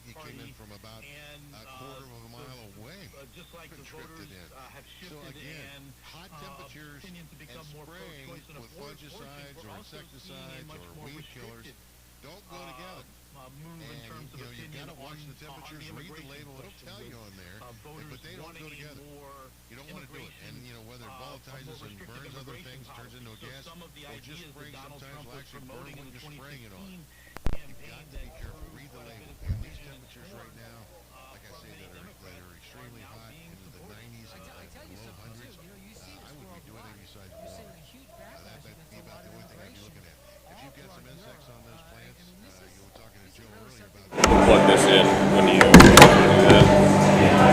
he came in from about a quarter of a mile away. Just like the voters have shifted, so again, and hot temperatures opinion to become and more spraying pro-choice and with fungicides or insecticides or weed killers don't go together. Move in terms of you've got to watch the temperatures, read the label. It'll tell you on there, but they don't go together. You don't want to do it. And, whether it volatilizes and burns other things, turns into a gas, or just spraying sometimes will actually burn what you're spraying it on. You've got to be careful. Read the label. And these temperatures right now, like I say, that are extremely hot, into the 90s and low hundreds, I would be doing anything besides water. That'd be about the only thing I'd be looking at. If you've got some insects on those plants, you were talking to Joe earlier about plug this in when you do that.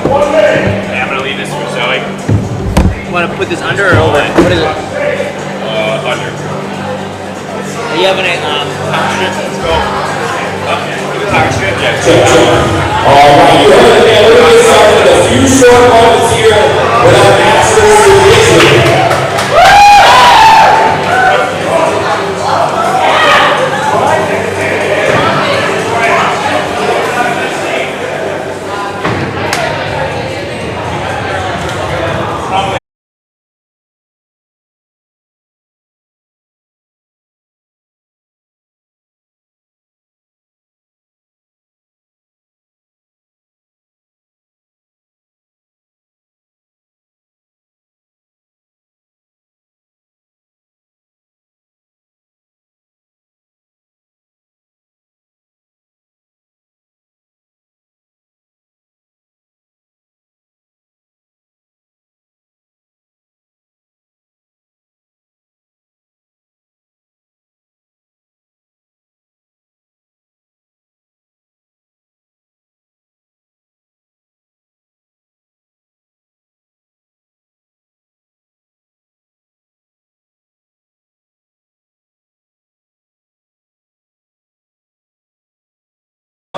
Okay, I'm going to leave this for Zoe. You want to put this under or over? What is it? Under. Do you have any power strip? Let's go. Power strip? Yeah. Alright, you heard it, man. We're going to get started in a few short moments here with our Masters Division.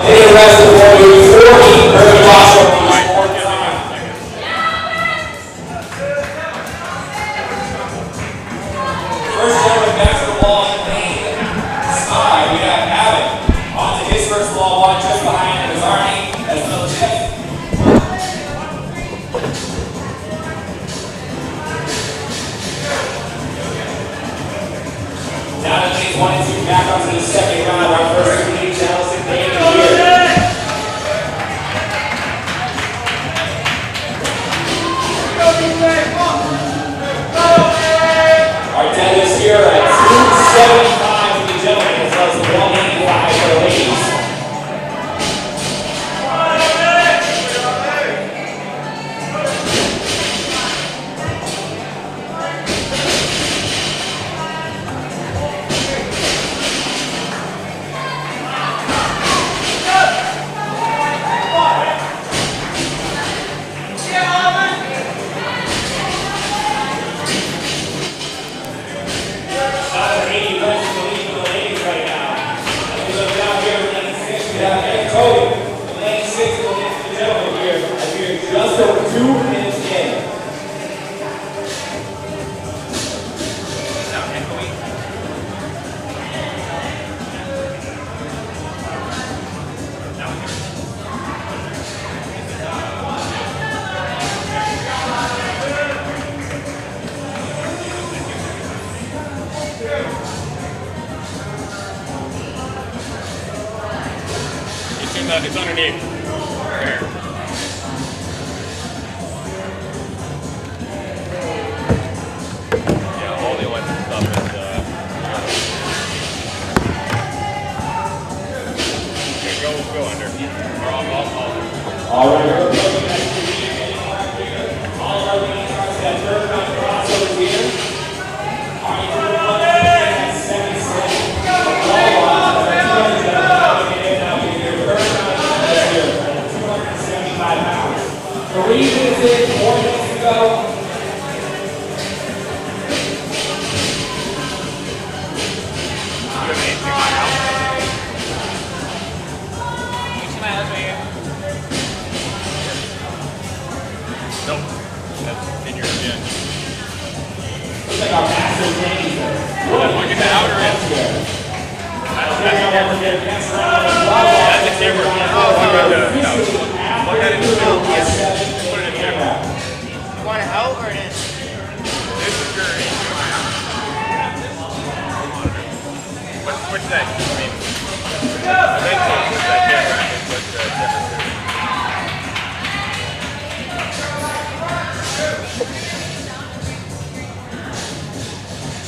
The rest of the world will be 40 burpees. First gentleman basketball in the main side, we have Abbott. On to his first ball, one just behind Mazzarni as Milchek. Down to lanes 1 and 2, back onto the second round, our first Invitational game of the year. Our deadlifts here at 275 for the gentlemen, as well as 185 for the ladies. Just over 2 minutes in. It's underneath. There. Go under. All right, we're looking at all of our leading starts that third round crossover here. All right, we're looking at 76. The reason is 4 minutes to go. Nope. That's in your chin. Looks like our master's game here. Look at the outer end. That's camera. No. Plug that in the middle. Put it in there. You want it out or in? This is your HDMI out. Which day? I mean, eventually switch that camera and put the difference there.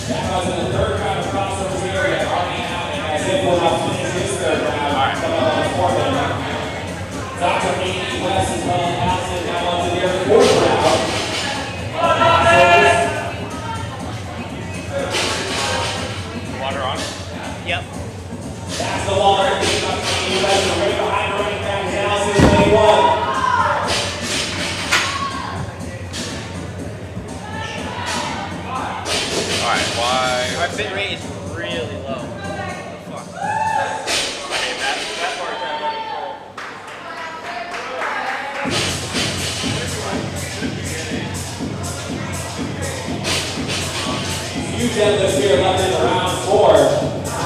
That was in the third round of crossover here. We have Arnie out as if will now finish his third round. Coming on the fourth round. Dr. Amy West as well as Allison now on to their fourth round. Water on? Yep. That's the water. Dr. Amy West is right behind her running back is Allison 21. Alright, why? My bit rate is really low. What the fuck? I mean, that part's out of control. Few deadlifts here left in round 4.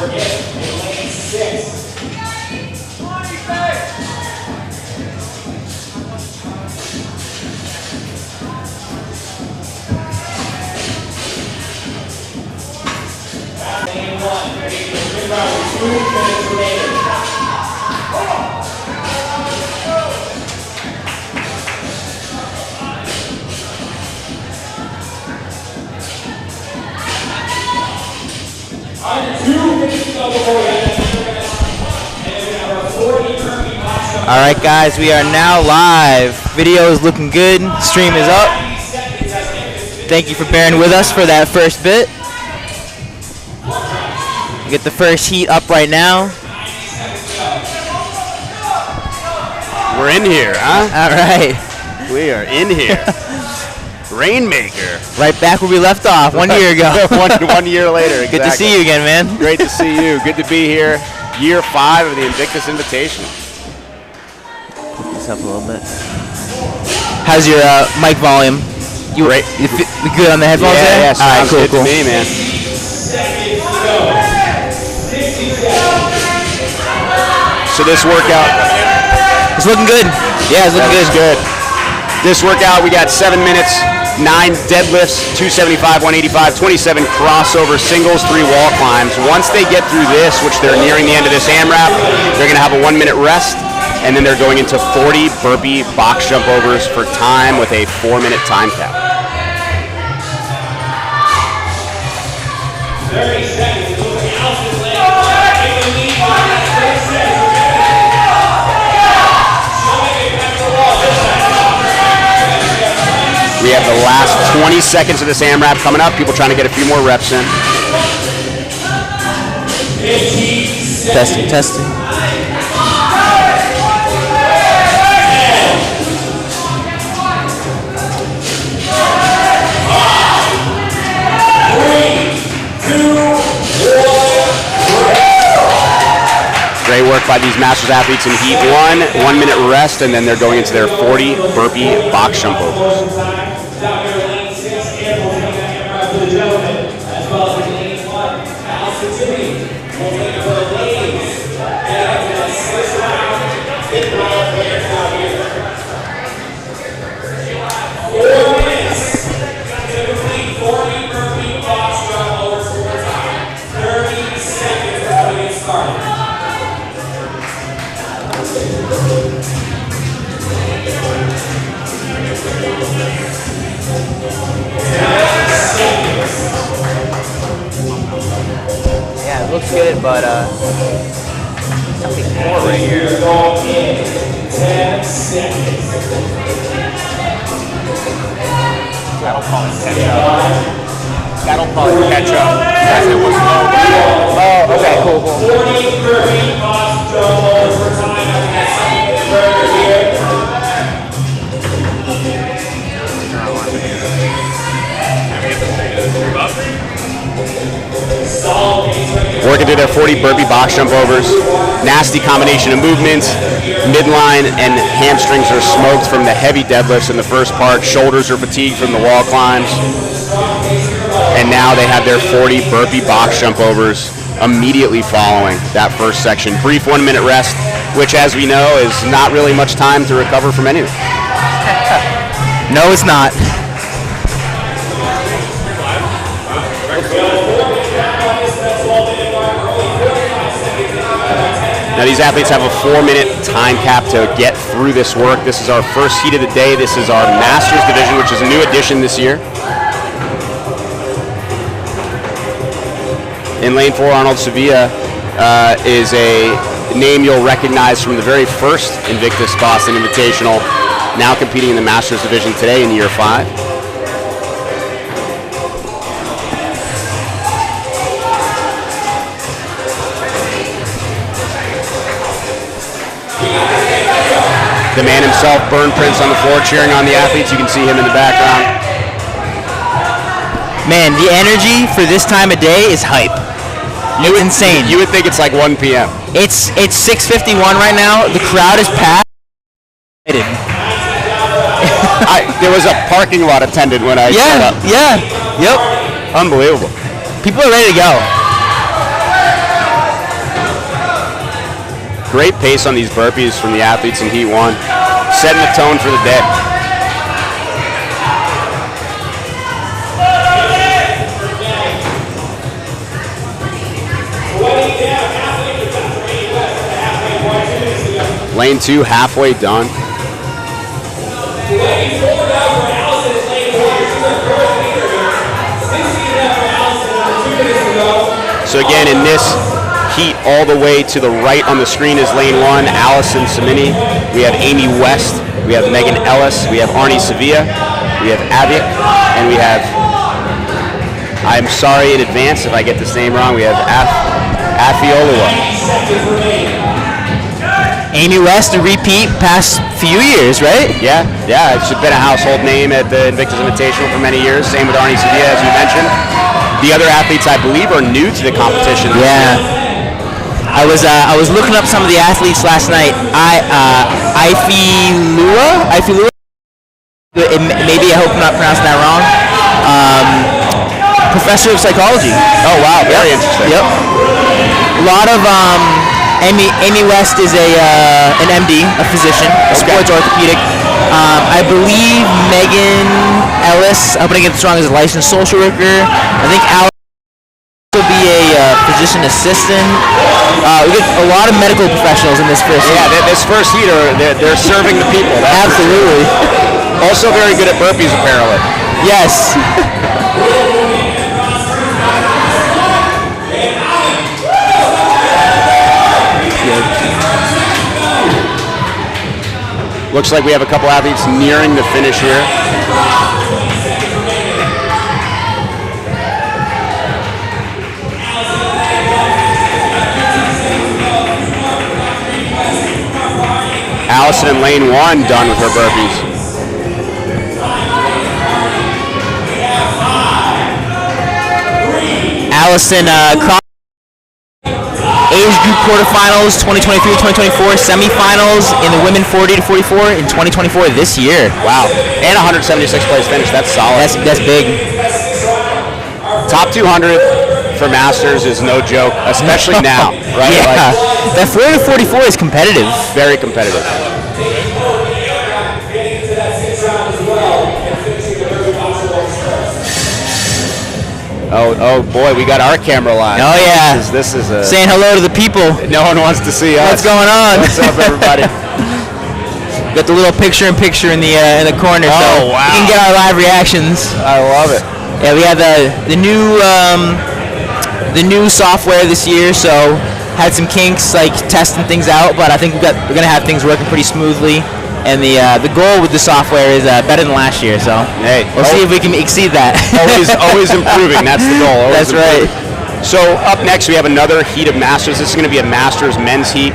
Forget in lane 6. Lane 1, ready for the spin round with 2 minutes remaining. Under 2 minutes to go before we end. All right, guys, we are now live. Video is looking good. Stream is up. Thank you for bearing with us for that first bit. We get the first heat up right now. We're in here, huh? All right. We are in here. Rainmaker. Right back where we left off 1 year ago. one year later, exactly. Good to see you again, man. Great to see you. Good to be here. Year 5 of the Invictus Invitational. Put this up a little bit. How's your mic volume? Great. You good on the headphones there? Yeah, All right, sounds cool, good cool. to me, man. So this workout, It's looking good. Yeah, it's looking good. good. This workout, we got 7 minutes, 9 deadlifts, 275, 185, 27 crossover singles, 3 wall climbs. Once they get through this, which they're nearing the end of this AMRAP, they're going to have a 1 minute rest, and then they're going into 40 burpee box jump overs for time with a 4 minute time cap. 30 seconds. It looks like Allison's leg. In the lead by 6 seconds. We have the last 20 seconds of this AMRAP coming up. People trying to get a few more reps in. 15 seconds. Testing. Great work by these Masters athletes in Heat 1. 1 minute rest, and then they're going into their 40 burpee box jump overs. Down here, lane 6, Campbell coming back for the gentlemen, as well as lane 1, Allison Tippy will take for the ladies. And up to the 6th round, 5th round players out here. 4 minutes to complete 40 burpee box jump overs for time. 30 seconds before we get started. Yeah, it looks good, but something more right here. You're going in 10 seconds. That'll probably catch up. That'll probably catch up as it was low. Oh, okay, cool. 40 burpee box jump overs for time after that second burger here. Working through their 40 burpee box jump overs. Nasty combination of movements. Midline and hamstrings are smoked from the heavy deadlifts in the first part. Shoulders are fatigued from the wall climbs. And now they have their 40 burpee box jump overs immediately following that first section. Brief 1 minute rest, which, as we know, is not really much time to recover from anything. No, it's not. Now these athletes have a 4-minute time cap to get through this work. This is our first heat of the day. This is our Masters division, which is a new addition this year. In lane 4, Arnold Sevilla is a name you'll recognize from the very first Invictus Boston Invitational, now competing in the Masters division today in year 5. The man himself, Burn Prince, on the floor cheering on the athletes. You can see him in the background. Man, the energy for this time of day is hype. It's insane. You would think it's like 1 p.m. It's 6:51 right now. The crowd is packed. There was a parking lot attendant when I showed up. Yeah. Yep. Unbelievable. People are ready to go. Great pace on these burpees from the athletes in Heat 1, setting the tone for the day. Lane 2 halfway done. So again, in this heat, all the way to the right on the screen is lane 1, Allison Samini. We have Amy West, we have Megan Ellis, we have Arnie Sevilla, we have Avik, and we have, I'm sorry in advance if I get this name wrong, we have Afiolua. Amy West, a repeat past few years, right? Yeah, it's been a household name at the Invictus Invitational for many years. Same with Arnie Sevilla, as you mentioned. The other athletes, I believe, are new to the competition. Yeah. I was looking up some of the athletes last night. Ifilua? Maybe I hope I'm not pronouncing that wrong. Professor of psychology. Oh wow, very interesting. Yep. A lot of Amy West is an MD, a physician, a sports orthopedic. I believe Megan Ellis, I hope I get this wrong, is a licensed social worker. I think Alex will be a physician assistant. We get a lot of medical professionals in this first heat. Yeah, this first heat, they're serving the people. Absolutely. Also very good at burpees, apparently. Yes. Looks like we have a couple athletes nearing the finish here. Allison in lane 1 done with her burpees. Allison, age group quarterfinals 2023-2024, semifinals in the women 40 to 44 in 2024 this year. Wow, and 176 place finish. That's solid. That's big. Top 200 for Masters is no joke, especially now, right? Yeah, that 40 to 44 is competitive. Very competitive. Oh boy, we got our camera live. Oh yeah. This is saying hello to the people. No one wants to see us. What's going on? What's up, everybody? Got the little picture-in-picture in the corner. Oh, so wow. You can get our live reactions. I love it. Yeah, we had the new software this year, so had some kinks like testing things out, but I think we're gonna have things working pretty smoothly. And the goal with the software is better than last year, so hey, we'll see if we can exceed that. always improving. That's the goal. That's right. So up next we have another heat of Masters. This is going to be a Masters men's heat.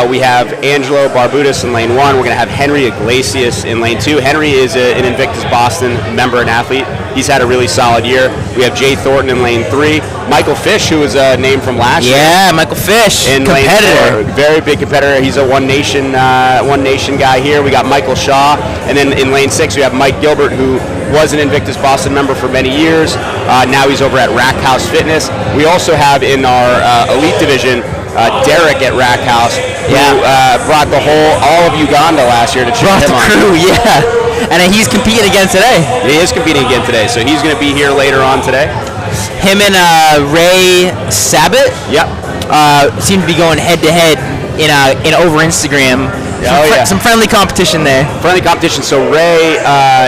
We have Angelo Barbudas in lane 1. We're going to have Henry Iglesias in lane 2. Henry is an Invictus Boston member and athlete. He's had a really solid year. We have Jay Thornton in lane 3. Michael Fish, who was a name from last year. Yeah, Michael Fish, in competitor. Lane 4, very big competitor. He's a One Nation guy here. We got Michael Shaw. And then in lane 6, we have Mike Gilbert, who was an Invictus Boston member for many years. Now he's over at Rack House Fitness. We also have in our elite division Derek at Rack House, who brought all of Uganda last year to cheer him on. Crew, yeah. And he's competing again today. He is competing again today, so he's going to be here later on today. Him and Ray Sabat. Yep. Seem to be going head to head in over Instagram. Some friendly competition there. Friendly competition. So Ray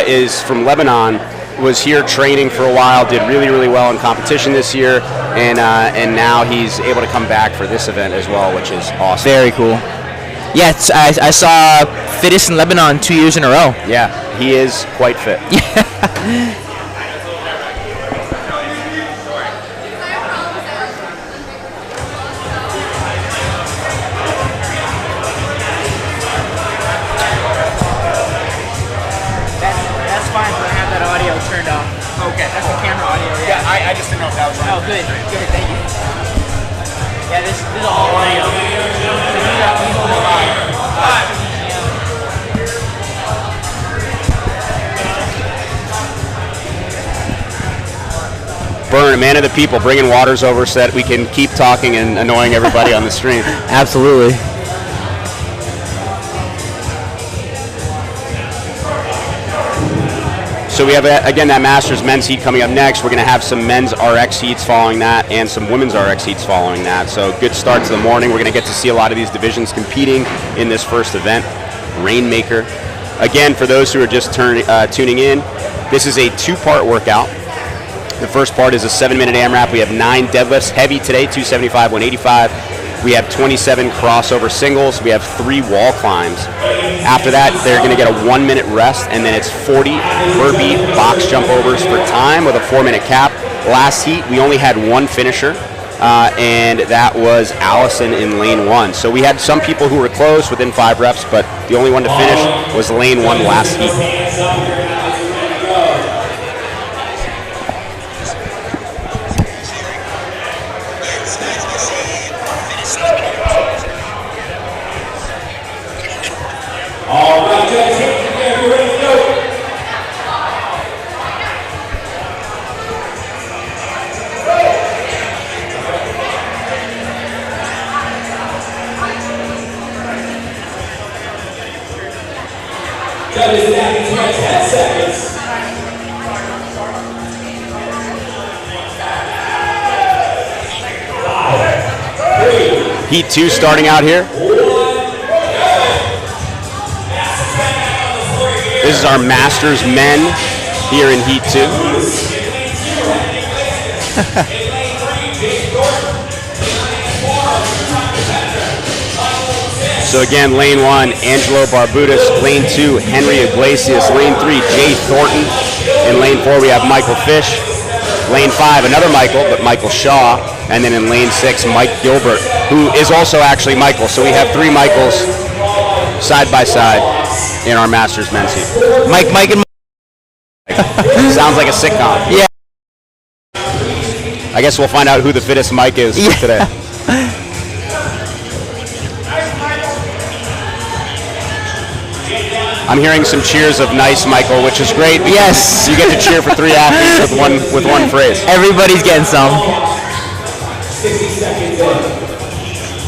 is from Lebanon. Was here training for a while, did really, really well in competition this year, and now he's able to come back for this event as well, which is awesome. Very cool. Yeah, I saw fittest in Lebanon 2 years in a row. Yeah, he is quite fit. I just didn't know if that was right. Oh, good. Good, thank you. Yeah, this is all audio. Burn, a man of the people, bringing waters over so that we can keep talking and annoying everybody on the stream. Absolutely. So we have, again, that Masters men's heat coming up next. We're going to have some men's RX heats following that and some women's RX heats following that. So good start to the morning. We're going to get to see a lot of these divisions competing in this first event. Rainmaker. Again, for those who are just tuning in, this is a two-part workout. The first part is a 7-minute AMRAP. We have 9 deadlifts, heavy today, 275, 185. We have 27 crossover singles. We have 3 wall climbs. After that, they're going to get a 1-minute rest, and then it's 40 burpee box jump overs for time with a 4-minute cap. Last heat, we only had 1 finisher, and that was Allison in lane 1. So we had some people who were close within 5 reps, but the only one to finish was lane 1 last heat. All right, guys, if you're ready to go. That is at 10 seconds. Heat 2 starting out here. This is our Masters men here in Heat 2. So again, lane 1, Angelo Barbudas. Lane 2, Henry Iglesias. Lane 3, Jay Thornton. In lane 4, we have Michael Fish. Lane 5, another Michael, but Michael Shaw. And then in lane 6, Mike Gilbert, who is also actually Michael. So we have 3 Michaels side by side in our Masters men's heat. Mike, and Sounds like a sitcom. Yeah. I guess we'll find out who the fittest Mike is today. I'm hearing some cheers of nice Michael, which is great. Yes. You get to cheer for 3 athletes with one phrase. Everybody's getting some.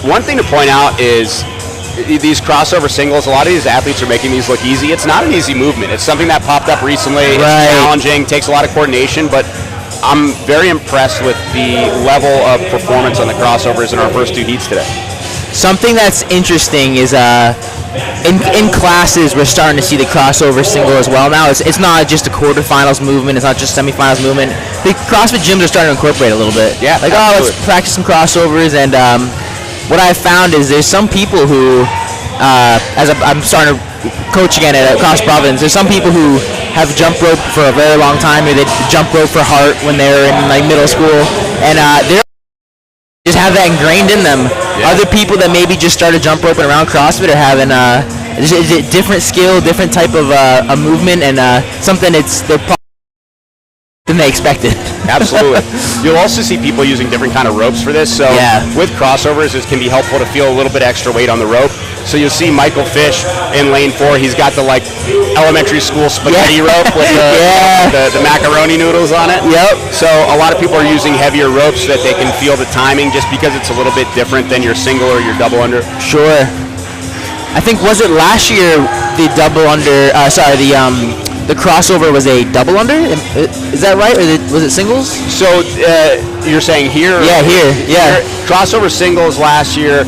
One thing to point out is these crossover singles, a lot of these athletes are making these look easy. It's not an easy movement. It's something that popped up recently. Right. It's challenging, takes a lot of coordination, but I'm very impressed with the level of performance on the crossovers in our first 2 heats today. Something that's interesting is in classes we're starting to see the crossover single as well now. It's not just a quarterfinals movement, it's not just semifinals movement. The CrossFit gyms are starting to incorporate a little bit. Yeah, like, let's practice some crossovers. And what I've found is there's some people who, as I'm starting to coach again at Cross Providence, there's some people who have jump rope for a very long time. They jump rope for heart when they're in like middle school, and they just have that ingrained in them. Yeah. Other people that maybe just started jump roping around CrossFit are having a different skill, different type of a movement, and something they're than they expected. Absolutely. You'll also see people using different kind of ropes for this. So with crossovers, it can be helpful to feel a little bit extra weight on the rope. So you'll see Michael Fish in lane 4. He's got the like elementary school spaghetti rope with the macaroni noodles on it. Yep. So a lot of people are using heavier ropes so that they can feel the timing, just because it's a little bit different than your single or your double under. Sure. I think, was it last year the double under? The crossover was a double under. Is that right, or was it singles? So you're saying here? Yeah, here. Yeah. Crossover singles last year.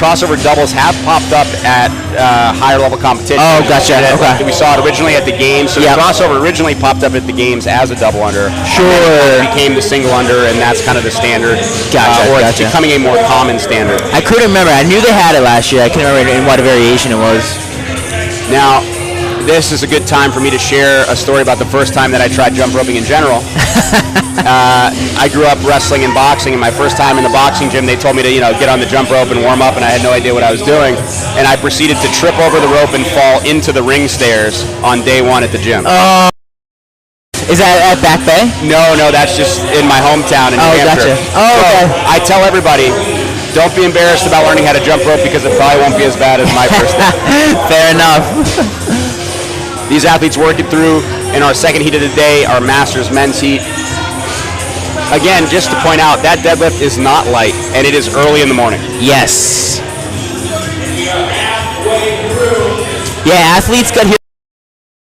Crossover doubles have popped up at higher level competition. Oh, gotcha. Okay. We saw it originally at the games. So the crossover originally popped up at the games as a double under. Sure. It became the single under, and that's kind of the standard. Gotcha. Or it's becoming a more common standard. I couldn't remember. I knew they had it last year. I couldn't remember in what variation it was. Now, this is a good time for me to share a story about the first time that I tried jump roping in general. I grew up wrestling and boxing, and my first time in the boxing gym, they told me to, get on the jump rope and warm up, and I had no idea what I was doing. And I proceeded to trip over the rope and fall into the ring stairs on day 1 at the gym. Is that at Back Bay? No, that's just in my hometown in New Hampshire. Gotcha. Oh, okay. So I tell everybody, don't be embarrassed about learning how to jump rope, because it probably won't be as bad as my first day. Fair enough. These athletes working through in our second heat of the day, our Masters men's heat. Again, just to point out, that deadlift is not light, and it is early in the morning. Yes. Yeah, athletes got here.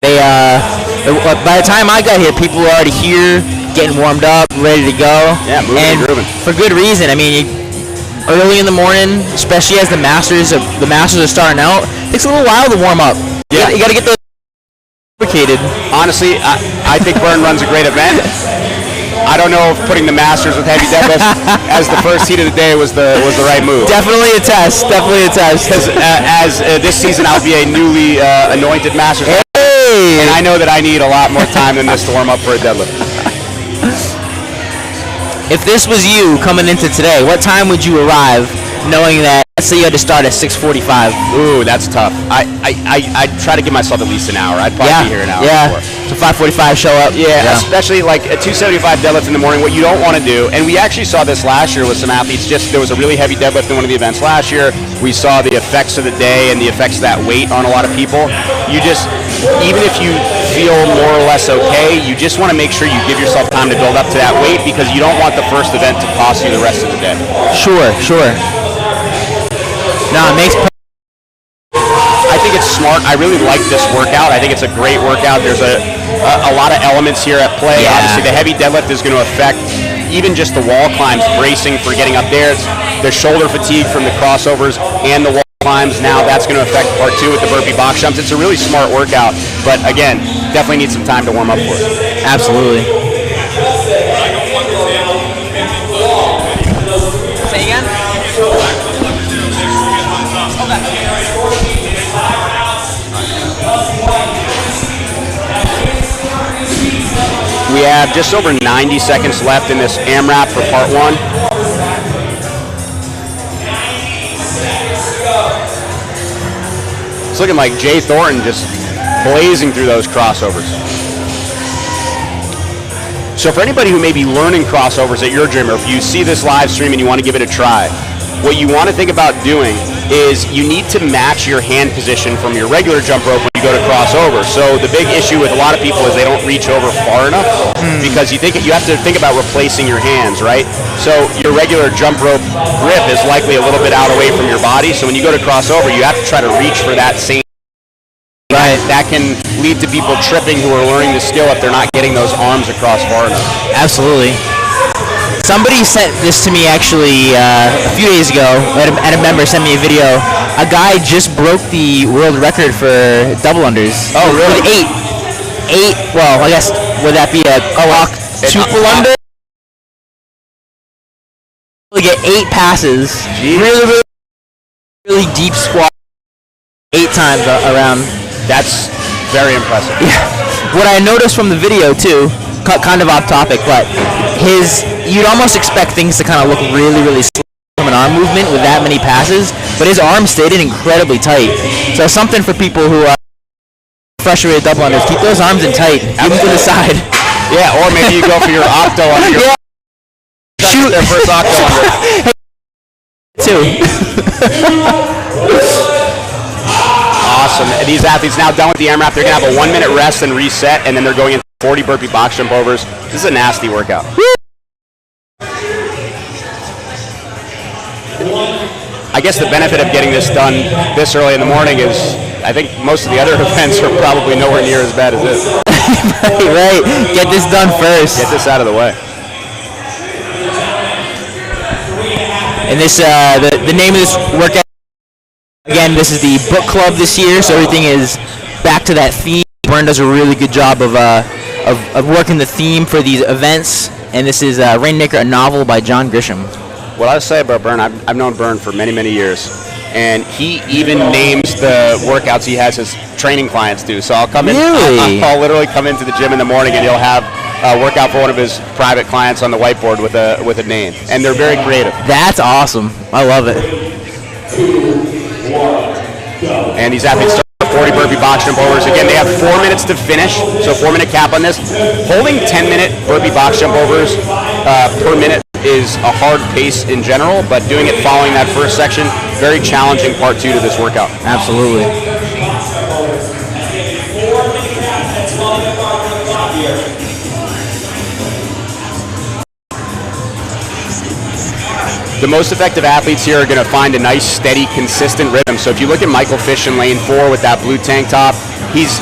By the time I got here, people were already here, getting warmed up, ready to go. Yeah, moving and grooving. For good reason. I mean, early in the morning, especially as the Masters are starting out, it takes a little while to warm up. Yeah. You got to get those. Honestly, I think Burn Run's a great event. I don't know if putting the Masters with heavy deadlifts as the first heat of the day was the right move. Definitely a test. Because as this season, I'll be a newly anointed Masters. Hey! And I know that I need a lot more time than this to warm up for a deadlift. If this was you coming into today, what time would you arrive, knowing that, let's say you had to start at 6:45? Ooh, that's tough. I'd try to give myself at least an hour. I'd probably be here an hour before. So 5:45 show up? Yeah, especially like a 275 deadlift in the morning. What you don't want to do, and we actually saw this last year with some athletes, there was a really heavy deadlift in one of the events last year. We saw the effects of the day and the effects of that weight on a lot of people. Even if you feel more or less okay, you just want to make sure you give yourself time to build up to that weight, because you don't want the first event to cost you the rest of the day. Sure. No, it makes. I think it's smart. I really like this workout. I think it's a great workout. There's a lot of elements here at play. Yeah. Obviously, the heavy deadlift is going to affect even just the wall climbs, bracing for getting up there. It's the shoulder fatigue from the crossovers and the wall climbs. Now that's going to affect part 2 with the burpee box jumps. It's a really smart workout, but again, definitely need some time to warm up for it. Absolutely. Say again? We have just over 90 seconds left in this AMRAP for part 1. It's looking like Jay Thornton just blazing through those crossovers. So for anybody who may be learning crossovers at your gym, or if you see this live stream and you want to give it a try, what you want to think about doing is you need to match your hand position from your regular jump rope when you go to crossover. So the big issue with a lot of people is they don't reach over far enough, because you have to think about replacing your hands, right? So your regular jump rope grip is likely a little bit out away from your body. So when you go to crossover, you have to try to reach for that same. Right. That can lead to people tripping who are learning the skill if they're not getting those arms across far enough. Absolutely. Somebody sent this to me actually a few days ago. I had a member send me a video. A guy just broke the world record for double unders. Oh, really? With 8. Well, I guess would that be a quadruple under? We get 8 passes. Jeez. Really deep squat. 8 times around. That's very impressive. Yeah. What I noticed from the video too, kind of off topic, but you'd almost expect things to kind of look really slow from an arm movement with that many passes, but his arm stayed in incredibly tight. So something for people who are frustrated double unders, keep those arms in tight, even to the side. Yeah, or maybe you go for your octo under. Yeah. Shoot their first octo under. Too. awesome. These athletes now done with the AMRAP. They're going to have a 1 minute rest and reset, and then they're going into 40 burpee box jump overs. This is a nasty workout. I guess the benefit of getting this done this early in the morning is I think most of the other events are probably nowhere near as bad as this. right. Get this done first. Get this out of the way. And this, the name of this workout, again, this is the book club this year, so everything is back to that theme. Byrne does a really good job of working the theme for these events, and this is Rainmaker, a novel by John Grisham. What I would say about Byrne, I've known Byrne for many, many years, and he even names the workouts he has his training clients do. So I'll come in, I'll literally come into the gym in the morning, and he'll have a workout for one of his private clients on the whiteboard with a name, and they're very creative. That's awesome. I love it. And these athletes start 40 burpee box jump overs. Again, they have 4 minutes to finish, so 4 minute cap on this. Holding 10 minute burpee box jump overs per minute is a hard pace in general, but doing it following that first section, very challenging part 2 to this workout. Absolutely. The most effective athletes here are going to find a nice, steady, consistent rhythm. So if you look at Michael Fish in lane 4 with that blue tank top, he's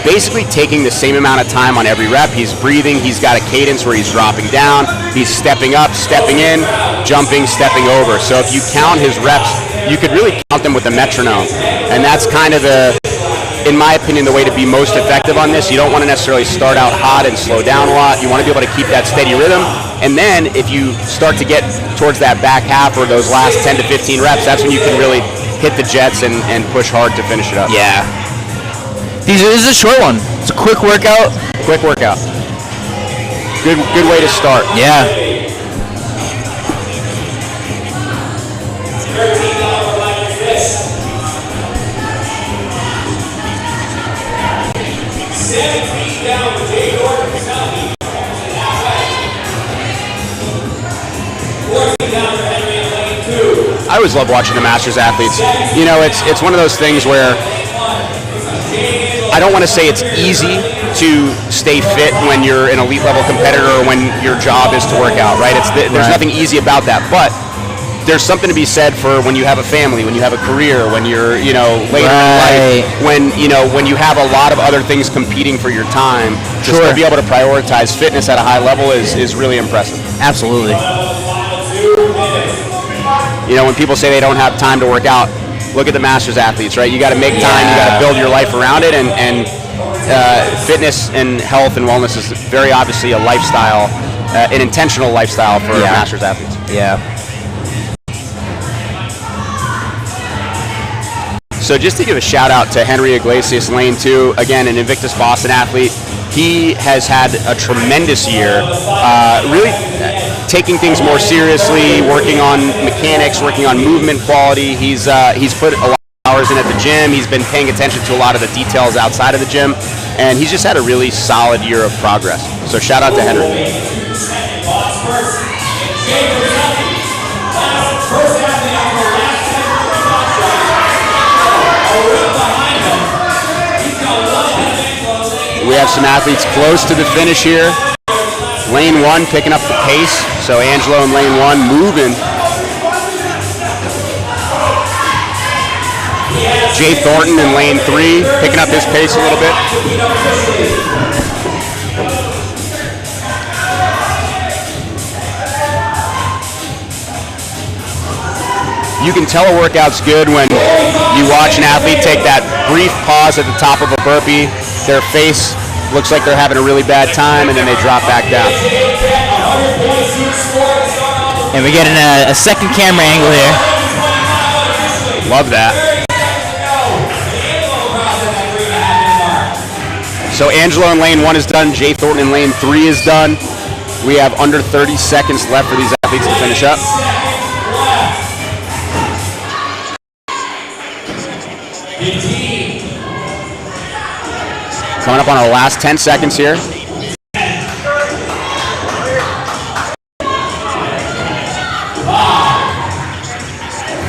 basically taking the same amount of time on every rep. He's breathing. He's got a cadence where he's dropping down. He's stepping up, stepping in, jumping, stepping over. So if you count his reps, you could really count them with a metronome. And that's kind of in my opinion, the way to be most effective on this. You don't want to necessarily start out hot and slow down a lot. You want to be able to keep that steady rhythm. And then if you start to get towards that back half or those last 10 to 15 reps, that's when you can really hit the jets and push hard to finish it up. Yeah. This is a short one. It's a quick workout. Quick workout. Good way to start. Yeah. I always love watching the Masters athletes. You know, it's one of those things where I don't want to say it's easy to stay fit when you're an elite level competitor or when your job is to work out, right? There's nothing easy about that, but there's something to be said for when you have a family, when you have a career, when you're, later in life, when you have a lot of other things competing for your time, just to be able to prioritize fitness at a high level is really impressive. Absolutely. When people say they don't have time to work out, look at the Masters athletes, right? You got to make time, you got to build your life around it, and fitness and health and wellness is very obviously a lifestyle, an intentional lifestyle for Masters athletes. Yeah. So just to give a shout out to Henry Iglesias, lane 2, again, an Invictus Boston athlete. He has had a tremendous year, really taking things more seriously, working on mechanics, working on movement quality. He's put a lot of hours in at the gym. He's been paying attention to a lot of the details outside of the gym, and he's just had a really solid year of progress. So shout out to Henry. We have some athletes close to the finish here. Lane 1 picking up the pace. So Angelo in lane 1 moving. Jay Thornton in lane 3 picking up his pace a little bit. You can tell a workout's good when you watch an athlete take that brief pause at the top of a burpee. Their face looks like they're having a really bad time, and then they drop back down. And we're getting a second camera angle here. Love that. So Angelo in lane 1 is done. Jay Thornton in lane 3 is done. We have under 30 seconds left for these athletes to finish up. Coming up on our last 10 seconds here. 5,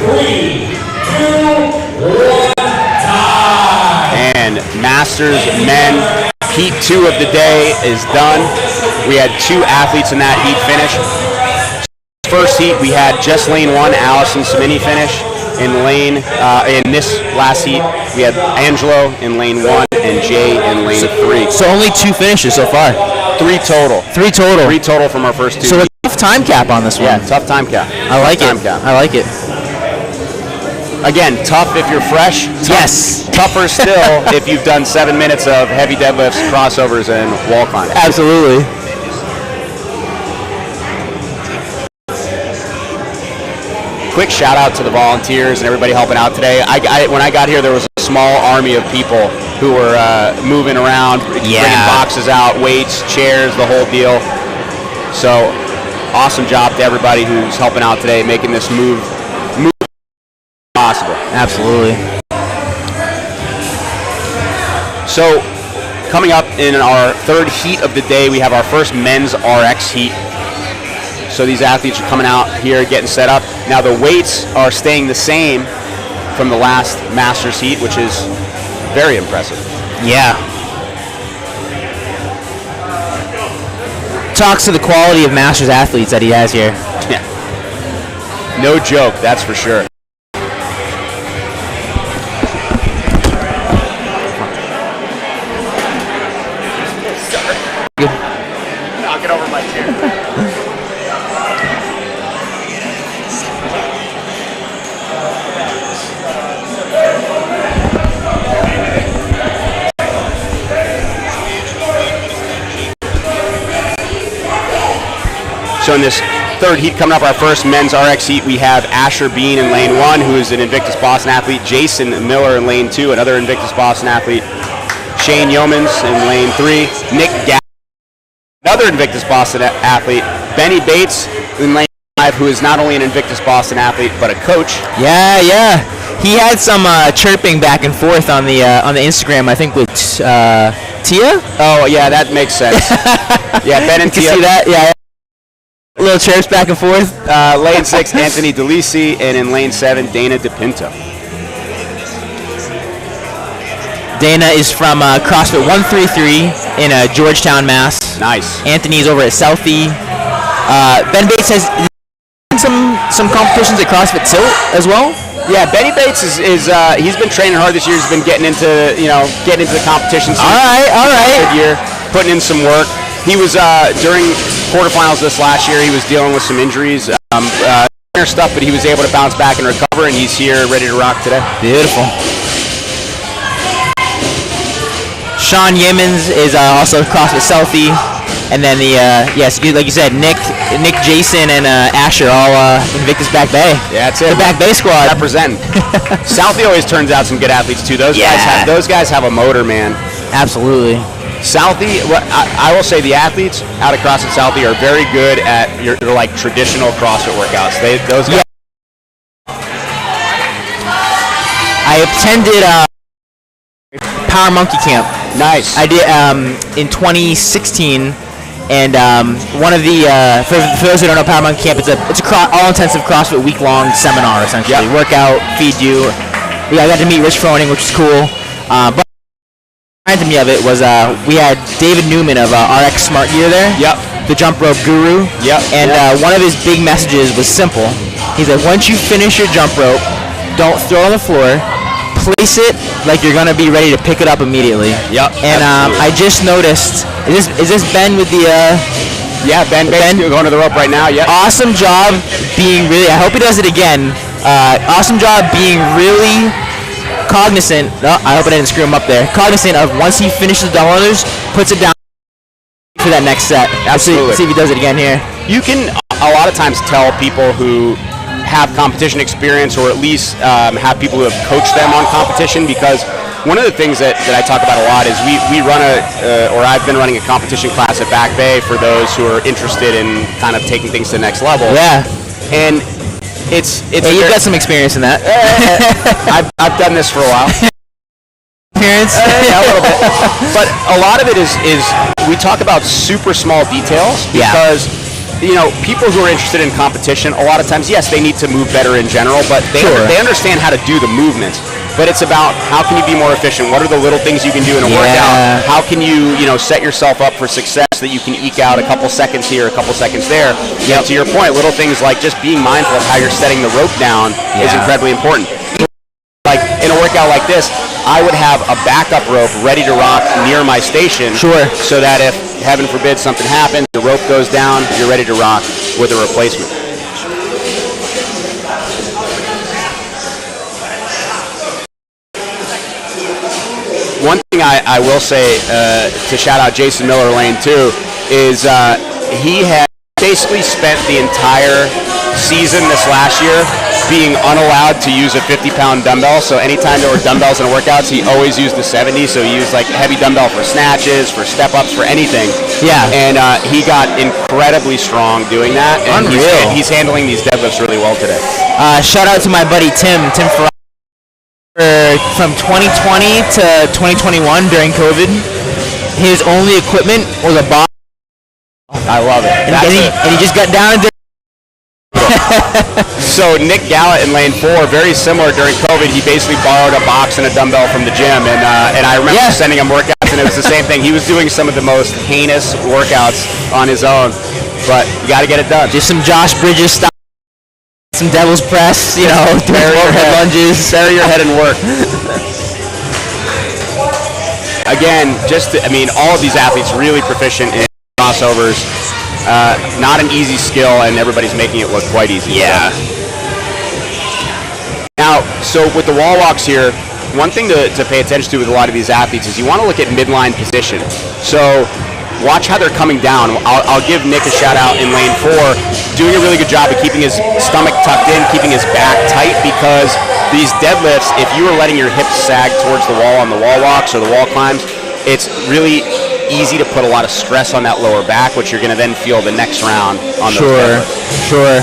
3, 2, 1, time. Masters men heat 2 of the day is done. We had 2 athletes in that heat finish. First heat, we had just lane 1, Allison Samini finish. In this last heat, we had Angelo in lane 1 and Jay in lane 3. So only 2 finishes so far. 3 total. 3 total. 3 total from our first 2. So a tough time cap on this one. Yeah, tough time cap. I like it. I like it. Again, tough if you're fresh. Yes. Tougher still if you've done 7 minutes of heavy deadlifts, crossovers, and wall climbs. Absolutely. Quick shout out to the volunteers and everybody helping out today. When I got here, there was a small army of people who were moving around, bringing boxes out, weights, chairs, the whole deal. So, awesome job to everybody who's helping out today, making this move possible. Absolutely. So, coming up in our 3rd heat of the day, we have our first men's RX heat. So these athletes are coming out here, getting set up. Now the weights are staying the same from the last Masters heat, which is very impressive. Yeah. Talks to the quality of Masters athletes that he has here. Yeah. No joke, that's for sure. Knock it over my chair. So in this 3rd heat coming up, our first men's RX heat, we have Asher Bean in lane 1, who is an Invictus Boston athlete. Jason Miller in lane 2, another Invictus Boston athlete. Shane Yeomans in lane 3. Nick Gatt, another Invictus Boston athlete. Benny Bates in lane 5, who is not only an Invictus Boston athlete, but a coach. Yeah. He had some chirping back and forth on the Instagram, I think with Tia? Oh, yeah, that makes sense. Yeah, Ben and Tia. You see that? Yeah. Little chirps back and forth. Lane 6, Anthony DeLisi, and in lane 7, Dana DePinto. Dana is from CrossFit 133 in Georgetown, Mass. Nice. Anthony's over at Southie. Ben Bates has some competitions at CrossFit Tilt as well. Yeah, Benny Bates is he's been training hard this year. He's been getting into the competition. All right. Good year, putting in some work. He was during quarterfinals this last year. He was dealing with some injuries, stuff, but he was able to bounce back and recover, and he's here ready to rock today. Beautiful. Sean Yeomans is also CrossFit Selfie, and then the like you said, Nick, Jason, and Asher all Invictus Back Bay. Yeah, that's it. The Back Bay squad representing. Southie always turns out some good athletes too. Those guys have a motor, man. Absolutely. Southie, I will say the athletes out of CrossFit Southie are very good at your like traditional CrossFit workouts. Those guys. I attended Power Monkey Camp. Nice. I did in 2016, and one of the for those who don't know, Power Monkey Camp, it's a all-intensive CrossFit week-long seminar essentially. Yep. Workout, feed you. I got to meet Rich Froning, which was cool. But reminded me of it was we had David Newman of RX Smart Gear there. Yep. The jump rope guru. Yep. And one of his big messages was simple. He said, once you finish your jump rope, don't throw it on the floor. Place it like you're gonna be ready to pick it up immediately. Yep. And I just noticed. Is this Ben with the? Yeah, Ben going to the rope right now. Yeah. Awesome job being really. I hope he does it again. Awesome job being really cognizant. Oh, I hope I didn't screw him up there. Cognizant of once he finishes the dumbbell unders, puts it down for that next set. Absolutely. See if he does it again here. You can a lot of times tell people who have competition experience, or at least have people who have coached them on competition, because one of the things that I talk about a lot is we run or I've been running a competition class at Back Bay for those who are interested in kind of taking things to the next level. Yeah. And it's you've got some experience in that. I've done this for a while. Experience? Yeah, a little bit. But a lot of it is we talk about super small details because people who are interested in competition, a lot of times, yes, they need to move better in general, but they understand how to do the movements. but it's about how can you be more efficient? What are the little things you can do in a workout? How can you, set yourself up for success so that you can eke out a couple seconds here, a couple seconds there? To your point, little things like just being mindful of how you're setting the rope down is incredibly important. Like in a workout like this, I would have a backup rope ready to rock near my station. Sure. So that if, heaven forbid, something happens, the rope goes down, you're ready to rock with a replacement. One thing I will say to shout out Jason Miller Lane too is he had basically spent the entire season this last year being unallowed to use a 50-pound dumbbell. So anytime there were dumbbells in workouts, he always used the 70. So he used like a heavy dumbbell for snatches, for step-ups, for anything. Yeah. And he got incredibly strong doing that. And Unreal. he's handling these deadlifts really well today. Shout out to my buddy Tim Ferrari. From 2020 to 2021 during COVID, his only equipment was a bar. I love it. And he just got down and did. So Nick Gallett in lane 4, very similar during COVID. He basically borrowed a box and a dumbbell from the gym, and I remember sending him workouts, and it was the same thing. He was doing some of the most heinous workouts on his own, but you got to get it done. Just some Josh Bridges style. Some devil's press, doing overhead lunges. Bury your head and work. Again, all of these athletes really proficient in crossovers. Not an easy skill, and everybody's making it look quite easy. Yeah. Now, so with the wall walks here, one thing to pay attention to with a lot of these athletes is you want to look at midline position. So watch how they're coming down. I'll give Nick a shout out in lane 4, doing a really good job of keeping his stomach tucked in, keeping his back tight, because these deadlifts, if you were letting your hips sag towards the wall on the wall walks or the wall climbs, it's really easy to put a lot of stress on that lower back, which you're going to then feel the next round on those deadlifts. Sure.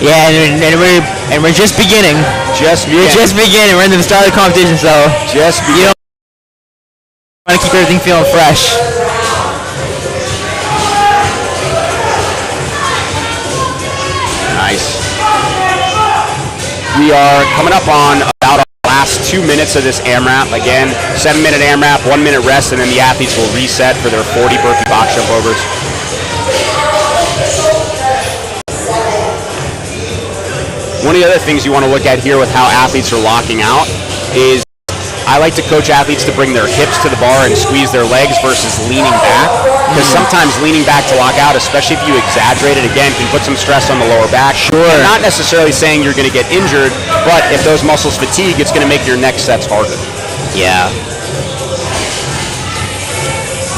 Yeah, and we're just beginning. We're just beginning. We're in the start of the competition, so just beginning. Want to keep everything feeling fresh. Nice. We are coming up on about our last 2 minutes of this AMRAP. Again, 7-minute AMRAP, 1 minute rest, and then the athletes will reset for their 40 burpee box jump overs. One of the other things you want to look at here with how athletes are locking out is I like to coach athletes to bring their hips to the bar and squeeze their legs versus leaning back, because sometimes leaning back to lock out, especially if you exaggerate it, again, can put some stress on the lower back. Sure. I'm not necessarily saying you're going to get injured, but if those muscles fatigue, it's going to make your next sets harder. Yeah.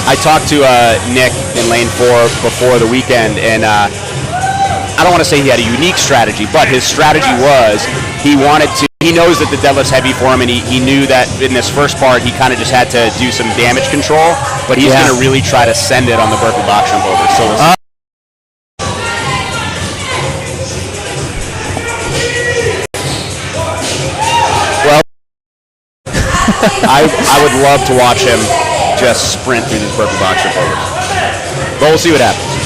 I talked to Nick in lane 4 before the weekend, and I don't want to say he had a unique strategy, but his strategy was he knows that the deadlift's heavy for him, and he knew that in this first part he kind of just had to do some damage control, but he's going to really try to send it on the burpee box jump over. So well, I would love to watch him just sprint through these burpee box jump overs, but we'll see what happens.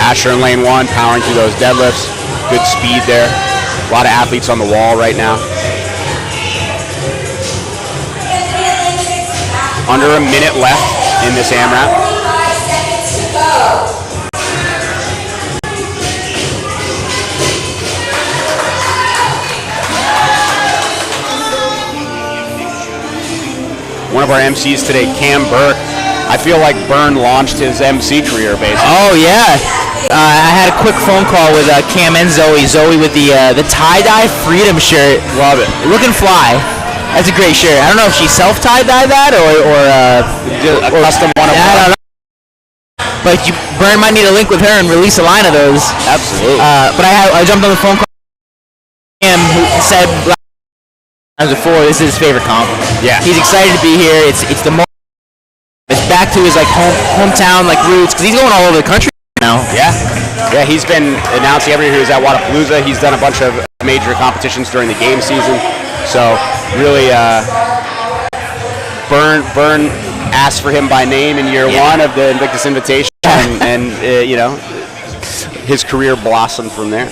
Asher in lane 1, powering through those deadlifts. Good speed there. A lot of athletes on the wall right now. Under a minute left in this AMRAP. One of our MCs today, Cam Burke. I feel like Byrne launched his MC career, basically. Oh, yeah. I had a quick phone call with Cam and Zoe. Zoe with the tie-dye Freedom shirt. Love it. Looking fly. That's a great shirt. I don't know if she self-tie-dyed that or a custom one of them. I don't know. But Byrne might need a link with her and release a line of those. Absolutely. But I jumped on the phone call with Cam, who said before, this is his favorite comp. Yeah. He's excited to be here. It's the most. It's back to his hometown roots, because he's going all over the country now. Yeah, he's been announcing every year he was at Wadapalooza. He's done a bunch of major competitions during the game season. So really, Byrne asked for him by name in year 1 of the Invictus Invitational, and his career blossomed from there.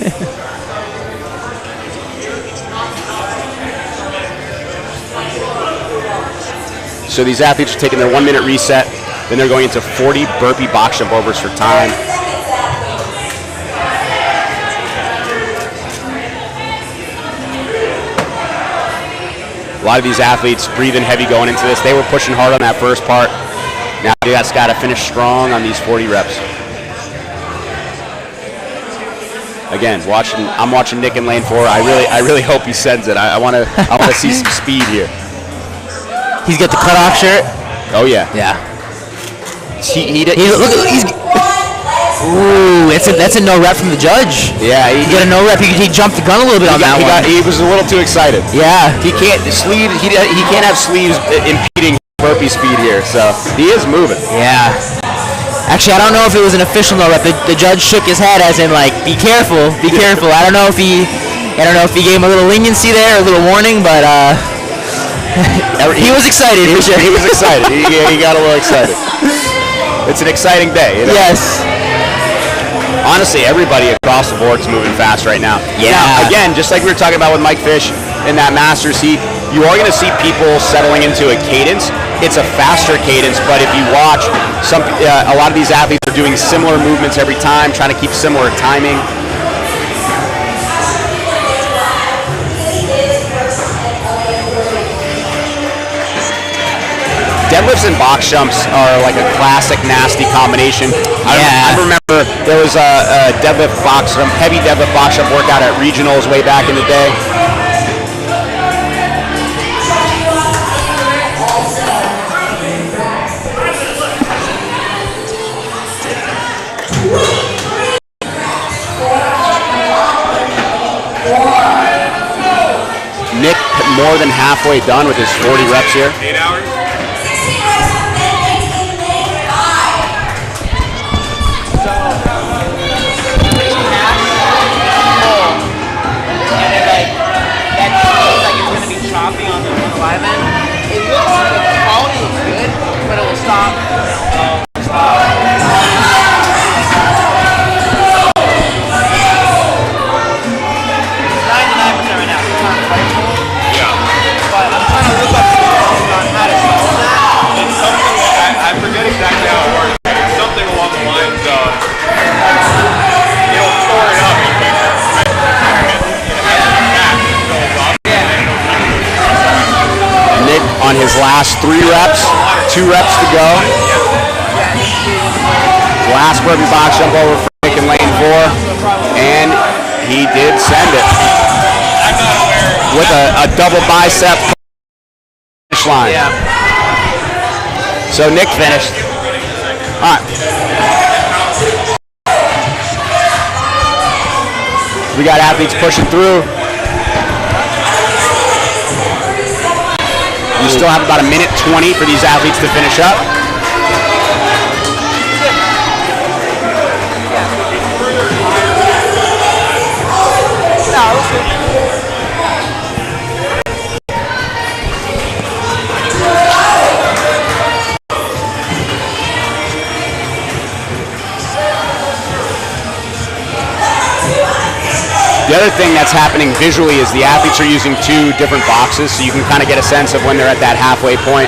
So these athletes are taking their 1 minute reset, then they're going into 40 burpee box jump overs for time. A lot of these athletes breathing heavy going into this. They were pushing hard on that first part. Now they just got to finish strong on these 40 reps. Again, I'm watching Nick in lane 4. I really hope he sends it. I want to see some speed here. He's got the cutoff shirt. Oh yeah. Yeah. He's ooh, that's a no rep from the judge. Yeah, he got a no rep. He jumped the gun a little bit on that one. He was a little too excited. Yeah. He can't have sleeves impeding burpee speed here. So he is moving. Yeah. Actually, I don't know if it was an official no rep. The judge shook his head as in like, be careful, be careful. I don't know if he gave him a little leniency there, a little warning, but he was excited. He was excited. He got a little excited. It's an exciting day. You know? Yes. Honestly, everybody across the board is moving fast right now. Yeah. Now, again, just like we were talking about with Mike Fish in that Masters heat, you are going to see people settling into a cadence. It's a faster cadence, but if you watch, a lot of these athletes are doing similar movements every time, trying to keep similar timing. Deadlifts and box jumps are like a classic nasty combination. I remember there was a deadlift box jump, heavy deadlift box jump workout at regionals way back in the day. Nick more than halfway done with his 40 reps here. 8 hours? Choppy on the live end. It looks like the quality looks good, but it will stop. 99% right now. It's not quite full. Yeah. But I'm trying to look up on how to solve that. It's something, I forget exactly how it works. It's something along the lines of, it'll store it up. Nick on his last 3 reps, 2 reps to go. Last burpee box jump over for Nick in lane 4, and he did send it with a double bicep finish line. So Nick finished. All right. We got athletes pushing through. You still have about 1:20 for these athletes to finish up. The other thing that's happening visually is the athletes are using 2 different boxes, so you can kind of get a sense of when they're at that halfway point.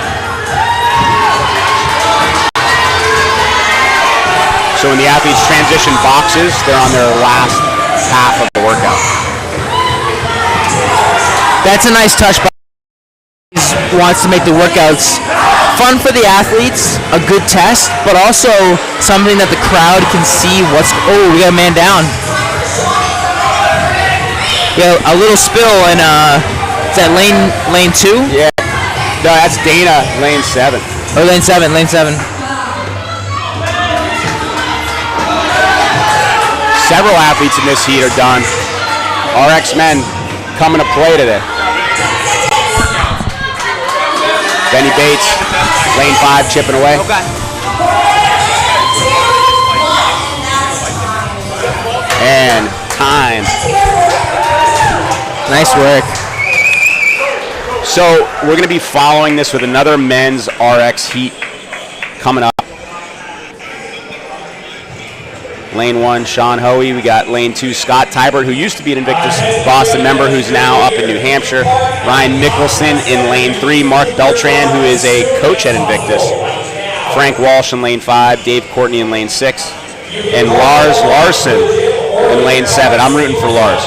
So when the athletes transition boxes, they're on their last half of the workout. That's a nice touch. He wants to make the workouts fun for the athletes, a good test, but also something that the crowd can see what's. Oh, we got a man down. Yeah, a little spill in is that lane 2? Yeah. No, that's Dana, lane 7. Oh, lane 7. Several athletes in this heat are done. RX men coming to play today. Benny Bates, lane 5, chipping away. Okay. And time. Nice work. So we're going to be following this with another men's RX heat coming up. Lane 1, Sean Hoey. We got lane 2, Scott Tybert, who used to be an Invictus Boston member, who's now up in New Hampshire. Ryan Mickelson in lane 3, Mark Beltran, who is a coach at Invictus. Frank Walsh in lane 5, Dave Courtney in lane 6, and Lars Larson in lane 7. I'm rooting for Lars.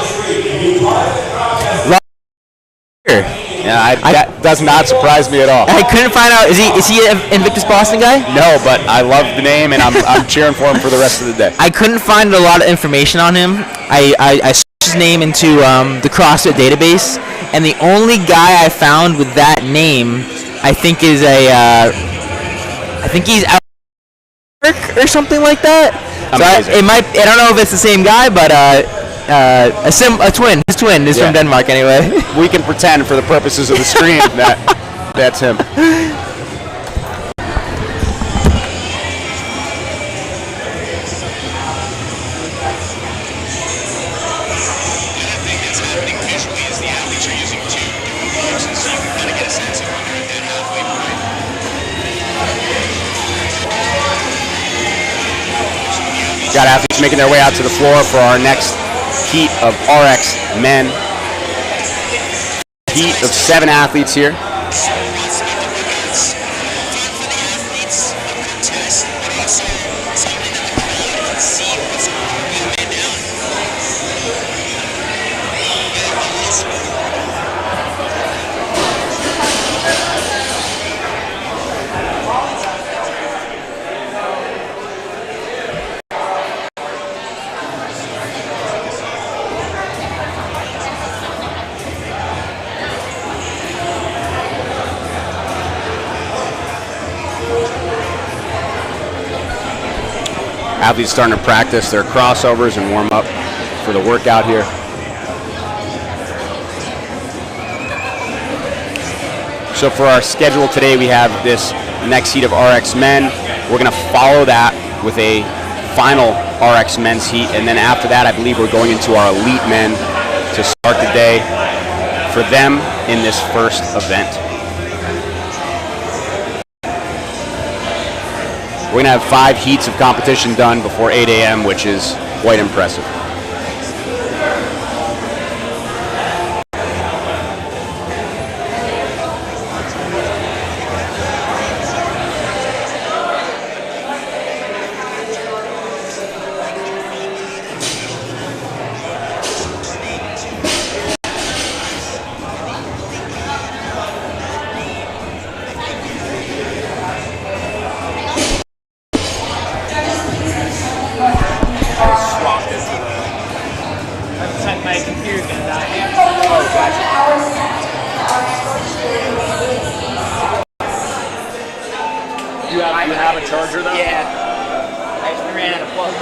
Yeah, that does not surprise me at all. I couldn't find out. Is he an Invictus Boston guy? No, but I love the name, and I'm cheering for him for the rest of the day. I couldn't find a lot of information on him. I searched his name into the CrossFit database, and the only guy I found with that name, I think he's out or something like that. So I don't know if it's the same guy, but a twin. His twin is from Denmark anyway. We can pretend for the purposes of the screen that that's him. Got athletes making their way out to the floor for our next heat of RX men. Heat of 7 athletes here. Athletes starting to practice their crossovers and warm up for the workout here. So for our schedule today, we have this next heat of RX men. We're going to follow that with a final RX men's heat, and then after that, I believe we're going into our elite men to start the day for them in this first event. We're going to have 5 heats of competition done before 8 a.m., which is quite impressive. You have a charger though? Yeah. I just ran out of plug.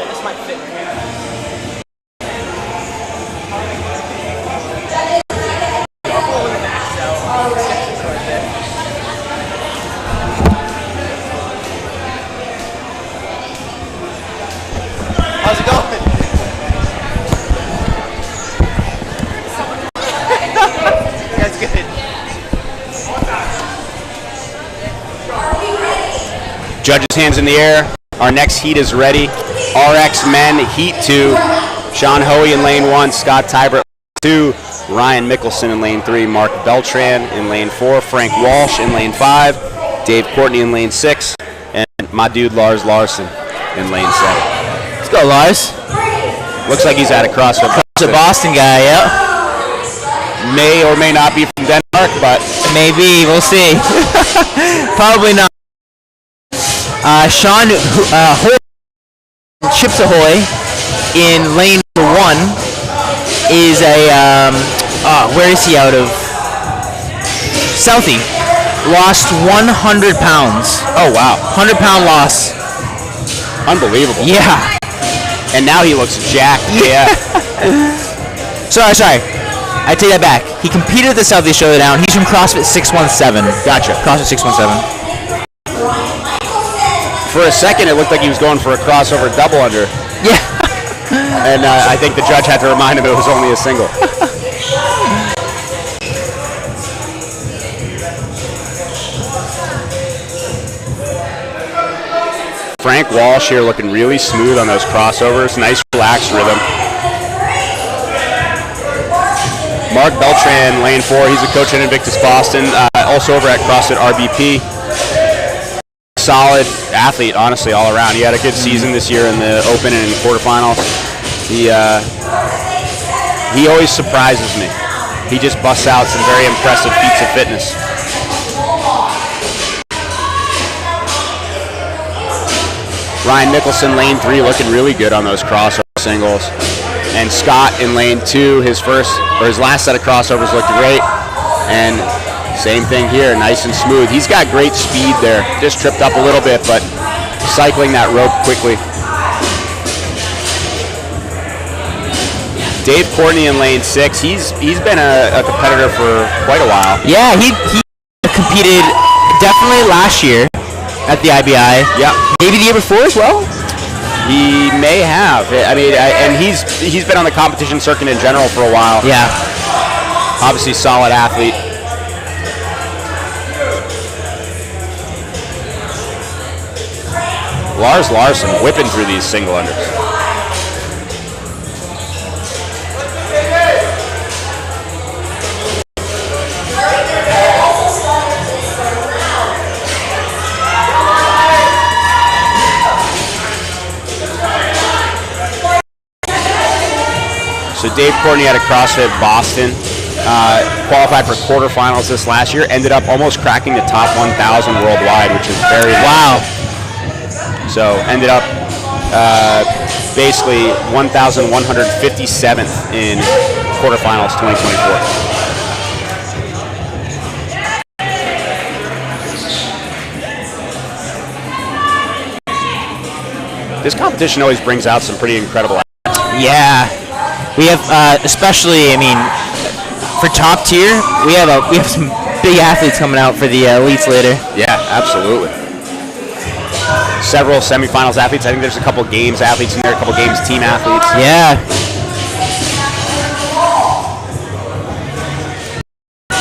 This might fit in here. How's it going? That's good. Judges' hands in the air. Our next heat is ready. RX men, heat 2. Sean Hoey in lane 1, Scott Tybert 2, Ryan Mickelson in lane 3, Mark Beltran in lane 4, Frank Walsh in lane 5, Dave Courtney in lane 6, and my dude Lars Larson in lane 7. Let's go, Lars. Looks like he's at a CrossFit. He's a Boston guy, yep. May or may not be from Denmark, but maybe, we'll see. Probably not. Sean Chips Ahoy in lane 1 is a where is he out of? Southie. Lost 100 pounds. oh wow, 100-pound loss. unbelievable. Yeah. And now he looks jacked. Yeah. Sorry. I take that back. He competed at the Southie Showdown. He's from CrossFit 617. Gotcha. CrossFit 617. For a second, it looked like he was going for a crossover double under. Yeah. And I think the judge had to remind him it was only a single. Frank Walsh here looking really smooth on those crossovers. Nice relaxed rhythm. Mark Beltran, lane 4. He's a coach at Invictus Boston. Also over at CrossFit RBP. Solid athlete, honestly, all around. He had a good season this year in the Open and in quarterfinals. He always surprises me. He just busts out some very impressive feats of fitness. Ryan Mickelson, lane 3, looking really good on those crossover singles. And Scott in lane 2, his last set of crossovers looked great. And same thing here, nice and smooth. He's got great speed there. Just tripped up a little bit, but cycling that rope quickly. Dave Courtney in lane 6. He's been a competitor for quite a while. Yeah, he competed definitely last year at the IBI. Yeah. Maybe the year before as well. He may have. I mean, and he's been on the competition circuit in general for a while. Yeah. Obviously, solid athlete. Lars Larson whipping through these single unders. So Dave Courtney out of CrossFit Boston, qualified for quarterfinals this last year, ended up almost cracking the top 1,000 worldwide, which is very wow. So ended up basically 1,157th in quarterfinals 2024. This competition always brings out some pretty incredible athletes. Yeah. We have, especially, I mean, for top tier, we have some big athletes coming out for the elites later. Yeah, absolutely. Several semifinals athletes. I think there's a couple games athletes in there, a couple games team athletes. Yeah.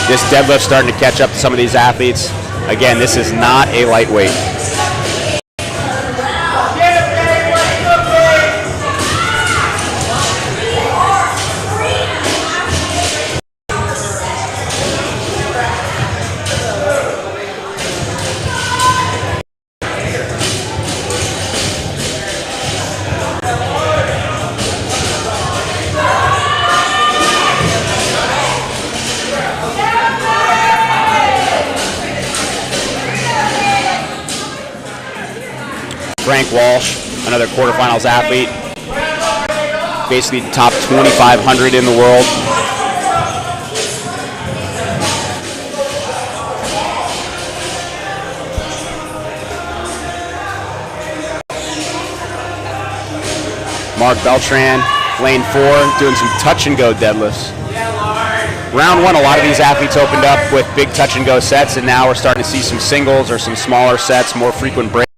This deadlift's starting to catch up to some of these athletes. Again, this is not a lightweight. Frank Walsh, another quarterfinals athlete, basically top 2,500 in the world. Mark Beltran, lane 4, doing some touch and go deadlifts. Round 1, a lot of these athletes opened up with big touch and go sets, and now we're starting to see some singles or some smaller sets, more frequent breaks.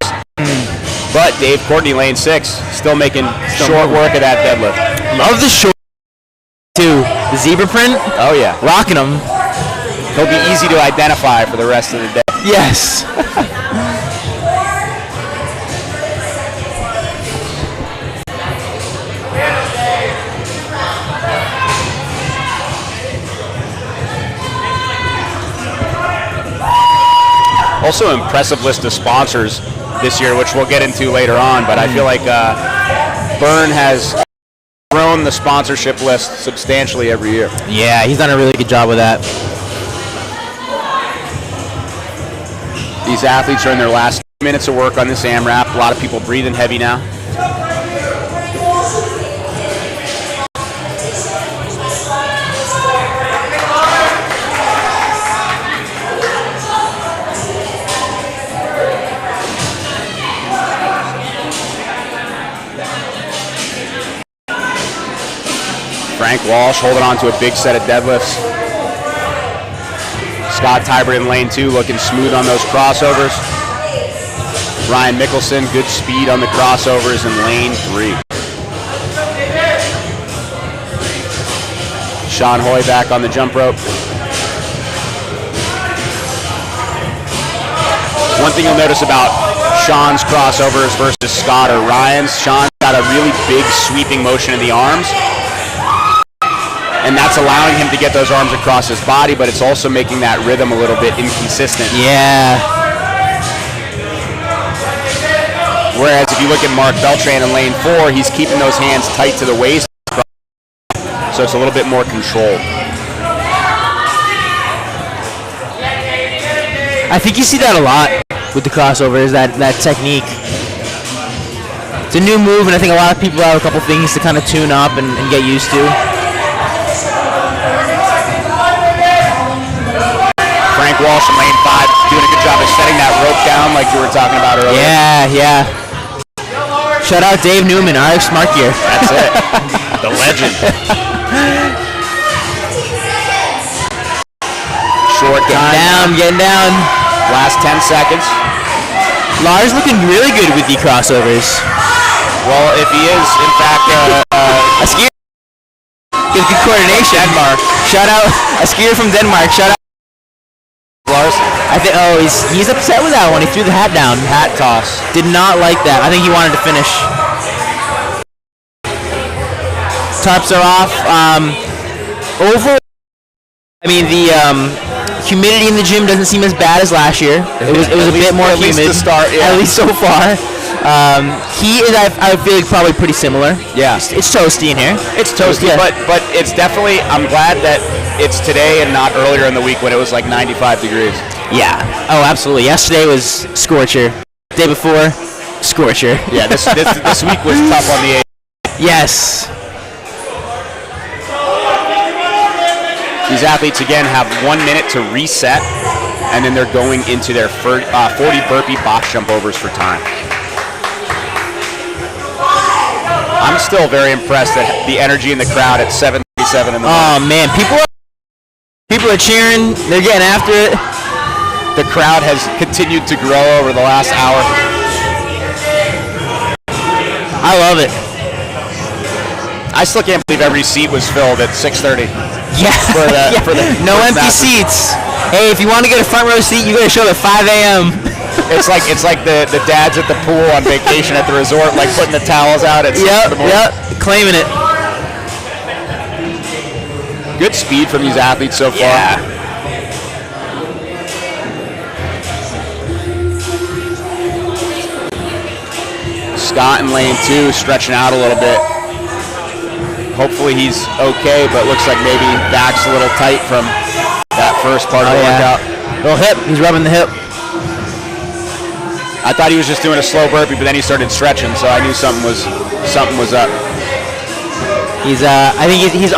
But Dave Courtney, lane 6, still making short work of that deadlift. Love the short too. The zebra print. Oh yeah, rocking them. He'll be easy to identify for the rest of the day. Yes. Also, impressive list of sponsors this year, which we'll get into later on, but I feel like Byrne has grown the sponsorship list substantially every year. Yeah, he's done a really good job with that. These athletes are in their last minutes of work on this AMRAP. A lot of people breathing heavy now. Frank Walsh holding on to a big set of deadlifts. Scott Tybert in lane 2 looking smooth on those crossovers. Ryan Mickelson, good speed on the crossovers in lane 3. Sean Hoy back on the jump rope. One thing you'll notice about Sean's crossovers versus Scott or Ryan's. Sean's got a really big sweeping motion in the arms, and that's allowing him to get those arms across his body, but it's also making that rhythm a little bit inconsistent. Yeah. Whereas if you look at Mark Beltran in lane 4, he's keeping those hands tight to the waist, so it's a little bit more controlled. I think you see that a lot with the crossovers, that technique. It's a new move, and I think a lot of people have a couple things to kind of tune up and get used to. Frank Walsh in lane 5 doing a good job of setting that rope down like you were talking about earlier. Yeah. Shout out Dave Newman, RX Smart Gear. That's it. The legend. Short time. Getting down. Last 10 seconds. Lars looking really good with the crossovers. Well, if he is, in fact, a skier. Good coordination. Denmark. Shout out a skier from Denmark. Shout out Lars. I think. Oh, he's upset with that one. He threw the hat down. Hat toss. Did not like that. I think he wanted to finish. Tarps are off. Overall, I mean the humidity in the gym doesn't seem as bad as last year. It was a bit more humid. At least to start, yeah. At least so far. Heat is, I feel like, probably pretty similar. Yeah. It's toasty in here. It's toasty, Yeah. but it's definitely, I'm glad that it's today and not earlier in the week when it was like 95 degrees. Yeah. Oh, absolutely. Yesterday was scorcher. Day before, scorcher. Yeah, this week was tough on the 8. Yes. These athletes, again, have 1 minute to reset, and then they're going into their 40 burpee box jump overs for time. I'm still very impressed at the energy in the crowd at 7:37 in the morning. Oh, man. People are cheering. They're getting after it. The crowd has continued to grow over the last hour. I love it. I still can't believe every seat was filled at 6:30. Yeah. For the no empty seats. Hey, if you want to get a front row seat, you got to show up at 5 a.m. It's like the dads at the pool on vacation at the resort, like putting the towels out at 6 in the morning. Yep, claiming it. Good speed from these athletes so far. Yeah. Scott in lane 2 stretching out a little bit. Hopefully he's okay, but looks like maybe back's a little tight from that first part of the workout. Little hip. He's rubbing the hip. I thought he was just doing a slow burpee, but then he started stretching, so I knew something was up. I think he's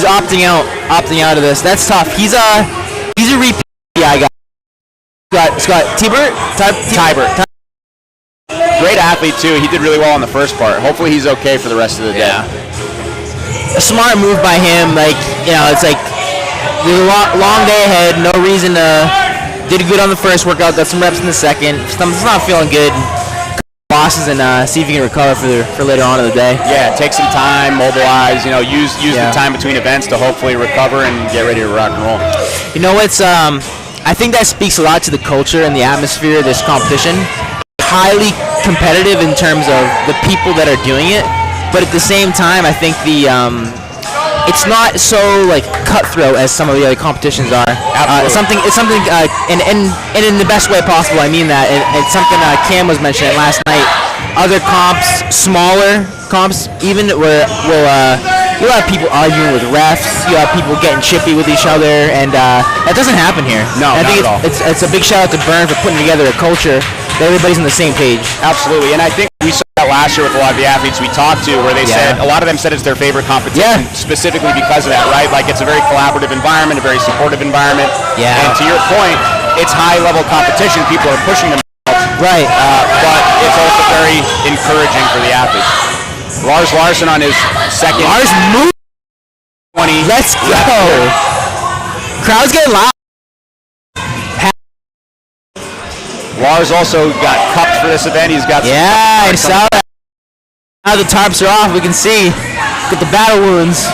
opting out of this. That's tough. He's a repeat guy. Scott Tybert. Great athlete too. He did really well on the first part. Hopefully he's okay for the rest of the day. Yeah. A smart move by him. Like, it's like there's a long day ahead. No reason to. Did good on the first workout. Got some reps in the second. Stomach's not feeling good. Losses and see if you can recover for later on in the day. Yeah, take some time, mobilize. Use the time between events to hopefully recover and get ready to rock and roll. I think that speaks a lot to the culture and the atmosphere of this competition. Highly competitive in terms of the people that are doing it, but at the same time, I think it's not so like cutthroat as some of the other competitions are. It's something, and in the best way possible. I mean that. It's something Cam was mentioning last night. Other comps, smaller comps, even where you'll have people arguing with refs. You have people getting chippy with each other, and that doesn't happen here. No, I think not at all. It's a big shout out to Byrne for putting together a culture that everybody's on the same page. Absolutely, and I think we saw that last year with a lot of the athletes we talked to, where they said a lot of them said it's their favorite competition specifically because of that, right? Like it's a very collaborative environment, a very supportive environment. Yeah. And to your point, it's high-level competition. People are pushing themselves. Right. But it's also very encouraging for the athletes. Lars Larson on his second. Lars move. 20. Let's go. Crowd's getting loud. Lars also got cupped for this event. He's got I saw that. Now the tarps are off. We can see. Got the battle wounds.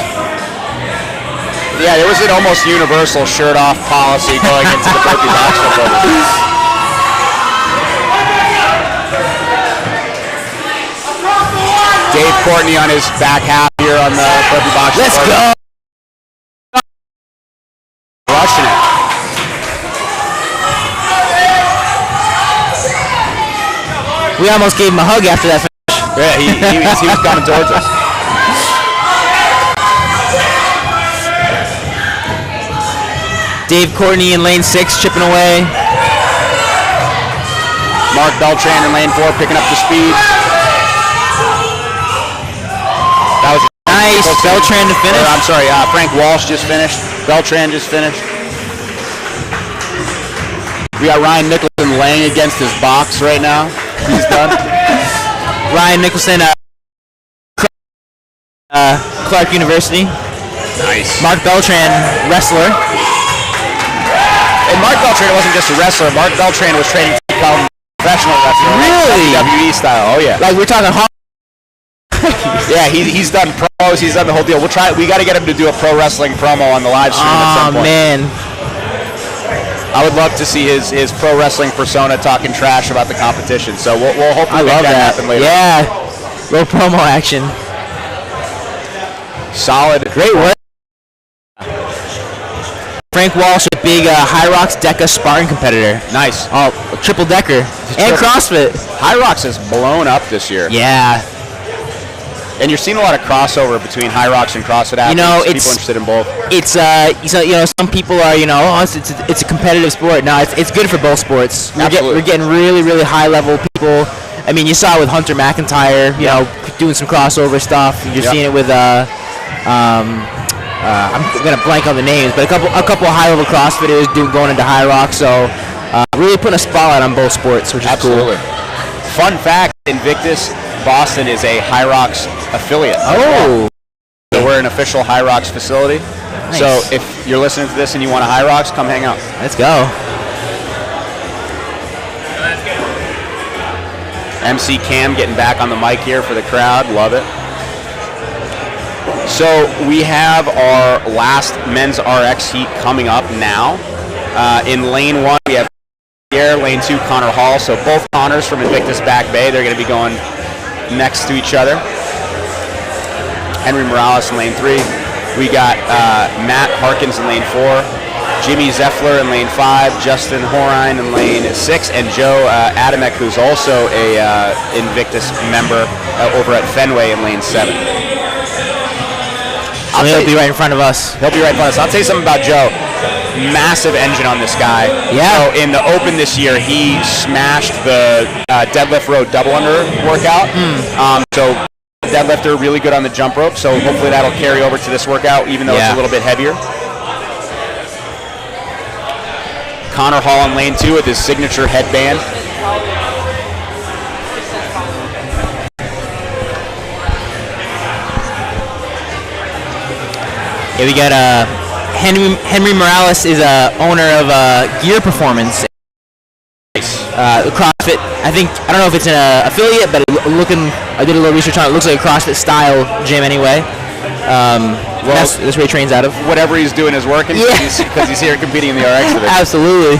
Yeah, there was an almost universal shirt-off policy going into the burpee box jump over. Dave Courtney on his back half here on the burpee box. Let's go. Rushing it. We almost gave him a hug after that finish. Yeah, he was coming towards us. Dave Courtney in lane 6, chipping away. Mark Beltran in lane 4, picking up the speed. That was nice. Beltran to finish. I'm sorry, Frank Walsh just finished. Beltran just finished. We got Ryan Nicholson laying against his box right now. He's done. Ryan Nicholson, Clark University. Nice. Mark Beltran, wrestler. And Mark Beltran wasn't just a wrestler. Mark Beltran was training to become professional wrestler. Really? WWE style. Oh yeah. Like we're talking hard. Yeah, he's done pros. He's done the whole deal. We got to get him to do a pro wrestling promo on the live stream at some point. Oh man. I would love to see his pro wrestling persona talking trash about the competition. So we'll hopefully make that happen later. Yeah, little promo action. Solid. Great work. Frank Walsh, a big High Rocks Deca Spartan competitor. Nice. Oh, triple decker and CrossFit. High Rocks has blown up this year. Yeah. And you're seeing a lot of crossover between High Rocks and CrossFit athletes. You know, people interested in both. It's some people are it's a competitive sport. No, it's good for both sports. We're getting really really high level people. I mean, you saw it with Hunter McIntyre. You know, doing some crossover stuff. You're seeing it with I'm gonna blank on the names, but a couple high level CrossFitters going into High Rocks. So really putting a spotlight on both sports, which is absolutely cool. Fun fact: Invictus Boston is a High Rocks affiliate. Oh. So we're an official High Rocks facility. Nice. So if you're listening to this and you want a High Rocks, come hang out. Let's go. MC Cam getting back on the mic here for the crowd. Love it. So we have our last men's RX heat coming up now. In lane 1, we have lane 2, Connor Hall. So both Connors from Invictus Back Bay. They're going to be going next to each other. Henry Morales in lane 3. We got Matt Harkins in lane 4, Jimmy Zeffler in lane 5, Justin Horine in lane 6, and Joe Adamek, who's also a Invictus member over at Fenway in lane 7. He'll be right in front of us. He'll be right in front of us. I'll tell you something about Joe. Massive engine on this guy. Yeah. So in the Open this year, he smashed the deadlift row double under workout. So deadlifter, really good on the jump rope. So hopefully that'll carry over to this workout, even though it's a little bit heavier. Connor Hall in lane 2 with his signature headband. Yeah, we got Henry Morales is owner of Gear Performance. CrossFit. I don't know if it's an affiliate, but I did a little research on it. It looks like a CrossFit style gym anyway. That's where he trains out of. Whatever he's doing is working because he's here competing in the RX division. Absolutely.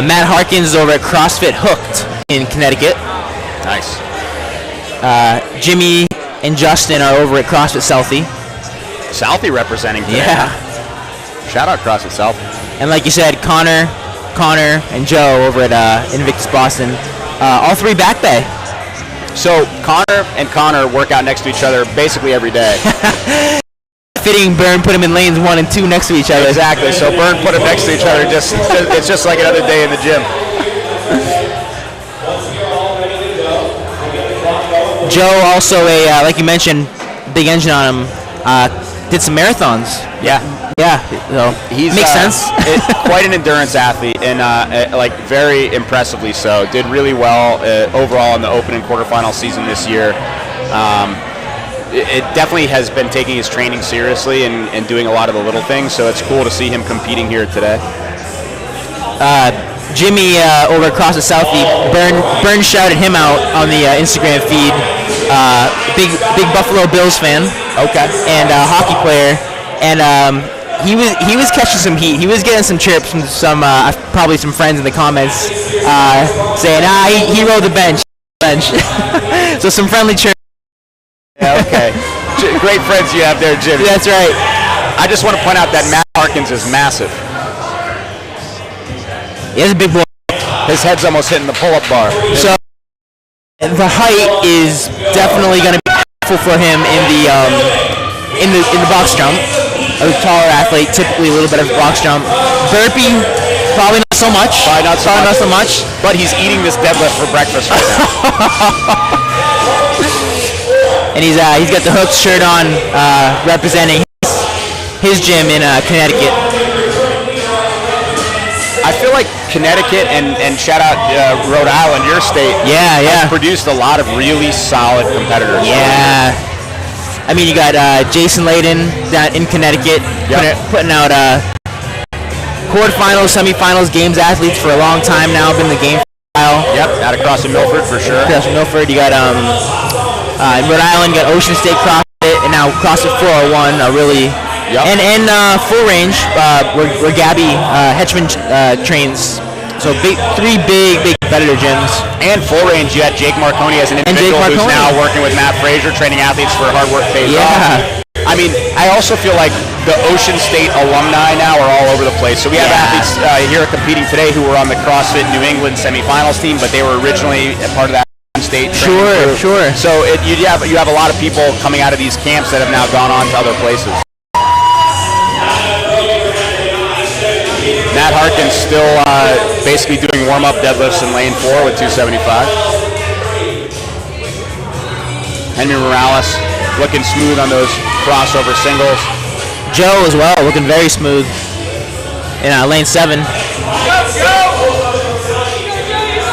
Matt Harkins is over at CrossFit Hooked in Connecticut. Nice. Jimmy and Justin are over at CrossFit Southie. Southie representing today. Yeah. Shout out CrossFit Southie. And like you said, Connor, and Joe over at Invictus Boston. All three back bay. So Connor work out next to each other basically every day. Fitting Byrne put them in lanes 1 and 2 next to each other. Exactly. So Byrne put them next to each other. It's just like another day in the gym. Joe also like you mentioned, big engine on him. Did some marathons. Yeah. So He's makes sense. Quite an endurance athlete, and like very impressively so. Did really well overall in the Open and quarterfinal season this year. It definitely has been taking his training seriously and doing a lot of the little things. So it's cool to see him competing here today. Jimmy over across the Southie, Byrne shouted him out on the Instagram feed. Big Buffalo Bills fan. Okay. And hockey player, and he was catching some heat. He was getting some chirps from some probably some friends in the comments saying, he rode the bench. bench. So some friendly chirp. Yeah, okay. Great friends you have there, Jimmy. That's right. I just want to point out that Matt Harkins is massive. He has a big boy. His head's almost hitting the pull-up bar. So the height is definitely going to be helpful for him in the box jump. A taller athlete, typically a little bit of box jump. Burpee, probably not so much. Probably not so much. But he's eating this deadlift for breakfast right now. And he's got the Hooks shirt on, representing his gym in Connecticut. I feel like Connecticut and shout out Rhode Island, your state, has produced a lot of really solid competitors. Yeah. I mean, you got Jason Layden down in Connecticut, putting out quarterfinals, semifinals, games athletes for a long time now. Been in the game for a while. Yep, out across in Milford for sure. Across in Milford, you got in Rhode Island, you got Ocean State CrossFit, and now CrossFit 401, really. Yep. And Full Range, where Gabby Hetchman trains. So three big competitor gyms. And Full Range, you had Jake Marconi as an individual who's now working with Matt Frazier, training athletes for hard work pays off. I mean, I also feel like the Ocean State alumni now are all over the place. So we have athletes here competing today who were on the CrossFit New England semifinals team, but they were originally a part of that State. Sure. So you have a lot of people coming out of these camps that have now gone on to other places. Matt Harkins still basically doing warm-up deadlifts in lane 4 with 275. Henry Morales looking smooth on those crossover singles. Joe as well, looking very smooth in lane 7.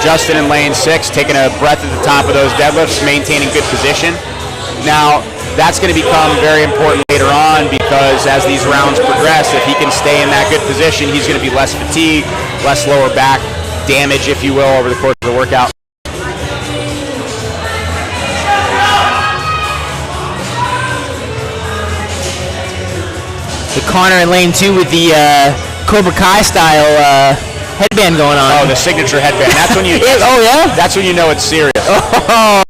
Justin in lane 6, taking a breath at the top of those deadlifts, maintaining good position. Now, that's going to become very important later on because as these rounds progress, if he can stay in that good position, he's going to be less fatigued, less lower back damage, if you will, over the course of the workout. The Connor in lane 2 with the Cobra Kai style headband going on. Oh, the signature headband. That's when you. Oh yeah. That's when you know it's serious. Oh,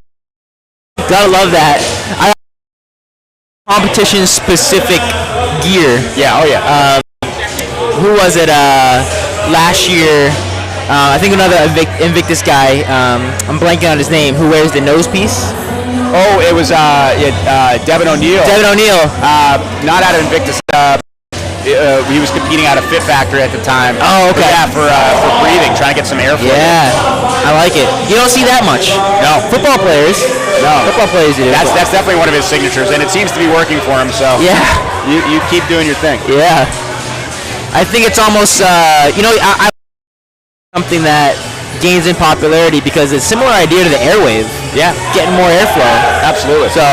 gotta love that. Competition specific gear. Yeah. Oh yeah. Who was it? Last year, I think another Invictus guy. I'm blanking on his name. Who wears the nose piece? Oh, it was Devin O'Neill. Devin O'Neill. Not out of Invictus. He was competing out of Fit Factory at the time. Oh, okay. Yeah, for breathing, trying to get some airflow. Yeah, I like it. You don't see that much. No. Football players. No. Football players do. That's definitely one of his signatures, and it seems to be working for him. So yeah, you keep doing your thing. Yeah, I think it's almost I something that gains in popularity because it's a similar idea to the Airwave. Yeah, getting more airflow. Absolutely. So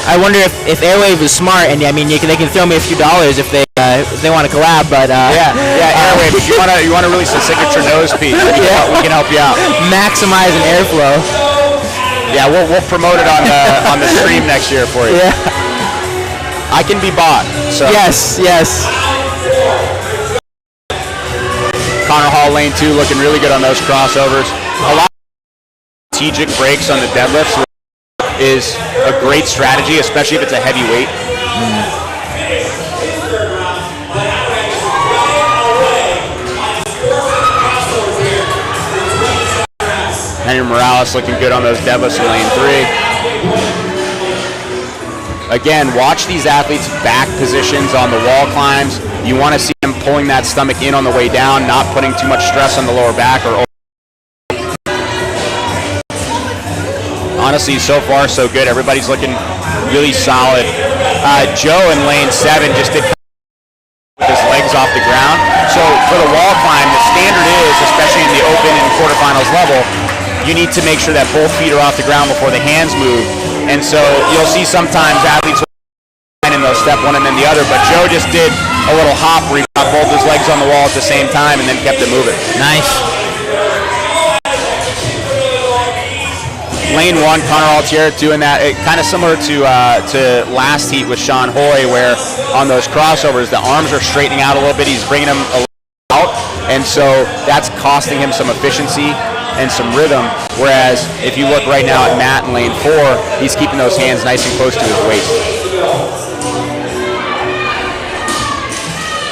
I wonder if Airwave is smart, and I mean they can throw me a few dollars if they want to collab, but Airwave. If you want to release a signature nose piece, we can help you out. Maximizing airflow. Yeah, we'll promote it on the stream next year for you. Yeah. I can be bought. So yes. Connor Hall lane 2 looking really good on those crossovers. A lot of strategic breaks on the deadlifts is a great strategy, especially if it's a heavy weight. Henry Morales looking good on those deadlifts in lane 3. Again, watch these athletes' back positions on the wall climbs. You want to see them pulling that stomach in on the way down, not putting too much stress on the lower back. Honestly, so far so good. Everybody's looking really solid. Joe in lane 7 just did with his legs off the ground. So for the wall climb, the standard is, especially in the open and quarterfinals level, you need to make sure that both feet are off the ground before the hands move. And so you'll see sometimes athletes and they'll step one and then the other, but Joe just did a little hop where he got both his legs on the wall at the same time and then kept it moving. Nice. Lane 1, Connor Altier doing that, kind of similar to last heat with Sean Hoy, where on those crossovers the arms are straightening out a little bit. He's bringing them a little out, and so that's costing him some efficiency. and some rhythm. Whereas if you look right now at Matt in lane 4, he's keeping those hands nice and close to his waist.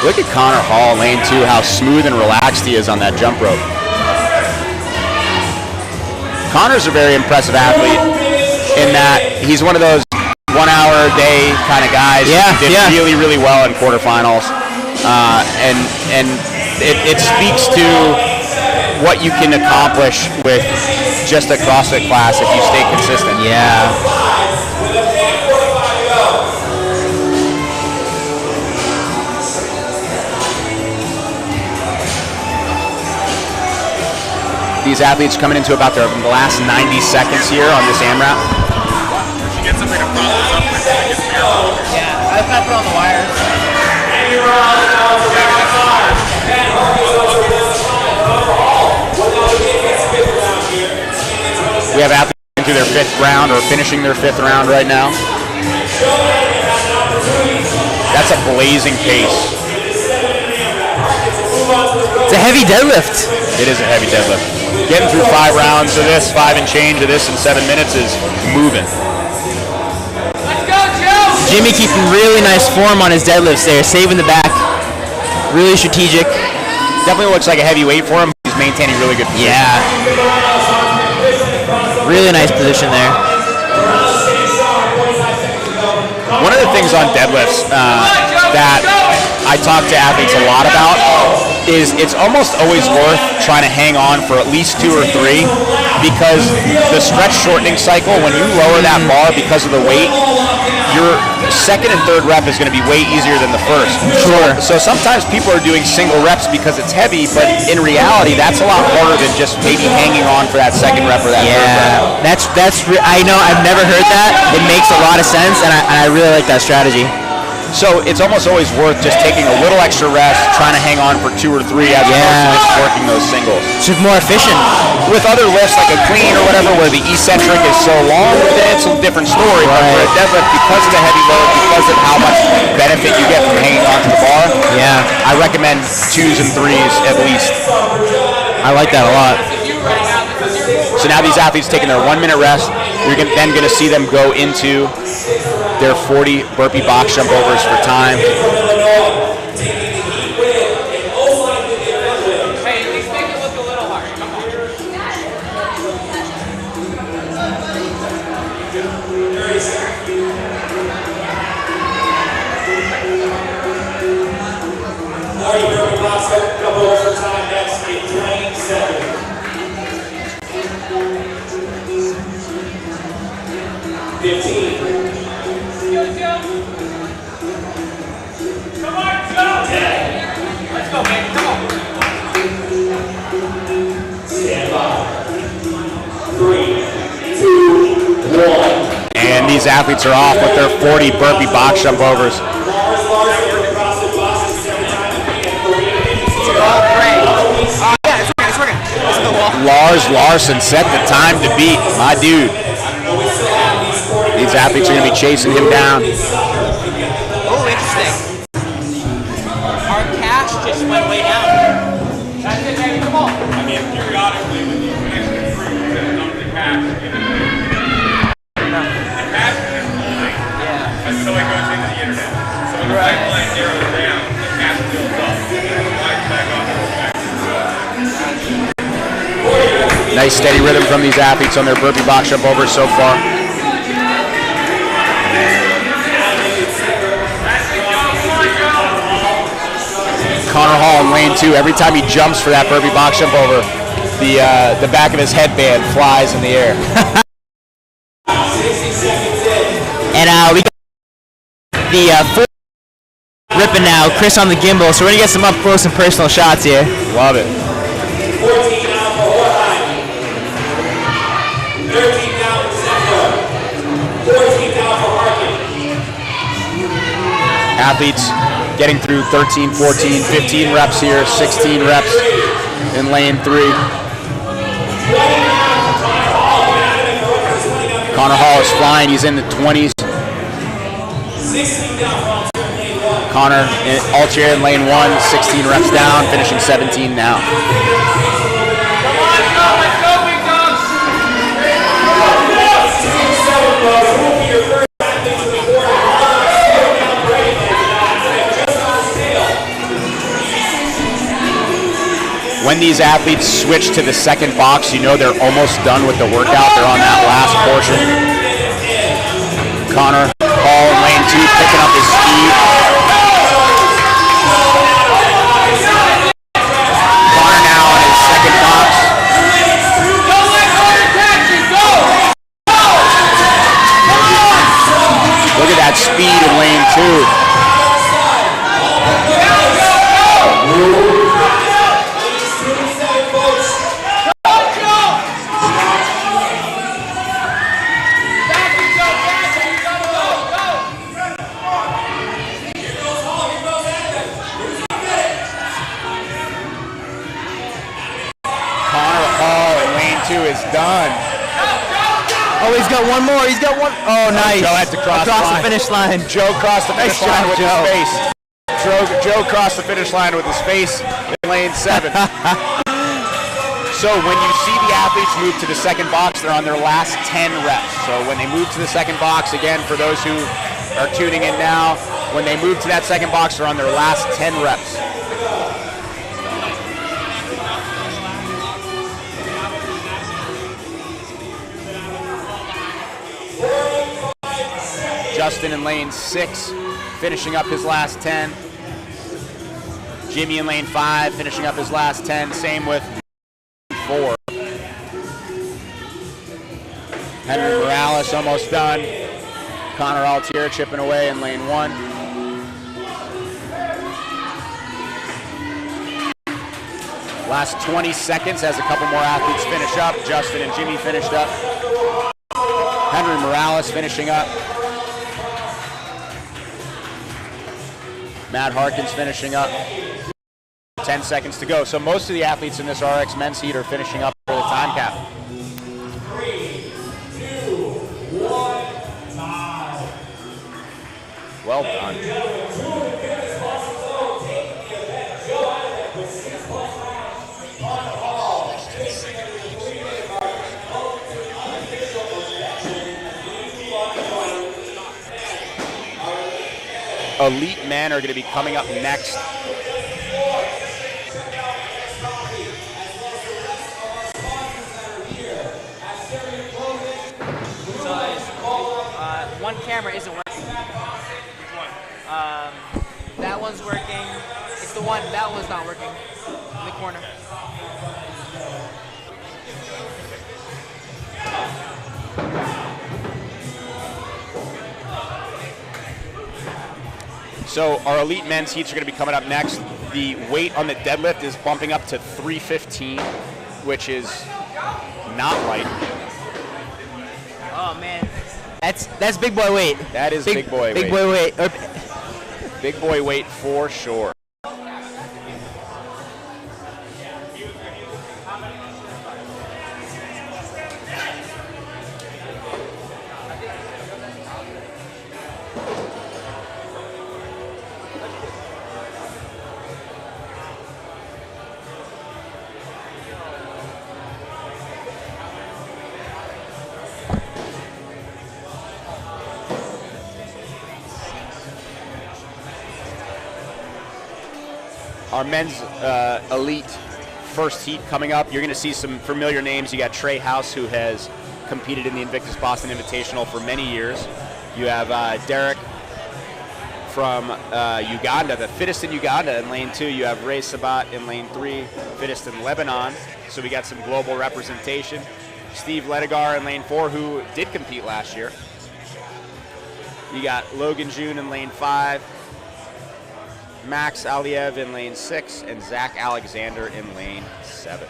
Look at Connor Hall in lane 2, how smooth and relaxed he is on that jump rope. Connor's a very impressive athlete in that he's one of those 1 hour a day kind of guys. Did really, really well in quarterfinals. And it speaks to what you can accomplish with just a CrossFit class if you stay consistent. Yeah. These athletes coming into about their last 90 seconds here on this AMRAP. She gets something to follow up with. Yeah, I've got to put on the wires. We have athletes into their 5th round or finishing their 5th round right now. That's a blazing pace. It's a heavy deadlift. It is a heavy deadlift. Getting through 5 rounds of this, 5 and change of this in 7 minutes is moving. Let's go, Joe! Jimmy keeping really nice form on his deadlifts there, saving the back. Really strategic. Definitely looks like a heavy weight for him. He's maintaining really good position. Yeah. Really nice position there. One of the things on deadlifts that I talk to athletes a lot about is it's almost always worth trying to hang on for at least 2 or 3, because the stretch shortening cycle, when you lower that bar because of the weight, your 2nd and 3rd rep is going to be way easier than the 1st. Sure. So sometimes people are doing single reps because it's heavy, but in reality, that's a lot harder than just maybe hanging on for that 2nd rep or that 3rd rep. I know, I've never heard that. It makes a lot of sense, and I really like that strategy. So it's almost always worth just taking a little extra rest, trying to hang on for 2 or 3 as opposed to just working those singles. It's just more efficient. With other lifts like a clean or whatever, where the eccentric is so long, then it's a different story. But for a deadlift, because of the heavy load, because of how much benefit you get from hanging onto the bar, I recommend 2s and 3s at least. I like that a lot. So now these athletes taking their 1 minute rest. You're then going to see them go into their 40 burpee box jump overs for time. Hey, at least make it look a little hard. Come on. Burpee box jump overs for time next in 20 seconds. 15. Come on, Joe! 10. Let's go, man. Come on. Stand by. 3, 2, 1. And these athletes are off with their 40 burpee box jump overs. Lars Larson set the time to beat, my dude. These athletes are going to be chasing him down. Oh, interesting. Our cash just went way down. That's it, baby. Come on. I mean, periodically when you actually improve, then come to cash. The cash is fine until it goes into the internet. So when the pipeline narrows down, the cash builds up. And then it glides back off the back. Nice steady rhythm from these athletes on their burpee box jump overs so far. Connor Hall in lane 2. Every time he jumps for that burpee box jump over, the back of his headband flies in the air. And we got the full ripping now. Chris on the gimbal, so we're gonna get some up close and personal shots here. Love it. 14 down for Horheim. 13 down for Zephyr. 14 down for Harkin. Athletes getting through 13, 14, 15 reps here, 16 reps in lane 3. Connor Hall is flying, he's in the 20s. Connor Altier in lane 1, 16 reps down, finishing 17 now. Come on, go, let's go, when these athletes switch to the second box, you know they're almost done with the workout. They're on that last portion. Connor Hall in lane 2 picking up his speed. Connor now in his second box. Look at that speed in lane 2. Is done. Oh, he's got one more. He's got one. Oh, nice. Joe had to cross the finish line. Joe crossed the finish line with his face. Joe crossed the finish line with his face in lane 7. So when you see the athletes move to the second box, they're on their last 10 reps. So when they move to the second box, again, for those who are tuning in now, when they move to that second box, they're on their last 10 reps. Justin in lane 6, finishing up his last 10. Jimmy in lane 5, finishing up his last 10. Same with 4. Henry Morales almost done. Connor Altier chipping away in lane 1. Last 20 seconds as a couple more athletes finish up. Justin and Jimmy finished up. Henry Morales finishing up. Matt Harkins finishing up. 10 seconds to go. So most of the athletes in this RX men's heat are finishing up for the time cap. 3, 2, 1, time. Well done. Elite men are going to be coming up next. One camera isn't working. That one's working. It's the one, that one's not working. In the corner. So our elite men's heats are going to be coming up next. The weight on the deadlift is bumping up to 315, which is not light. Oh man, that's big boy weight. That is big boy weight. Big boy weight. Big boy weight for sure. Our men's elite first heat coming up. You're going to see some familiar names. You got Trey House, who has competed in the Invictus Boston Invitational for many years. You have Derek from Uganda, the fittest in Uganda in lane 2. You have Ray Sabat in lane 3, fittest in Lebanon. So we got some global representation. Steve Ledigar in lane 4, who did compete last year. You got Logan June in lane 5. Max Aliev in lane 6, and Zach Alexander in lane 7.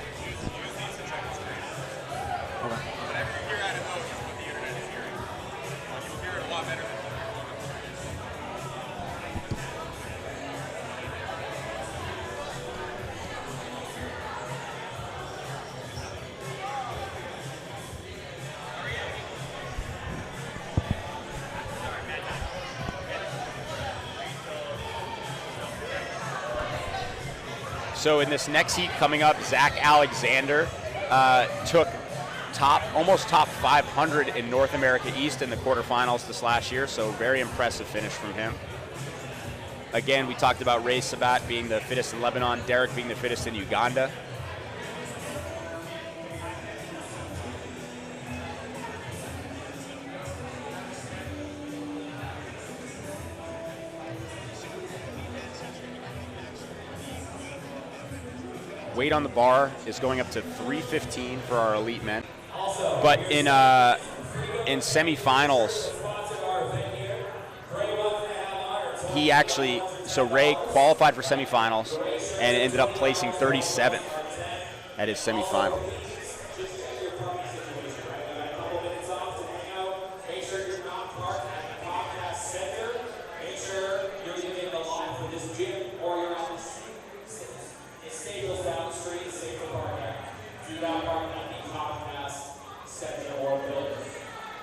So in this next heat coming up, Zach Alexander took almost top 500 in North America East in the quarterfinals this last year, so very impressive finish from him. Again, we talked about Ray Sabat being the fittest in Lebanon, Derek being the fittest in Uganda. weight on the bar is going up to 315 for our elite men. But in semifinals, he actually, so Ray qualified for semifinals and ended up placing 37th at his semifinal.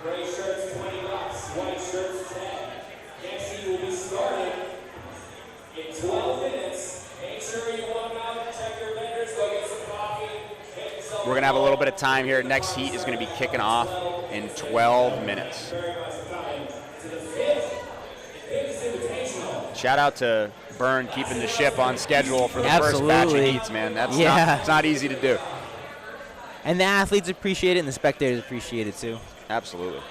Gray shirts, 20 bucks. White shirts, 10. Next heat will be starting in 12 minutes. Make sure you walk out, check your vendors, go get some coffee. We're going to have a little bit of time here. Next heat is going to be kicking off in 12 minutes. Shout out to Byrne keeping the ship on schedule for the first batch of heats, man. That's it's not easy to do. And the athletes appreciate it, and the spectators appreciate it too. Absolutely.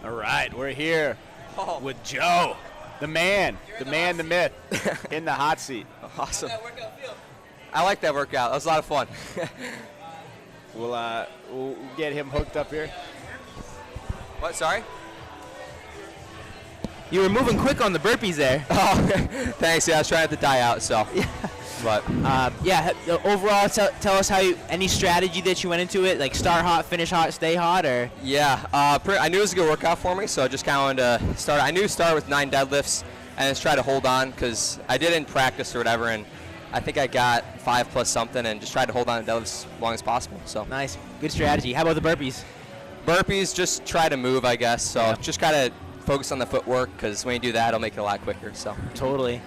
All right, we're here with Joe, the man, the myth, in the hot seat. Awesome. I like that workout. That was a lot of fun. We'll get him hooked up here. What? Sorry? You were moving quick on the burpees there. Oh, thanks. Yeah, I was trying not to die out. So, but yeah. Overall, tell us how any strategy that you went into it, like start hot, finish hot, stay hot, or yeah. I knew it was a good workout for me, so I just kind of wanted to start. I knew start with 9 deadlifts and just try to hold on because I did it in practice or whatever, and I think I got 5 plus something, and just tried to hold on to deadlifts as long as possible. So nice, good strategy. How about the burpees? Burpees, just try to move, I guess. So just kind of focus on the footwork because when you do that, it'll make it a lot quicker. So totally.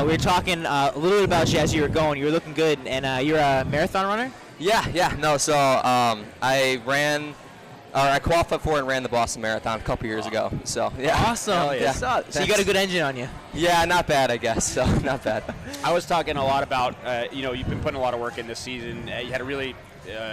We were talking a little bit about you as you were going. You were looking good, and you're a marathon runner. Yeah. No, so I qualified for and ran the Boston Marathon a couple years ago. So yeah. Awesome. Yeah. So you got a good engine on you. Yeah, not bad, I guess. So not bad. I was talking a lot about, you've been putting a lot of work in this season. You had a really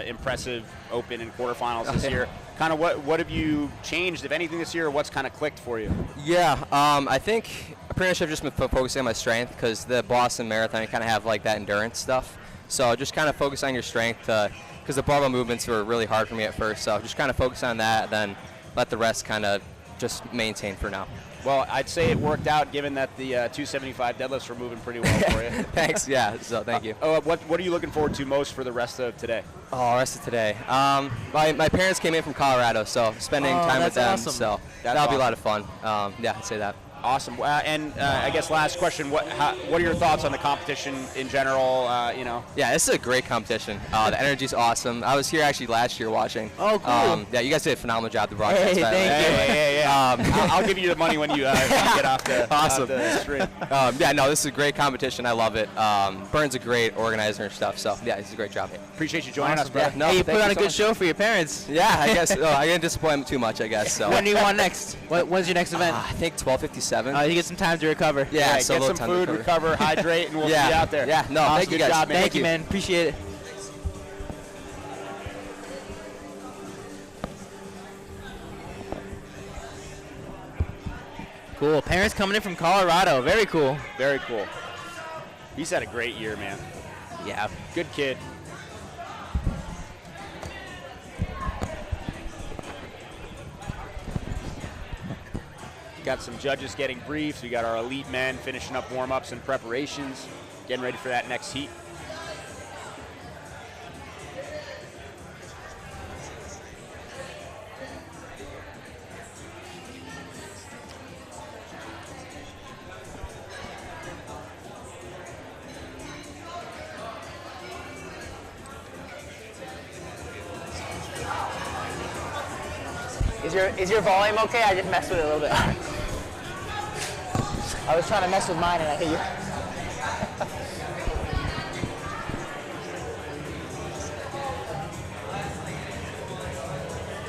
impressive open and quarterfinals this year. Kind of what have you changed, if anything, this year? Or what's kind of clicked for you? Yeah, I think I pretty much have just been focusing on my strength because the Boston Marathon, you kind of have like that endurance stuff. So just kind of focus on your strength because the barbell movements were really hard for me at first. So just kind of focus on that, then let the rest kind of just maintain for now. Well, I'd say it worked out given that the 275 deadlifts were moving pretty well for you. Thanks, yeah, so thank you. What are you looking forward to most for the rest of today? Oh, rest of today. My parents came in from Colorado, so spending time with them. Awesome. So that'll be a lot of fun. Yeah, I'd say that. Awesome. I guess last question, what are your thoughts on the competition in general? Yeah, this is a great competition. The energy's awesome. I was here actually last year watching. Oh, cool. Yeah, you guys did a phenomenal job to broadcast. Hey, thank you. I'll give you the money when you get off the Awesome. off the stream. Yeah, no, this is a great competition. I love it. Burns a great organizer and stuff. So yeah, it's a great job. Appreciate you joining us, bro. Yeah, no, Hey, you thank put on a so good much. show for your parents. Yeah, I guess. I didn't disappoint them too much, I guess. So. When do you want next? When's your next event? I think 12:57. You get some time to recover. Yeah, so a get little some time to food, recover, hydrate, and we'll see you out there. Yeah, no, Awesome. thank you Good guys. job, man. Thank you, man. Appreciate it. Cool. Parents coming in from Colorado. Very cool. Very cool. He's had a great year, man. Yeah. Good kid. Got some judges getting briefs. We got our elite men finishing up warm-ups and preparations, getting ready for that next heat. Is your volume okay? I just messed with it a little bit. I was trying to mess with mine and I hit you.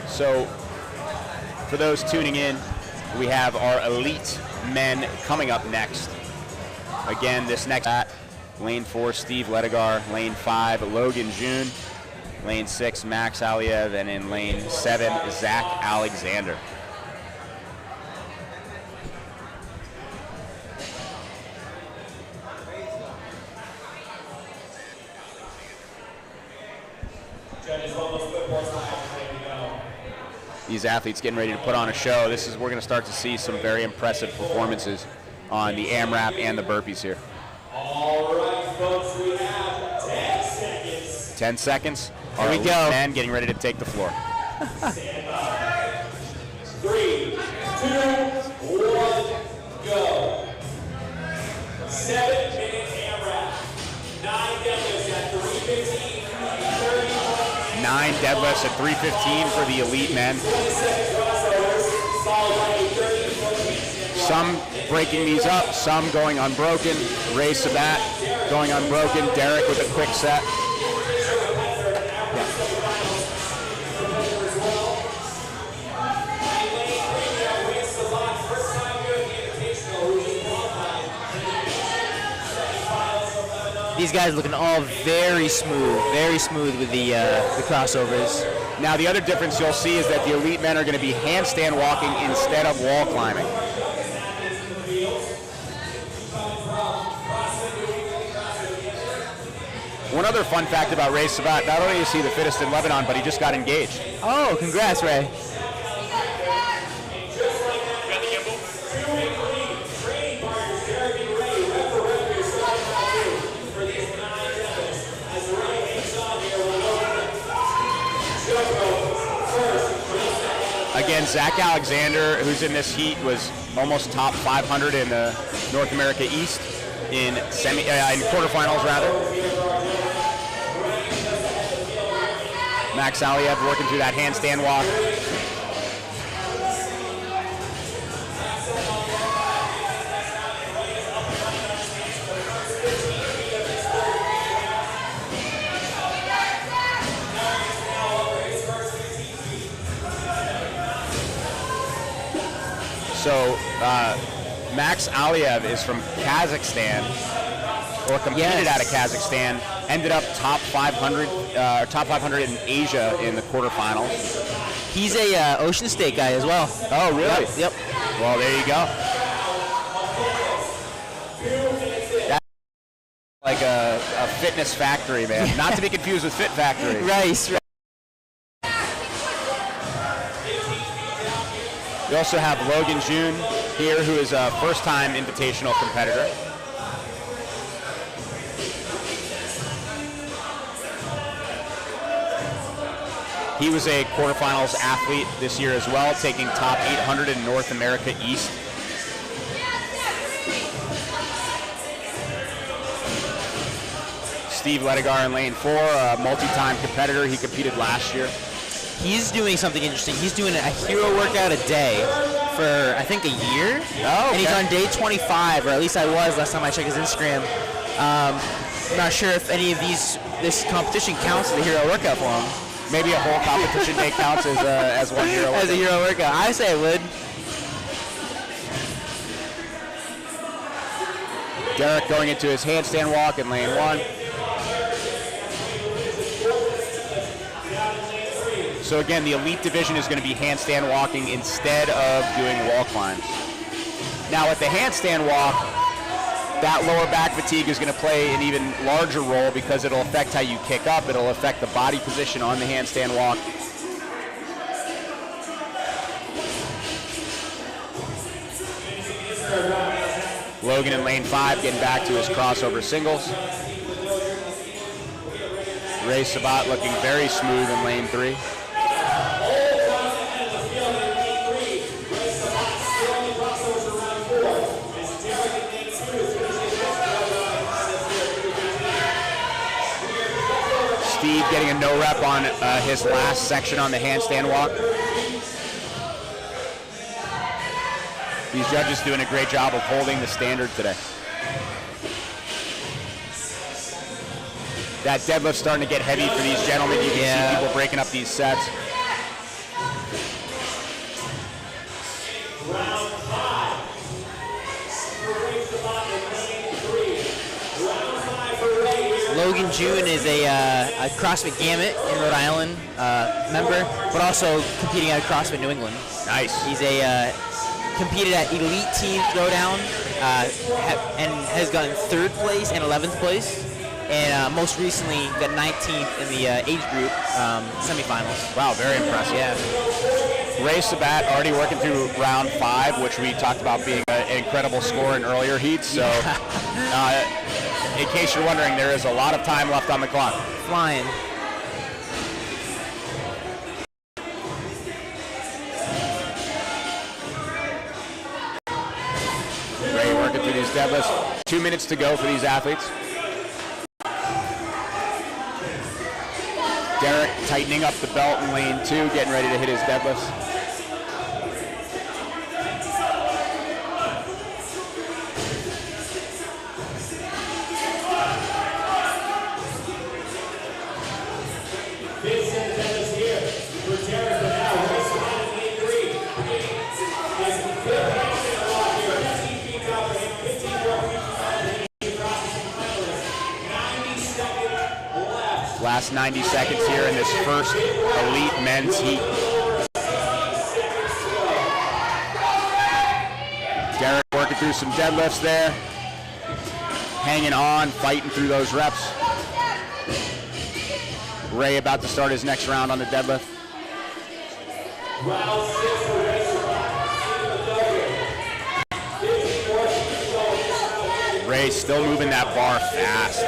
So, for those tuning in, we have our elite men coming up next. Again, this next lane 4, Steve Ledigar, lane 5, Logan June, lane 6, Max Aliev, and in lane 7, Zach Alexander. These athletes getting ready to put on a show. We're going to start to see some very impressive performances on the AMRAP and the burpees here. All right, folks, we have 10 seconds. 10 seconds. Here we go. Men getting ready to take the floor. Stand by. 3, 2, 1, go. 7-minute AMRAP. 9 deadlifts at 315, 30. 9 deadlifts at 315 for the elite men. Some breaking these up, some going unbroken. Ray Sabat going unbroken. Derek with a quick set. These guys looking all very smooth with the crossovers. Now the other difference you'll see is that the elite men are going to be handstand walking instead of wall climbing. One other fun fact about Ray Sabat, not only is he the fittest in Lebanon, but he just got engaged. Oh, congrats, Ray. Again, Zach Alexander, who's in this heat, was almost top 500 in the North America East in quarterfinals, rather. Max Aliev working through that handstand walk. So Max Aliev is from Kazakhstan, or competed out of Kazakhstan. Ended up top 500 in Asia in the quarterfinals. He's a Ocean State guy as well. Oh, really? Yep. Well, there you go. That's like a fitness factory, man. Not to be confused with Fit Factory. Right. We also have Logan June here, who is a first-time Invitational competitor. He was a quarterfinals athlete this year as well, taking top 800 in North America East. Steve Ledigar in lane 4, a multi-time competitor. He competed last year. He's doing something interesting. He's doing a hero workout a day for, I think, a year. Oh, okay. And he's on day 25, or at least I was last time I checked his Instagram. I'm not sure if any of this competition counts as a hero workout for him. Maybe a whole competition day counts as one hero workout. As a hero workout. I say it would. Derek going into his handstand walk in lane 1. So again, the elite division is going to be handstand walking instead of doing wall climbs. Now at the handstand walk, that lower back fatigue is going to play an even larger role because it'll affect how you kick up. It'll affect the body position on the handstand walk. Logan in lane 5 getting back to his crossover singles. Ray Sabat looking very smooth in lane 3. Steve getting a no rep on his last section on the handstand walk. These judges doing a great job of holding the standard today. That deadlift's starting to get heavy for these gentlemen. You can see people breaking up these sets. Logan June is a CrossFit Gamut in Rhode Island member, but also competing at CrossFit New England. Nice. He's competed at Elite Team Throwdown and has gotten 3rd place and 11th place, and most recently got 19th in the age group semifinals. Wow, very impressive. Yeah. Ray Sabat already working through round 5, which we talked about being an incredible score in earlier heats. So, in case you're wondering, there is a lot of time left on the clock. Flying. Ray working through these deadlifts. 2 minutes to go for these athletes. Derek tightening up the belt in lane 2, getting ready to hit his deadlifts. Last 90 seconds here in this first elite men's heat. Derek working through some deadlifts there. Hanging on, fighting through those reps. Ray about to start his next round on the deadlift. Ray still moving that bar fast.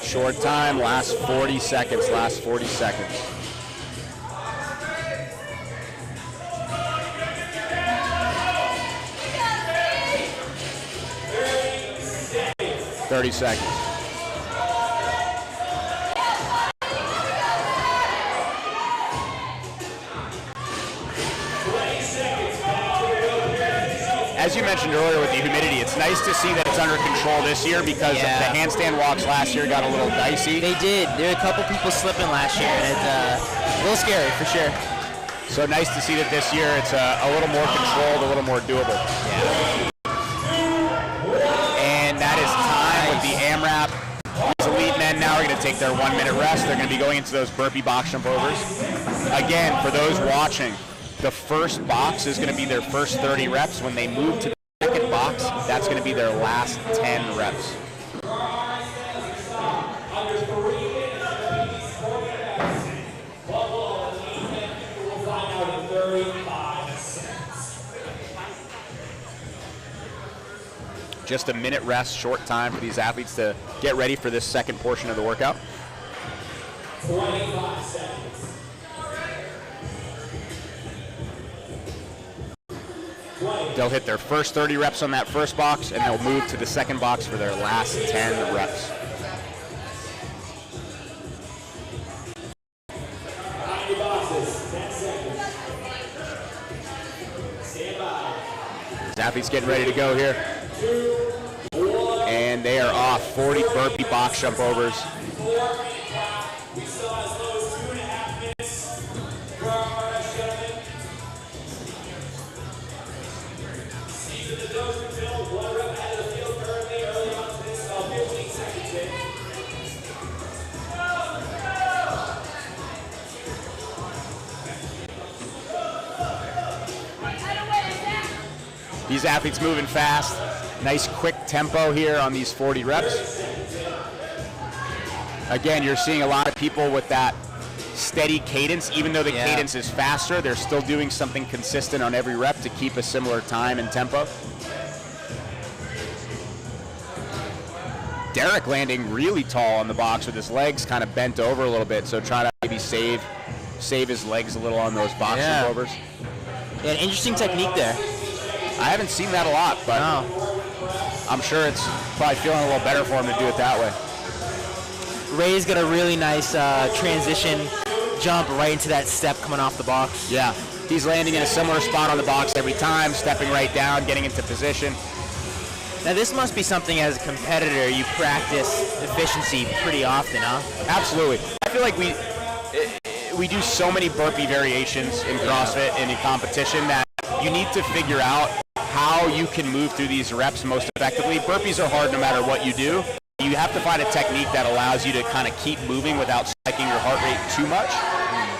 Short time, last 40 seconds, last 40 seconds. 30 seconds. As you mentioned earlier with the humidity, it's nice to see that it's under control this year because the handstand walks last year got a little dicey. They did. There were a couple people slipping last year, and it's a little scary for sure. So nice to see that this year it's a little more controlled, a little more doable. Yeah. And that is time with the AMRAP. These elite men now are going to take their 1 minute rest. They're going to be going into those burpee box jump overs. Again, for those watching, the first box is going to be their first 30 reps. When they move to the second box, that's going to be their last 10 reps. Just a minute rest, short time for these athletes to get ready for this second portion of the workout. 25 seconds. 20. They'll hit their first 30 reps on that first box, and they'll move to the second box for their last 10 reps. 90 boxes, 10 seconds. Stand by. These athletes getting ready to go here. And they are off. 40 burpee box jump overs. We still have as low as 2.5 minutes for our rest, gentlemen. Season the dose until 1 rep out of the field currently. Early on to this, about 15 seconds in. These athletes moving fast. Nice quick tempo here on these 40 reps. Again, you're seeing a lot of people with that steady cadence. Even though the cadence is faster, they're still doing something consistent on every rep to keep a similar time and tempo. Derek landing really tall on the box with his legs kind of bent over a little bit, so try to maybe save his legs a little on those box jump overs. Yeah, an interesting technique there. I haven't seen that a lot, but I'm sure it's probably feeling a little better for him to do it that way. Ray's got a really nice transition jump right into that step coming off the box. Yeah, he's landing in a similar spot on the box every time, stepping right down, getting into position. Now this must be something as a competitor you practice efficiency pretty often, huh? Absolutely. I feel like we do so many burpee variations in CrossFit and in competition that you need to figure out how you can move through these reps most effectively. Burpees are hard no matter what you do. You have to find a technique that allows you to kind of keep moving without spiking your heart rate too much.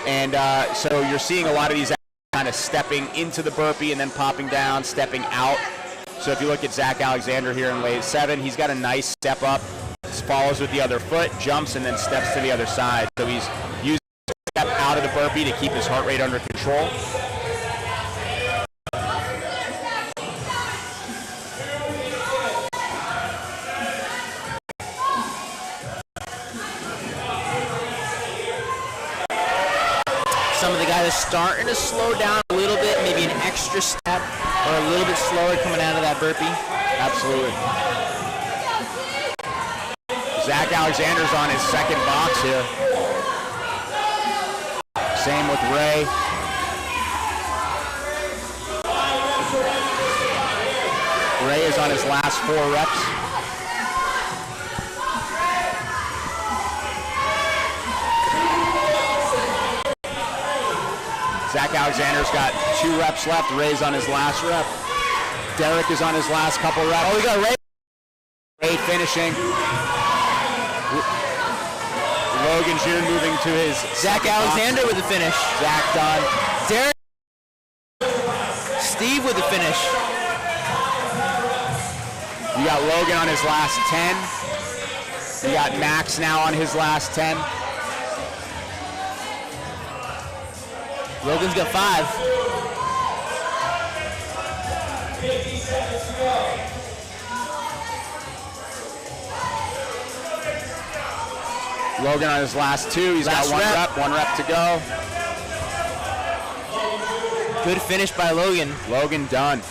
And so you're seeing a lot of these kind of stepping into the burpee and then popping down, stepping out. So if you look at Zach Alexander here in wave 7, he's got a nice step up, follows with the other foot, jumps, and then steps to the other side. So he's using a step out of the burpee to keep his heart rate under control. Some of the guys are starting to slow down a little bit, maybe an extra step or a little bit slower coming out of that burpee. Absolutely. Zach Alexander's on his second box here. Same with Ray. Ray is on his last 4 reps. Zach Alexander's got 2 reps left. Ray's on his last rep. Derek is on his last couple reps. Oh, we got Ray. Ray finishing. Logan Jr. moving to his Zach Alexander with the finish. Zach done. Derek. Steve with the finish. You got Logan on his last 10. You got Max now on his last 10. Logan's got 5. 50 seconds to go. Logan on his last 2. He's Last got 1 rep to go. Good finish by Logan. Logan done.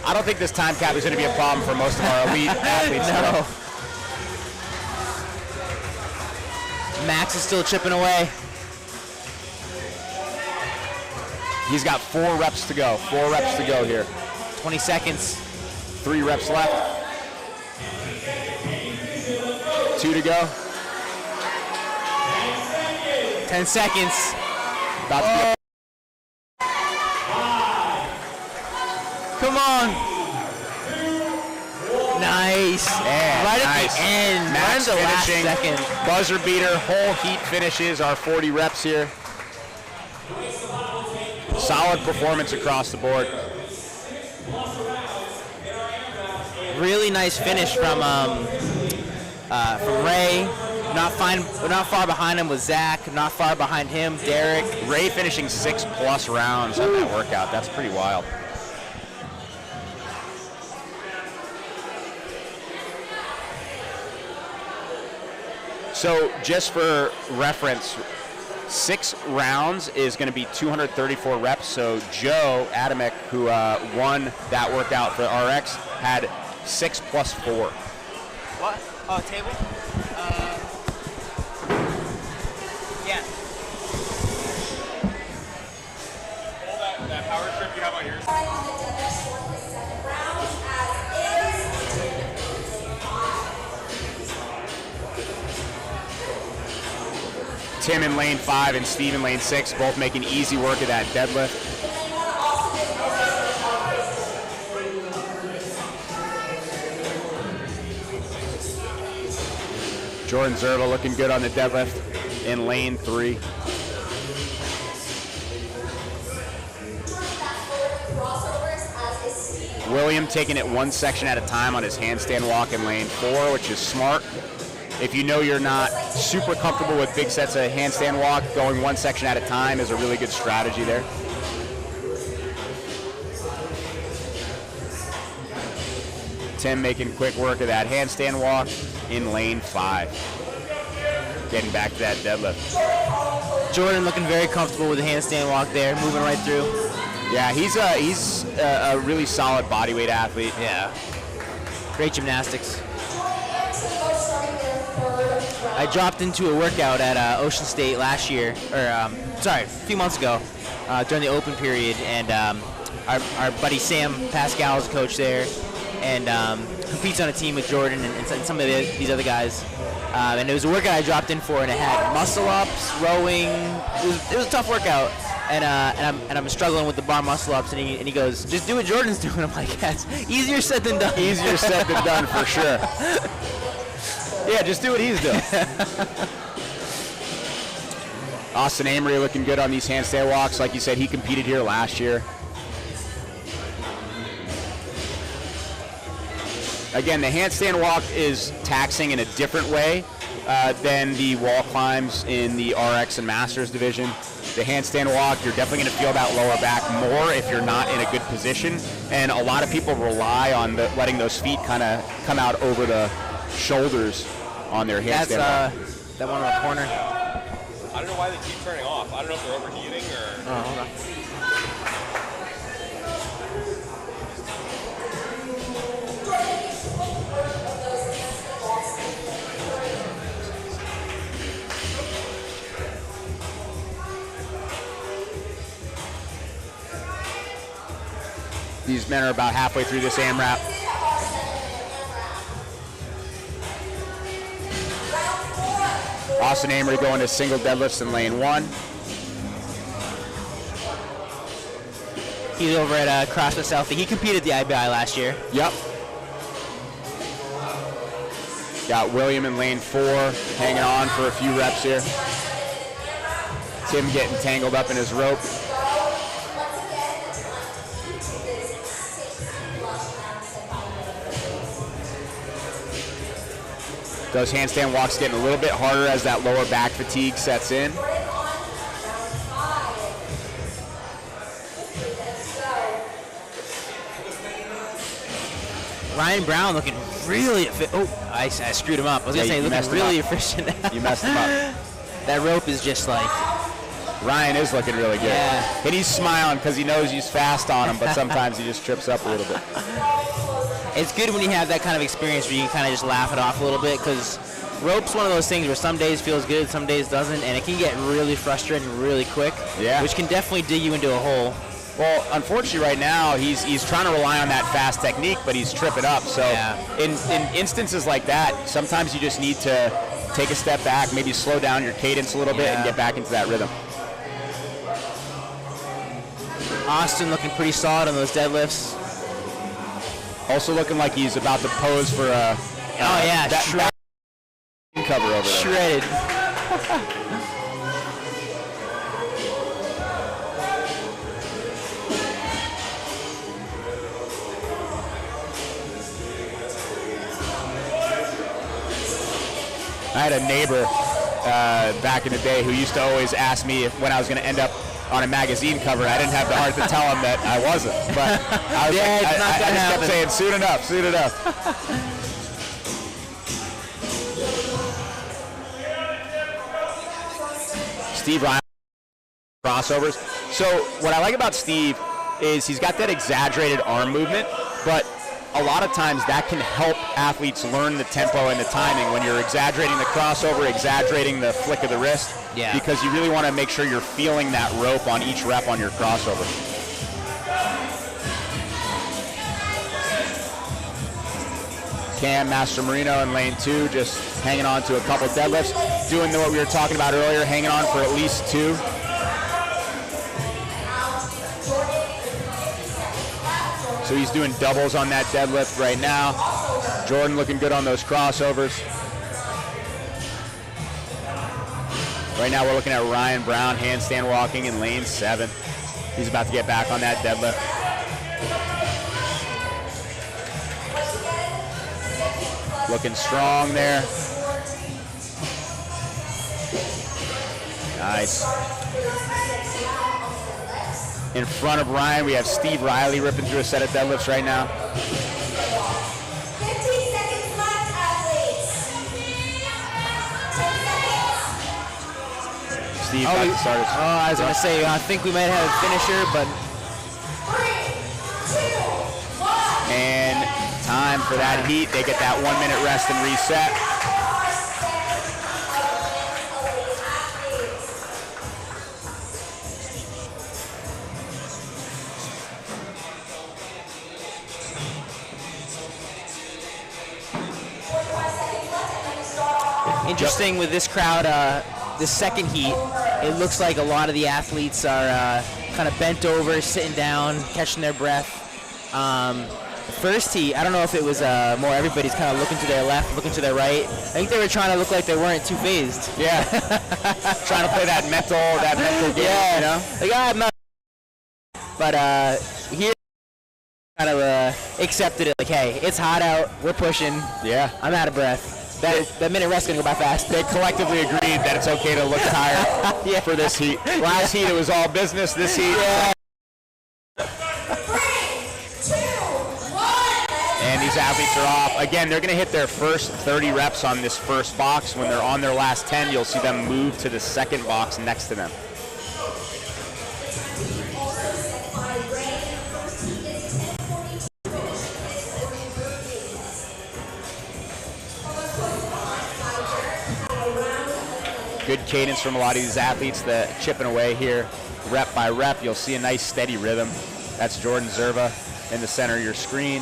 I don't think this time cap is going to be a problem for most of our elite athletes. No. Max is still chipping away. He's got 4 reps to go. 4 reps to go here. 20 seconds. 3 reps left. 2 to go. 10 seconds. About to be Come on. Nice. Yeah, right nice. at the end. Max right at the last finishing. second. Buzzer beater. Whole heat finishes our 40 reps here. Solid performance across the board. Really nice finish from Ray. Not far behind him was Zach. Not far behind him, Derek. Ray finishing 6+ rounds on that workout. That's pretty wild. So just for reference, 6 rounds is going to be 234 reps. So Joe Adamek, who won that workout for RX, had 6 + 4. What? Oh, table? Yeah. All that power trip you have on yours. Tim in lane 5 and Steve in lane 6, both making easy work of that deadlift. Jordan Zerva looking good on the deadlift in lane 3. William taking it 1 section at a time on his handstand walk in lane 4, which is smart. If you know you're not super comfortable with big sets of handstand walk, going 1 section at a time is a really good strategy there. Tim making quick work of that handstand walk in lane 5. Getting back to that deadlift. Jordan looking very comfortable with the handstand walk there, moving right through. Yeah, he's a really solid bodyweight athlete. Yeah. Great gymnastics. I dropped into a workout at Ocean State last year, or a few months ago, during the open period, and our buddy Sam Pascal is a coach there, and competes on a team with Jordan and some of these other guys. And it was a workout I dropped in for, and it had muscle ups, rowing. It was a tough workout, and I'm struggling with the bar muscle ups, and he goes, "Just do what Jordan's doing." I'm like, "That's easier said than done." Easier said than done for sure. Yeah, just do what he's doing. Austin Amory looking good on these handstand walks. Like you said, he competed here last year. Again, the handstand walk is taxing in a different way than the wall climbs in the RX and Masters division. The handstand walk, you're definitely going to feel that lower back more if you're not in a good position. And a lot of people rely on letting those feet kind of come out over the shoulders on their handstand walk. That one in the corner. I don't know why they keep turning off. I don't know if they're overheating or... Oh, hold on. These men are about halfway through this AMRAP. Austin Amory going to single deadlifts in lane 1. He's over at CrossFit Selfie. He competed at the IBI last year. Yep. Got William in lane 4, hanging on for a few reps here. Tim getting tangled up in his rope. Those handstand walks getting a little bit harder as that lower back fatigue sets in. Ryan Brown looking really efficient. Oh, I screwed him up. I was going to say looking really efficient. You messed him up. That rope is just like... Ryan is looking really good. Yeah. And he's smiling because he knows he's fast on him, but sometimes he just trips up a little bit. It's good when you have that kind of experience where you can kind of just laugh it off a little bit, because rope's one of those things where some days feels good, some days doesn't, and it can get really frustrating really quick, which can definitely dig you into a hole. Well, unfortunately right now, he's trying to rely on that fast technique, but he's tripping up. So in instances like that, sometimes you just need to take a step back, maybe slow down your cadence a little bit and get back into that rhythm. Austin looking pretty solid on those deadlifts. Also looking like he's about to pose for a that cover over there. Shredded. I had a neighbor back in the day who used to always ask me when I was going to end up on a magazine cover. I didn't have the heart to tell him that I wasn't, but I just kept saying, soon enough, soon enough. Steve Ryan, crossovers. So what I like about Steve is he's got that exaggerated arm movement, but a lot of times that can help athletes learn the tempo and the timing when you're exaggerating the crossover, exaggerating the flick of the wrist, because you really want to make sure you're feeling that rope on each rep on your crossover. Cam Master Marino in lane 2, just hanging on to a couple deadlifts, doing what we were talking about earlier, hanging on for at least 2. So he's doing doubles on that deadlift right now. Jordan looking good on those crossovers. Right now we're looking at Ryan Brown handstand walking in lane 7. He's about to get back on that deadlift. Looking strong there. Nice. In front of Ryan, we have Steve Riley ripping through a set of deadlifts right now. 15 seconds left, athletes. 10 seconds. Steve, about to start us. I was going to say, I think we might have a finisher, but... 3, 2, 1. And time for that heat. They get that 1 minute rest and reset. Interesting with this crowd, this second heat, it looks like a lot of the athletes are kind of bent over, sitting down, catching their breath. The first heat, I don't know if it was more everybody's kind of looking to their left, looking to their right. I think they were trying to look like they weren't too phased. Yeah. Trying to play that mental game, you know? Like, I'm not. But here, kind of accepted it, like, hey, it's hot out, we're pushing. Yeah. I'm out of breath. That minute rest is going to go by fast. They collectively agreed that it's okay to look tired for this heat. Last heat, it was all business. This heat. Yeah. 3, 2, 1. And these athletes are off. Again, they're going to hit their first 30 reps on this first box. When they're on their last 10, you'll see them move to the second box next to them. Good cadence from a lot of these athletes, the chipping away here, rep by rep. You'll see a nice steady rhythm. That's Jordan Zerva in the center of your screen.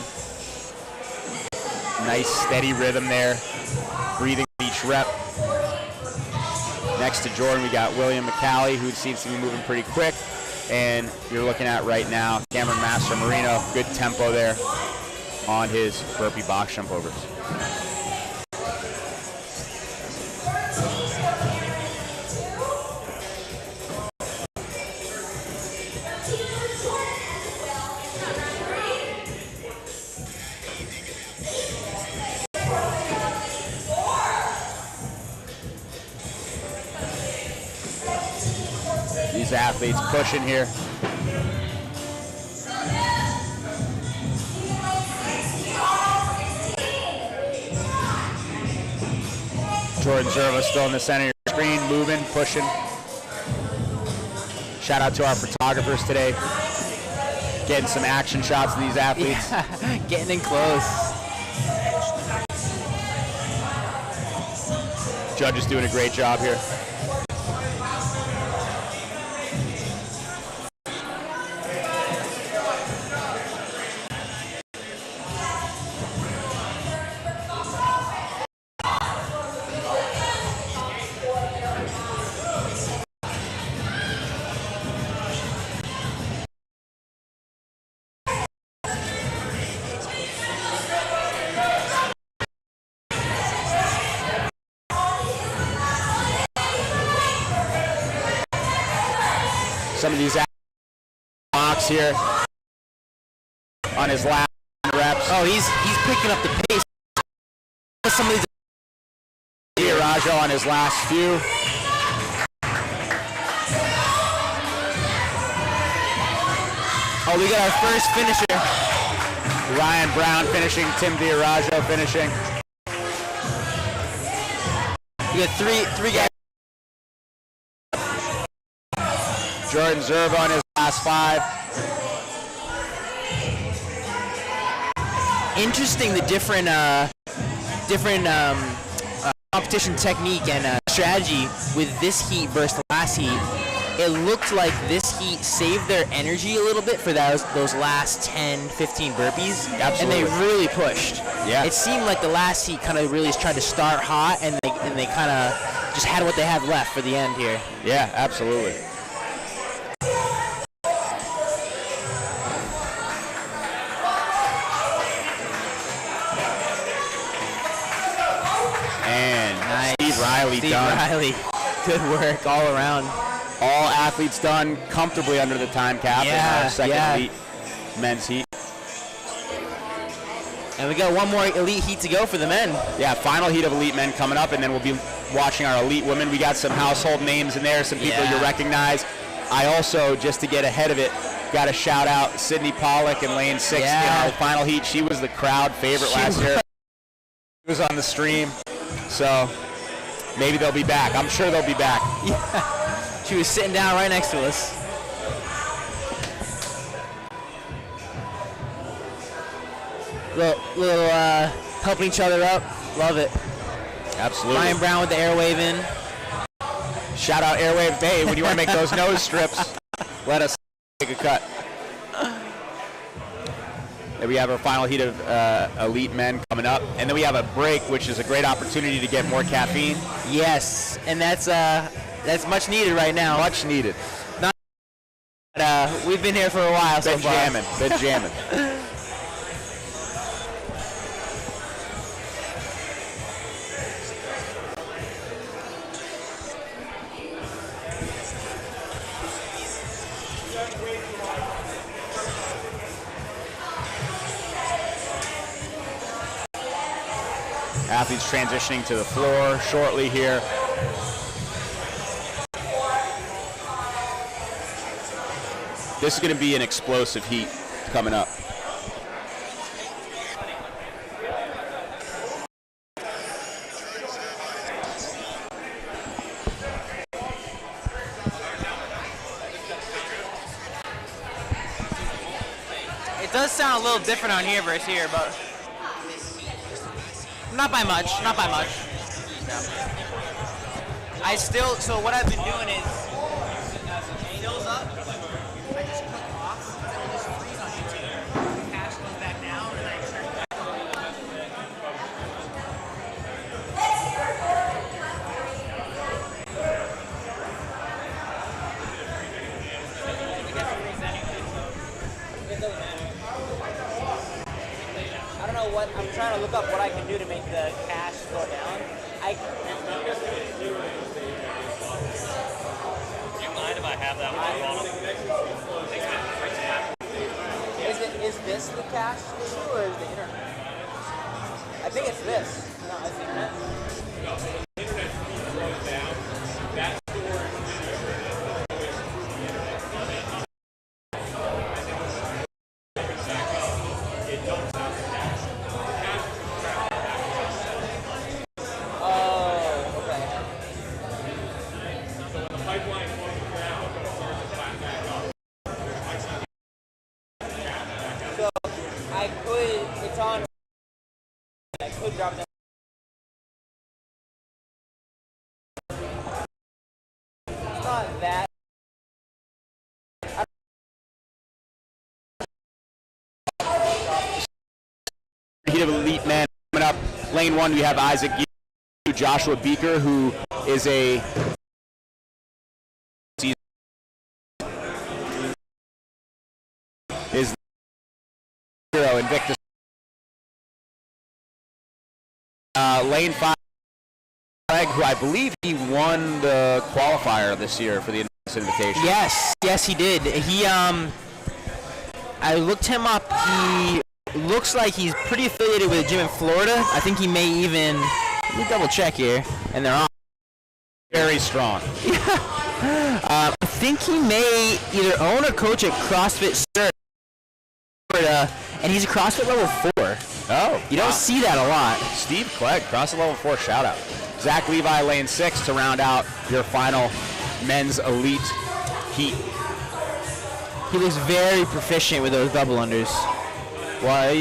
Nice steady rhythm there, breathing each rep. Next to Jordan, we got William McCallie, who seems to be moving pretty quick. And you're looking at right now, Cameron Master Marino, good tempo there on his burpee box jump overs. These athletes pushing here. Jordan Zerva still in the center of your screen, moving, pushing. Shout out to our photographers today. Getting some action shots of these athletes. Yeah, getting in close. Judge is doing a great job here. Some of these box here on his last reps. Oh, he's picking up the pace. Some of these Rajo on his last few. Oh, we got our first finisher. Ryan Brown finishing, Tim Diarajo finishing. We got three guys. Jordan Zerva on his last 5. Interesting, the different competition technique and strategy with this heat versus the last heat. It looked like this heat saved their energy a little bit for those last 10, 15 burpees. Absolutely. And they really pushed. Yeah. It seemed like the last heat kind of really tried to start hot, and they kind of just had what they had left for the end here. Yeah, absolutely. And nice. Steve Riley done. Riley, good work all around. All athletes done comfortably under the time cap in our second elite men's heat. And we got one more elite heat to go for the men. Yeah, final heat of elite men coming up, and then we'll be watching our elite women. We got some household names in there, some people you recognize. I also, just to get ahead of it, got to shout out Sydney Pollock in lane 6 in our final heat. She was the crowd favorite last year. She was on the stream, so maybe they'll be back. I'm sure they'll be back. Yeah. She was sitting down right next to us. Little helping each other up. Love it. Absolutely. Ryan Brown with the air waving. Shout out Airwave. Hey, when you want to make those nose strips, let us take a cut. And we have our final heat of elite men coming up, and then we have a break, which is a great opportunity to get more caffeine. Yes, and that's much needed right now. Much needed. Not, we've been here for a while so far. Been jamming. Athletes transitioning to the floor shortly here. This is going to be an explosive heat coming up. It does sound a little different on here versus here, but not by much. Not by much. No. So what I've been doing is fills up. I just click off, and it'll just freeze on YouTube. The cache goes back down, and I turn it back on. I don't know what, I'm trying to look up what I can do to make the cash go down. Do you mind if I have that one on? Is this the cache issue or is the internet? I think it's this. No, it's the internet. No, so when the internet speed slows down, that storage it dumps out the cache. The cache is trapped Oh, okay. So when the pipeline closes down, it starts to flatten back up. So I could, it's on, I could drop that. It's not that. Heat of elite men coming up. Lane 1, we have Isaac Joshua Beaker, who is a hero. Invictus. Lane 5, who I believe he won the qualifier this year for the Invitation. Yes, he did. I looked him up. He looks like he's pretty affiliated with a gym in Florida. I think he may even, let me double check here, and they're on. Very strong. I think he may either own or coach at CrossFit Florida, and he's a CrossFit level 4. Oh, you don't see that a lot. Steve Clegg, CrossFit level 4 shout out. Zach Levi, lane 6 to round out your final men's elite heat. He looks very proficient with those double unders. Well,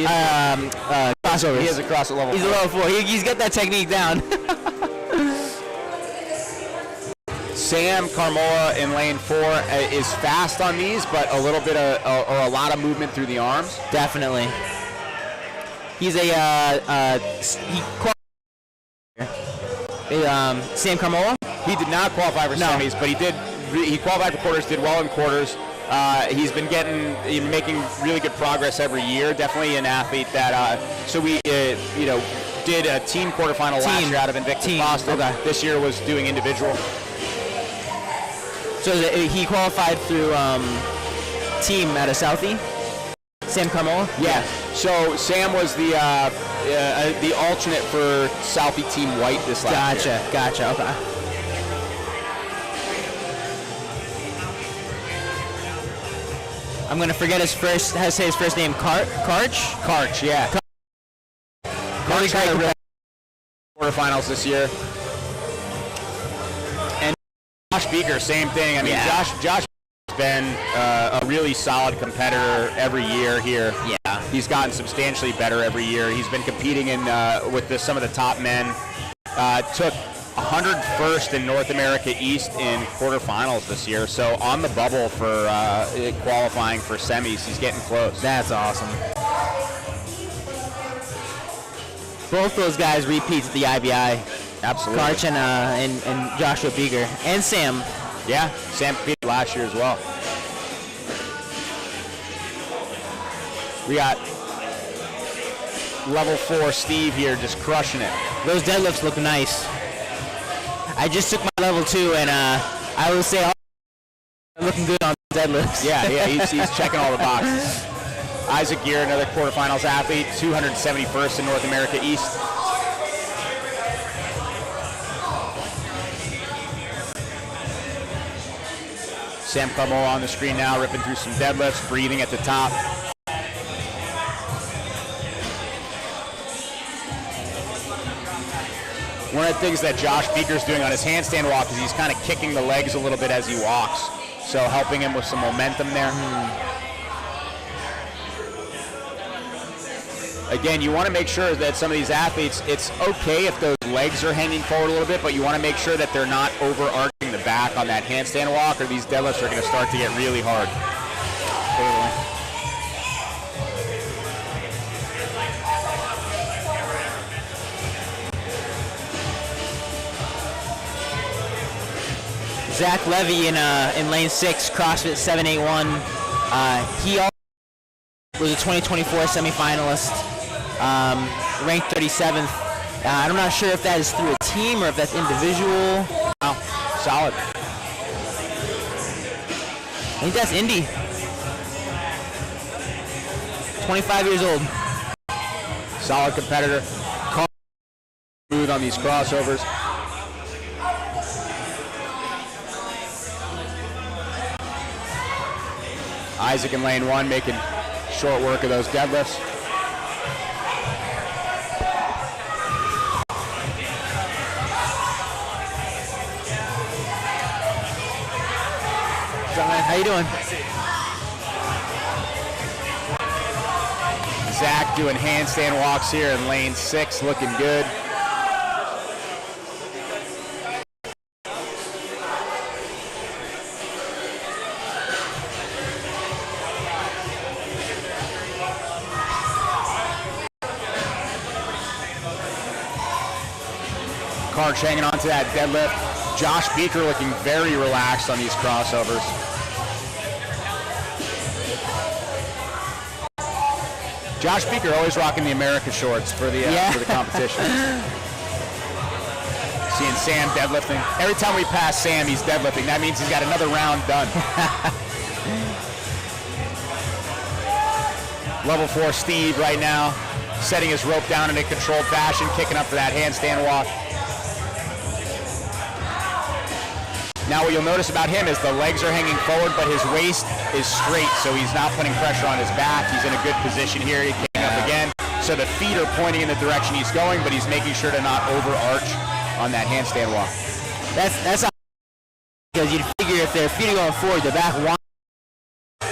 crossovers. He is a CrossFit level 4. He's a level 4. He's got that technique down. Sam Carmola in lane 4 is fast on these, but a little bit or a lot of movement through the arms. Definitely. He's a Sam Carmola. He did not qualify for semis, but he qualified for quarters. Did well in quarters. He's been making really good progress every year. Definitely an athlete that. So we did a team quarterfinal last year out of Invictus Boston. Okay. This year was doing individual. So he qualified through team out of Southie. Sam Carmola? Yeah. So Sam was the alternate for Southie Team White this last year. Gotcha. Okay. I'm gonna forget his first. How to say his first name? Karch, yeah. Karch had a real quarterfinals this year. And Josh Beaker, same thing. I mean, Josh has been a really solid competitor every year here. Yeah. He's gotten substantially better every year. He's been competing in with some of the top men. Took 101st in North America East in quarterfinals this year, so on the bubble for qualifying for semis. He's getting close. That's awesome. Both those guys repeat at the IBI. Absolutely. Karch and Joshua Beaker. And Sam. Yeah, Sam competed last year as well. We got level 4 Steve here just crushing it. Those deadlifts look nice. I just took my level 2, and I will say I'm looking good on deadlifts. Yeah, he's checking all the boxes. Isaac Gear, another quarterfinals athlete, 271st in North America East. Sam Carmola on the screen now, ripping through some deadlifts, breathing at the top. One of the things that Josh Beaker's doing on his handstand walk is he's kind of kicking the legs a little bit as he walks, so helping him with some momentum there. Again, you want to make sure that some of these athletes, it's okay if those legs are hanging forward a little bit, but you want to make sure that they're not over-arching the back on that handstand walk, or these deadlifts are going to start to get really hard. Totally. Zach Levy in lane 6, CrossFit 781. He also was a 2024 semifinalist. ranked 37th. I'm not sure if that is through a team or if that's individual. Wow, solid. I think that's Indy. 25 years old. Solid competitor. Smooth on these crossovers. Isaac in lane 1 making short work of those deadlifts. How you doing? Zach doing handstand walks here in lane 6, looking good. Karch hanging on to that deadlift. Josh Beaker looking very relaxed on these crossovers. Josh Beaker always rocking the America shorts for the competition. Seeing Sam deadlifting. Every time we pass Sam, he's deadlifting. That means he's got another round done. Level 4 Steve right now, setting his rope down in a controlled fashion, kicking up for that handstand walk. Now what you'll notice about him is the legs are hanging forward, but his waist is straight, so he's not putting pressure on his back. He's in a good position here. He's kicking up again. So the feet are pointing in the direction he's going, but he's making sure to not overarch on that handstand walk. That's because you'd figure if their feet are going forward, the back wants.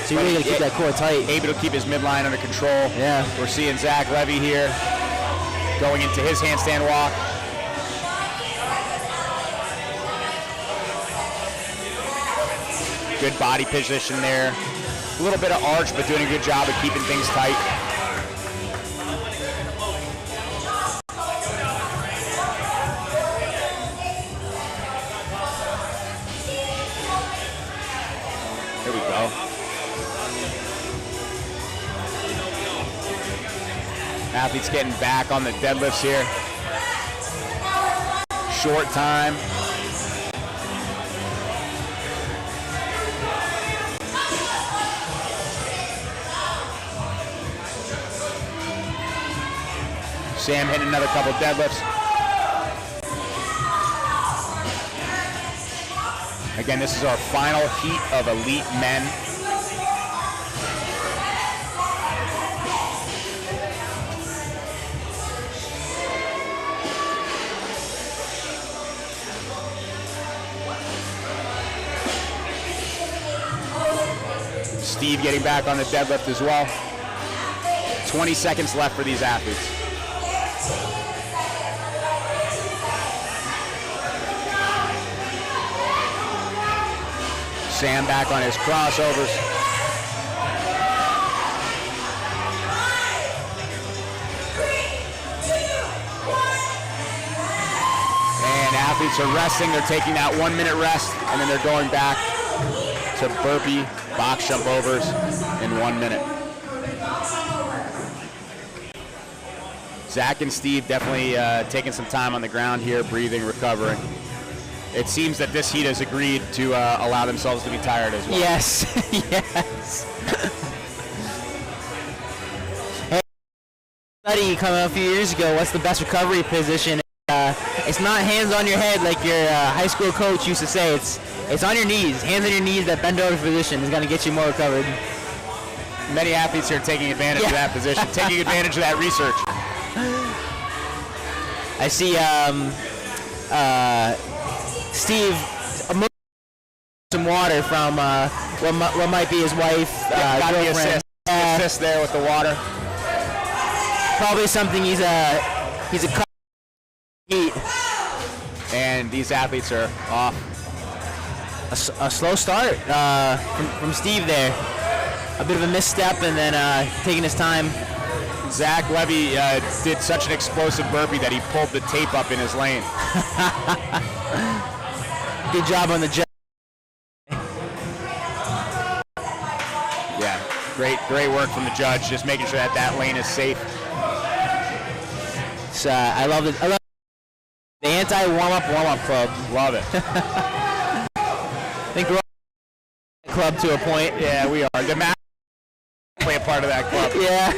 So you really got to keep that core tight. Able to keep his midline under control. Yeah. We're seeing Zach Levy here going into his handstand walk. Good body position there. A little bit of arch, but doing a good job of keeping things tight. There we go. Athletes getting back on the deadlifts here. Short time. Sam hitting another couple deadlifts. Again, this is our final heat of elite men. Steve getting back on the deadlift as well. 20 seconds left for these athletes. Sam back on his crossovers. And athletes are resting. They're taking that 1 minute rest, and then they're going back to burpee box jump overs in 1 minute. Zach and Steve definitely taking some time on the ground here, breathing, recovering. It seems that this heat has agreed to allow themselves to be tired as well. Yes, yes. Hey, study coming up a few years ago, what's the best recovery position? It's not hands on your head like your high school coach used to say. It's on your knees. Hands on your knees, that bend over position is going to get you more recovered. Many athletes are taking advantage of that position, taking advantage of that research. I see Steve some water from what might be his wife. Got the assist there with the water. Probably something he's a eat. And these athletes are off. A slow start from Steve there. A bit of a misstep and then taking his time. Zach Levy did such an explosive burpee that he pulled the tape up in his lane. Good job on the jet. Yeah, great work from the judge, just making sure that lane is safe. So I love it. I love the anti-warm-up club. Love it. I think we're all club to a point. Yeah, we are. The match play a part of that club. Yeah.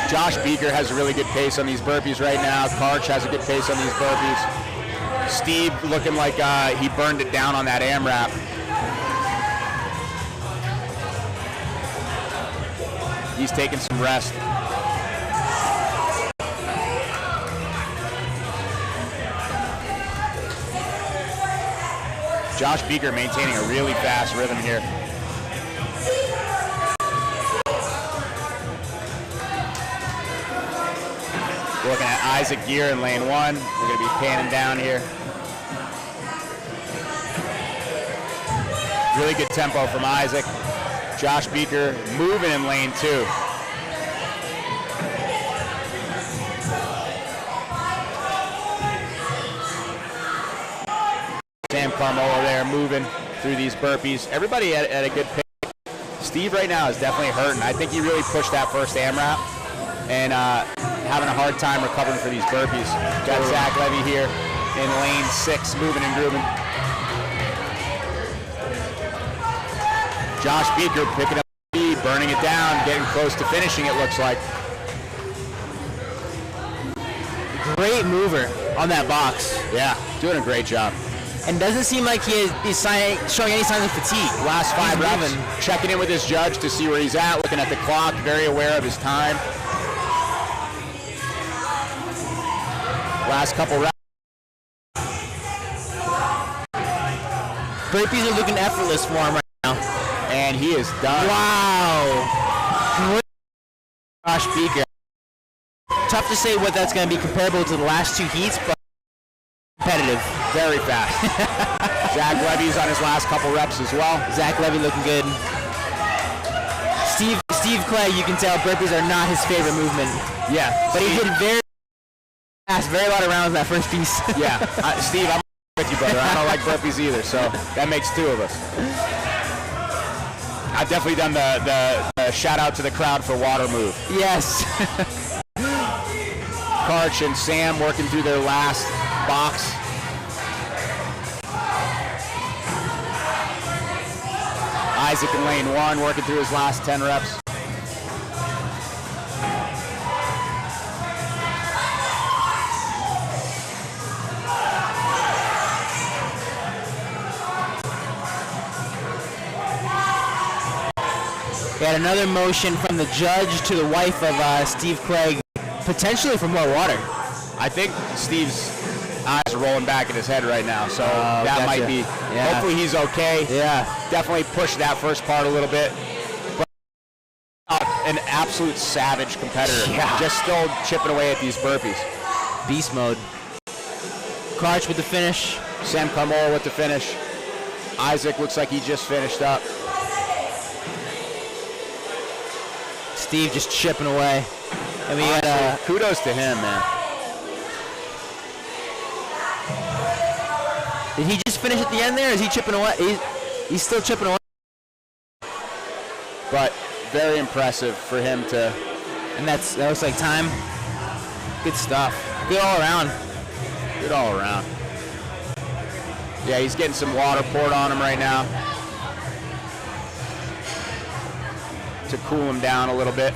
Josh Beaker has a really good pace on these burpees right now. Karch has a good pace on these burpees. Steve looking like he burned it down on that AMRAP. He's taking some rest. Josh Beaker maintaining a really fast rhythm here. We're looking at Isaac Gear in lane 1. We're going to be panning down here. Really good tempo from Isaac. Josh Beaker moving in lane 2. Sam Carmolo there moving through these burpees. Everybody at a good pace. Steve right now is definitely hurting. I think he really pushed that first AMRAP and having a hard time recovering for these burpees. Got Zach Levy here in lane 6 moving and grooving. Josh Beaker picking up speed, burning it down, getting close to finishing, it looks like. Great mover on that box. Yeah, doing a great job. And doesn't seem like he's showing any signs of fatigue. Last 5 reps, checking in with his judge to see where he's at, looking at the clock, very aware of his time. Last couple reps. Burpees are looking effortless for him right now. And he is done. Wow. Great Josh Beaker. Tough to say what that's going to be comparable to the last 2 heats, but competitive. Very fast. Zach Levy's on his last couple reps as well. Zach Levy looking good. Steve Clay, you can tell burpees are not his favorite movement. Yeah. But he did very fast, very lot of rounds in that first piece. Yeah. Steve, I'm with you, brother. I don't like burpees either, so that makes 2 of us. I've definitely done the shout out to the crowd for water move. Yes. Karch and Sam working through their last box. Isaac in lane 1 working through his last 10 reps. We had another motion from the judge to the wife of Steve Craig, potentially for more water. I think Steve's eyes are rolling back in his head right now, so that gotcha. might be. Yeah. Hopefully he's okay. Yeah. Definitely pushed that first part a little bit. But an absolute savage competitor. Yeah. Just still chipping away at these burpees. Beast mode. Karch with the finish. Sam Carmolo with the finish. Isaac looks like he just finished up. Steve just chipping away. And we got kudos to him, man. Did he just finish at the end there? Is he chipping away? He's still chipping away. But very impressive for him to. And that looks like time. Good stuff. Good all around. Good all around. Yeah, he's getting some water poured on him right now to cool him down a little bit.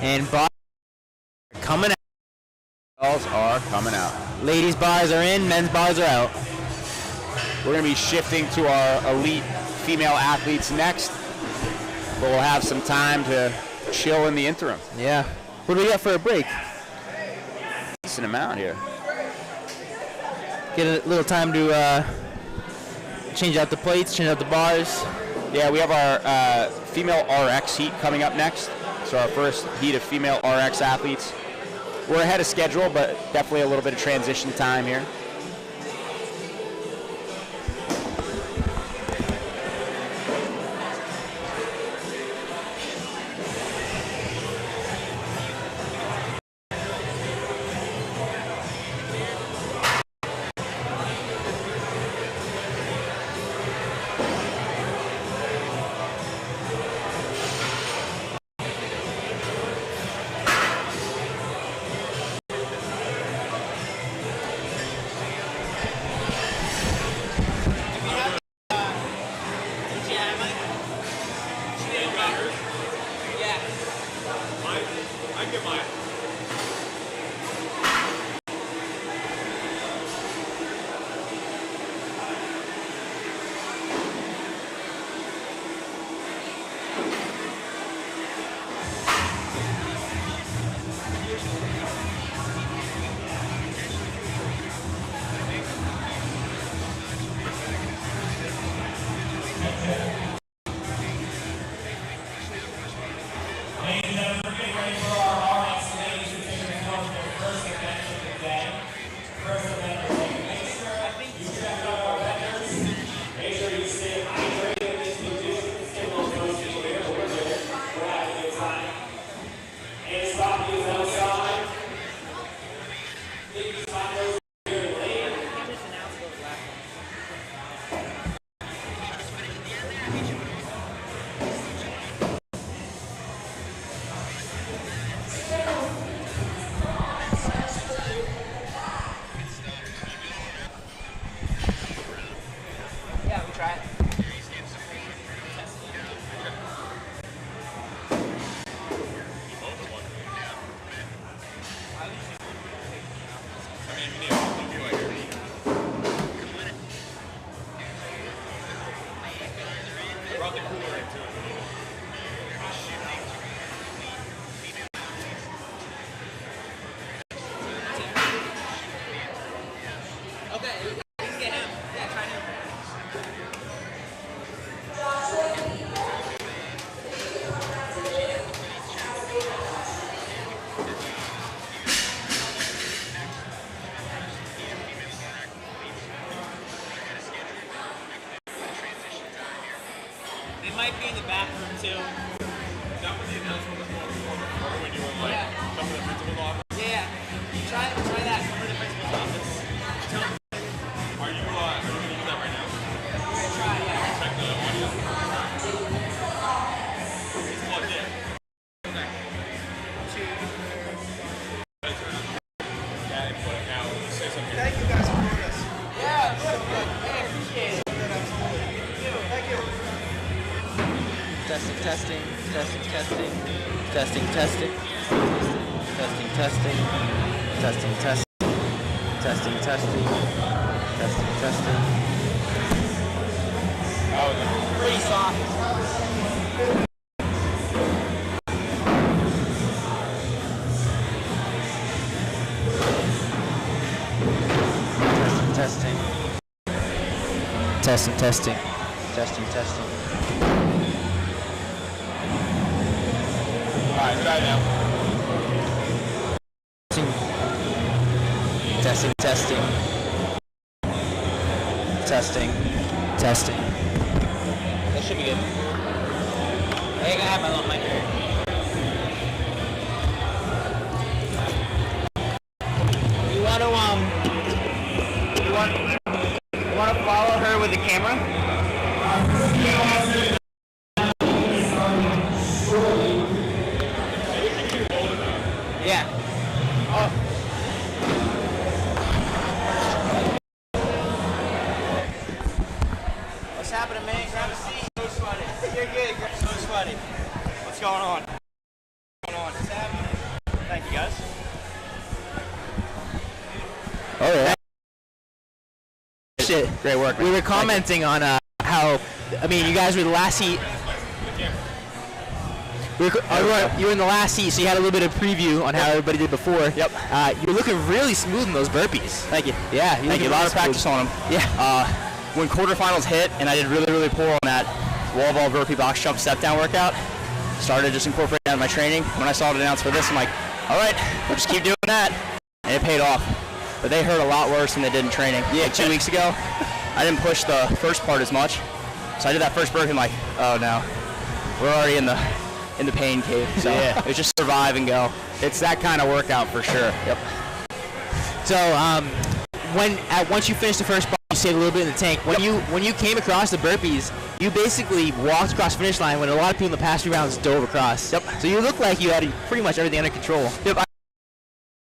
And bars are coming out. Balls are coming out. Ladies' bars are in, men's bars are out. We're going to be shifting to our elite female athletes next, but we'll have some time to chill in the interim. Yeah. What do we got for a break? Decent amount here. Get a little time to change out the plates, change out the bars. Yeah, we have our female RX heat coming up next. So our first heat of female RX athletes. We're ahead of schedule, but definitely a little bit of transition time here. pounders? Yeah. I get mine. Yeah, we try it. Brought the cooler into it. Okay, let's get him. Yeah, try him. They might be in the bathroom too. That was the announcement before when you were like, come to the principal's office. Yeah. Try that. Come to the principal's office. Are you going to use that right now? We're gonna try, yeah. Check the audio. It's plugged in. Yeah, input it now. Say something. Thank you guys for doing this. Yeah, good. Hey, appreciate it. Thank you. Testing, testing, testing, testing, testing, testing, testing, testing, testing, testing, testing, testing, testing, testing. Pretty soft. Testing, testing, testing, testing, testing. Alright, try it now. Testing, testing, testing, testing. That should be good. I think I have my little mic here. You want to follow her with the camera? Yeah. Oh. What's happening, man? Grab a seat. So sweaty. You're good. So sweaty. What's going on? What's going on? What's happening? Thank you, guys. Oh yeah. Shit. Great work. We were commenting on how, I mean, you guys were the last heat. You were in the last heat, so you had a little bit of preview on how everybody did before. Yep. You're looking really smooth in those burpees. Thank you. Yeah. Thank you. A lot of practice on them. Yeah. When quarterfinals hit and I did really poor on that wall ball burpee box jump step down workout, started just incorporating that in my training. When I saw it announced for this, I'm like, all right, we'll just keep doing that. And it paid off. But they hurt a lot worse than they did in training. Yeah. Like 2 weeks ago, I didn't push the first part as much. So I did that first burpee, I'm like, oh no, we're already in the pain cave. So yeah, it's just survive and go. It's that kind of workout for sure. Yep. So once you finished the first part, you saved a little bit in the tank. When you came across the burpees, you basically walked across the finish line when a lot of people in the past few rounds dove across. Yep. So you looked like you had pretty much everything under control. Yep.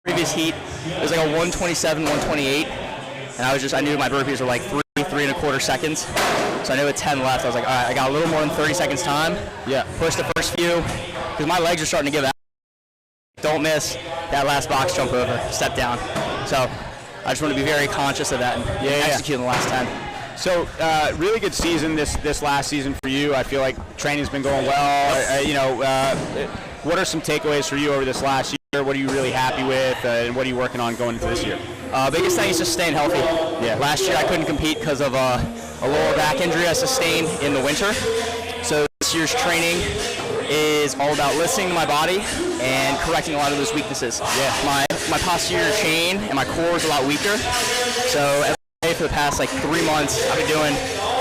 Previous heat, it was like a 127, 128, and I knew my burpees were like 3, 3.25 seconds. So I knew with 10 left, I was like, all right, I got a little more than 30 seconds time. Yeah. Push the first few, because my legs are starting to give out. Don't miss that last box jump over, step down. So I just want to be very conscious of that and execute in the last 10. So, really good season this last season for you. I feel like training's been going well. What are some takeaways for you over this last year? What are you really happy with, and what are you working on going into this year? Biggest thing is just staying healthy. Yeah. Last year I couldn't compete because of a lower back injury I sustained in the winter. So this year's training is all about listening to my body and correcting a lot of those weaknesses. Yeah. My posterior chain and my core is a lot weaker. So every day for the past 3 months I've been doing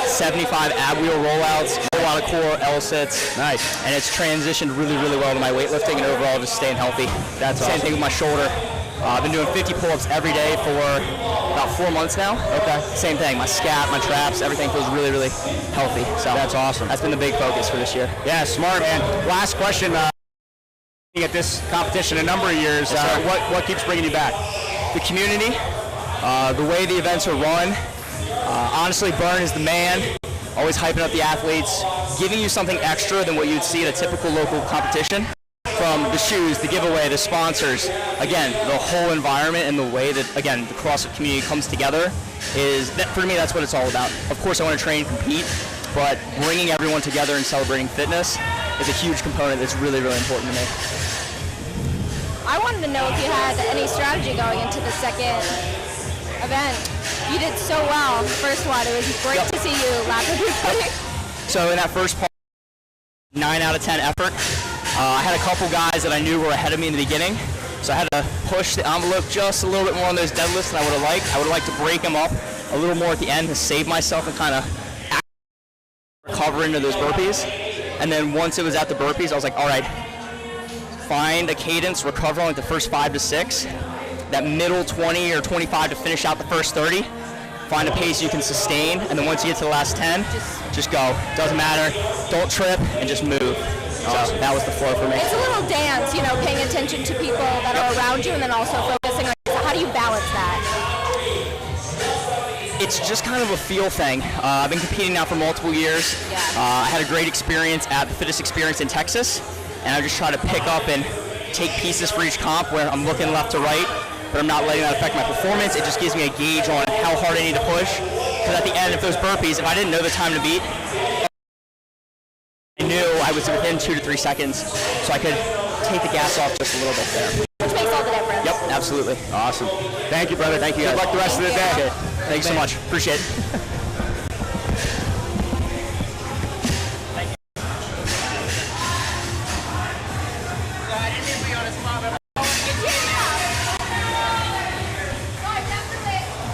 75 ab wheel rollouts, a lot of core L-sits. Nice. And it's transitioned really, really well to my weightlifting and overall just staying healthy. That's awesome. Same thing with my shoulder. I've been doing 50 pull-ups every day for about 4 months now. Okay. Same thing. My scap, my traps, everything feels really, really healthy. So that's awesome. That's been the big focus for this year. Yeah, smart, man. Last question. At this competition a number of years, what keeps bringing you back? The community, the way the events are run. Honestly, Burn is the man. Always hyping up the athletes, giving you something extra than what you'd see at a typical local competition. From the shoes, the giveaway, the sponsors, again, the whole environment and the way that, again, the CrossFit community comes together for me, that's what it's all about. Of course, I want to train and compete, but bringing everyone together and celebrating fitness is a huge component that's really, really important to me. I wanted to know if you had any strategy going into the second event. You did so well the first one. It was great to see you rapidly putting. So in that first part, 9 out of 10 effort. I had a couple guys that I knew were ahead of me in the beginning, so I had to push the envelope just a little bit more on those deadlifts than I would have liked. I would have liked to break them up a little more at the end to save myself and kind of recover into those burpees. And then once it was at the burpees, I was like, all right, find a cadence, recover on the first 5 to 6, that middle 20 or 25 to finish out the first 30. Find a pace you can sustain, and then once you get to the last 10, just go. Doesn't matter. Don't trip, and just move. So that was the flow for me. It's a little dance, paying attention to people that are around you and then also focusing on yourself. How do you balance that? It's just kind of a feel thing. I've been competing now for multiple years. Yeah. I had a great experience at the Fittest Experience in Texas, and I just try to pick up and take pieces for each comp where I'm looking left to right, but I'm not letting that affect my performance. It just gives me a gauge on how hard I need to push. Because at the end, if those burpees, if I didn't know the time to beat, I knew I was within 2 to 3 seconds, so I could take the gas off just a little bit there. Which makes all the difference. Yep, absolutely. Awesome. Thank you, brother. Thank you, guys. Good luck the rest of the day. Okay. Thanks so much. Appreciate it.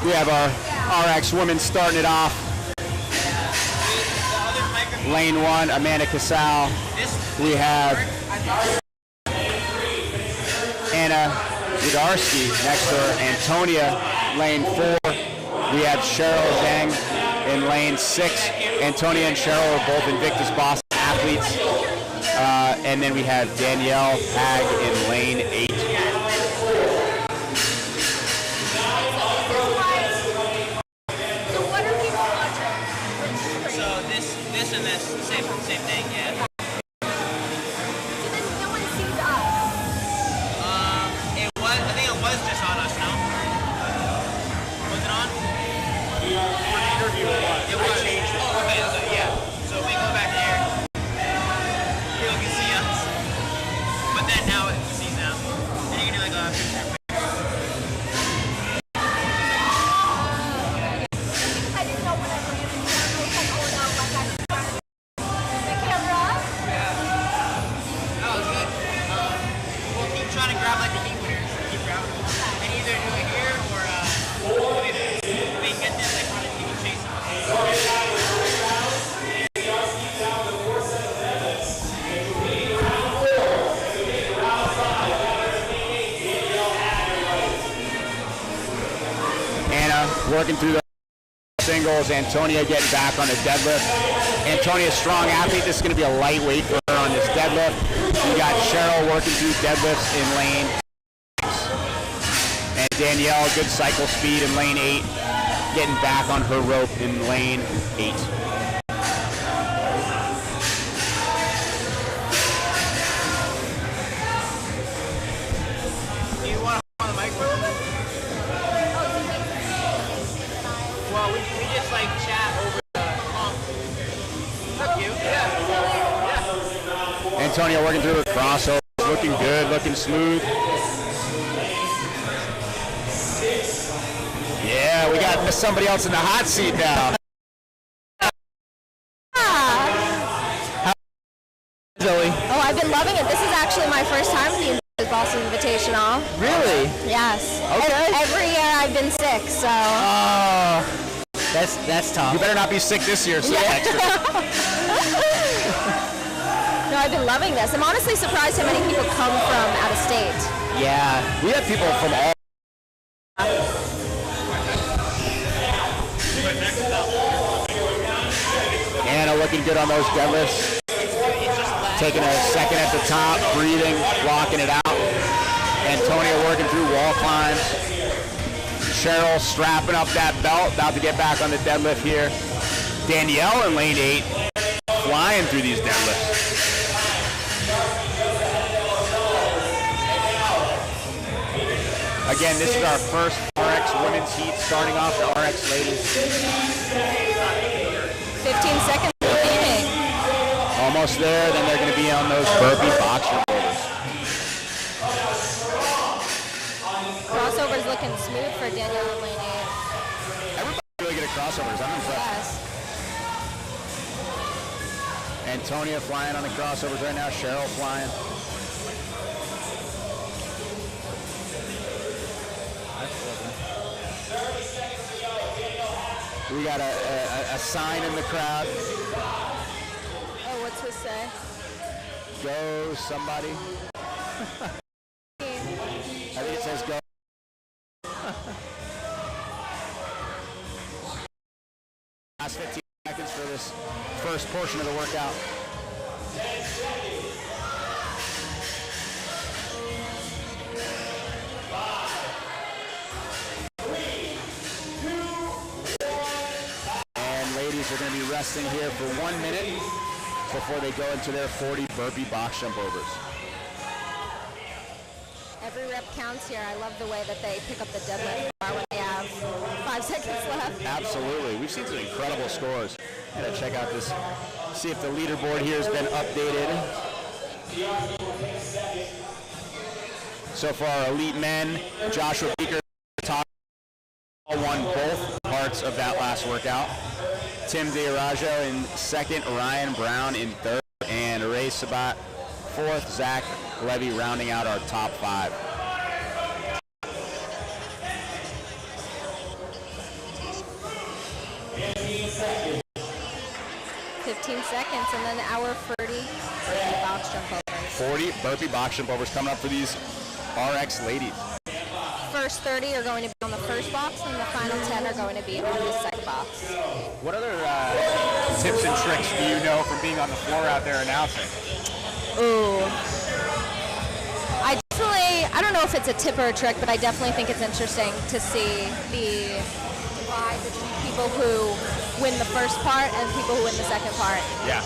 We have our RX women starting it off. Lane 1, Amanda Casal. We have Anna Widarski next to her. Antonia, lane 4. We have Cheryl Zhang in lane 6. Antonia and Cheryl are both Invictus Boston athletes. And then we have Danielle Hag in lane 8. And this, same thing, yeah. So then no one sees us. I think it was just on us, no? Was it on? It was. Okay, yeah. So we go back here. People can see us. But then now it sees them. And you can do like a picture. I didn't know what I was doing. I was like, oh no, like I trying to grab like the heat winners, keep grabbing them, and either do it here or we get this like kind of you can chase them. Anna working through the singles. Antonia getting back on the deadlift. Antonia's a strong athlete. This is going to be a lightweight for her on this deadlift. We got Cheryl working through deadlifts in lane 6. And Danielle, good cycle speed in lane 8. getting back on her rope in lane 8. Do you want to hold on the mic for a little bit? Well, we just like chat over the comp. Fuck you. Yeah. Antonio working through the crossover, looking good, looking smooth. Yeah, we got somebody else in the hot seat now. Zoe. Oh, I've been loving it. This is actually my first time at the Invictus Boston Invitational. Really? Yes. Okay. Every year I've been sick, so. Oh, that's tough. You better not be sick this year, so extra. No, I've been loving this. I'm honestly surprised how many people come from out of state. Yeah. We have people from all. Anna looking good on those deadlifts. Taking a second at the top, breathing, blocking it out. Antonio working through wall climbs. Cheryl strapping up that belt, about to get back on the deadlift here. Danielle in lane 8, flying through these deadlifts. Again, this is our first RX women's heat, starting off the RX ladies. 15 seconds remaining. Almost there, then they're going to be on those burpee boxer boulders. Crossover's looking smooth for Danielle in lane 8. Everybody's really good at crossovers. I'm impressed. Yes. Antonia flying on the crossovers right now. Cheryl flying. We got a sign in the crowd. Oh, what's this say? Go somebody. I think it says go. Last 15 seconds for this first portion of the workout. And ladies are going to be resting here for 1 minute before they go into their 40 burpee box jump overs. Every rep counts here. I love the way that they pick up the deadlift bar when they have 5 seconds left. Absolutely. We've seen some incredible scores. Gotta check out this, see if the leaderboard here has been updated. So far, elite men, Joshua Beaker, top, won both parts of that last workout. Tim DeArajo in second, Ryan Brown in third, and Ray Sabat fourth, Zach Levy rounding out our top 5. 15 seconds, and then hour 40 burpee box jump overs. 40 burpee box jump overs coming up for these RX ladies. First 30 are going to be on the first box, and the final 10 are going to be on the second box. What other tips and tricks do you know from being on the floor out there announcing? Ooh. I don't know if it's a tip or a trick, but I definitely think it's interesting to see the divide between people who win the first part and people who win the second part. Yeah.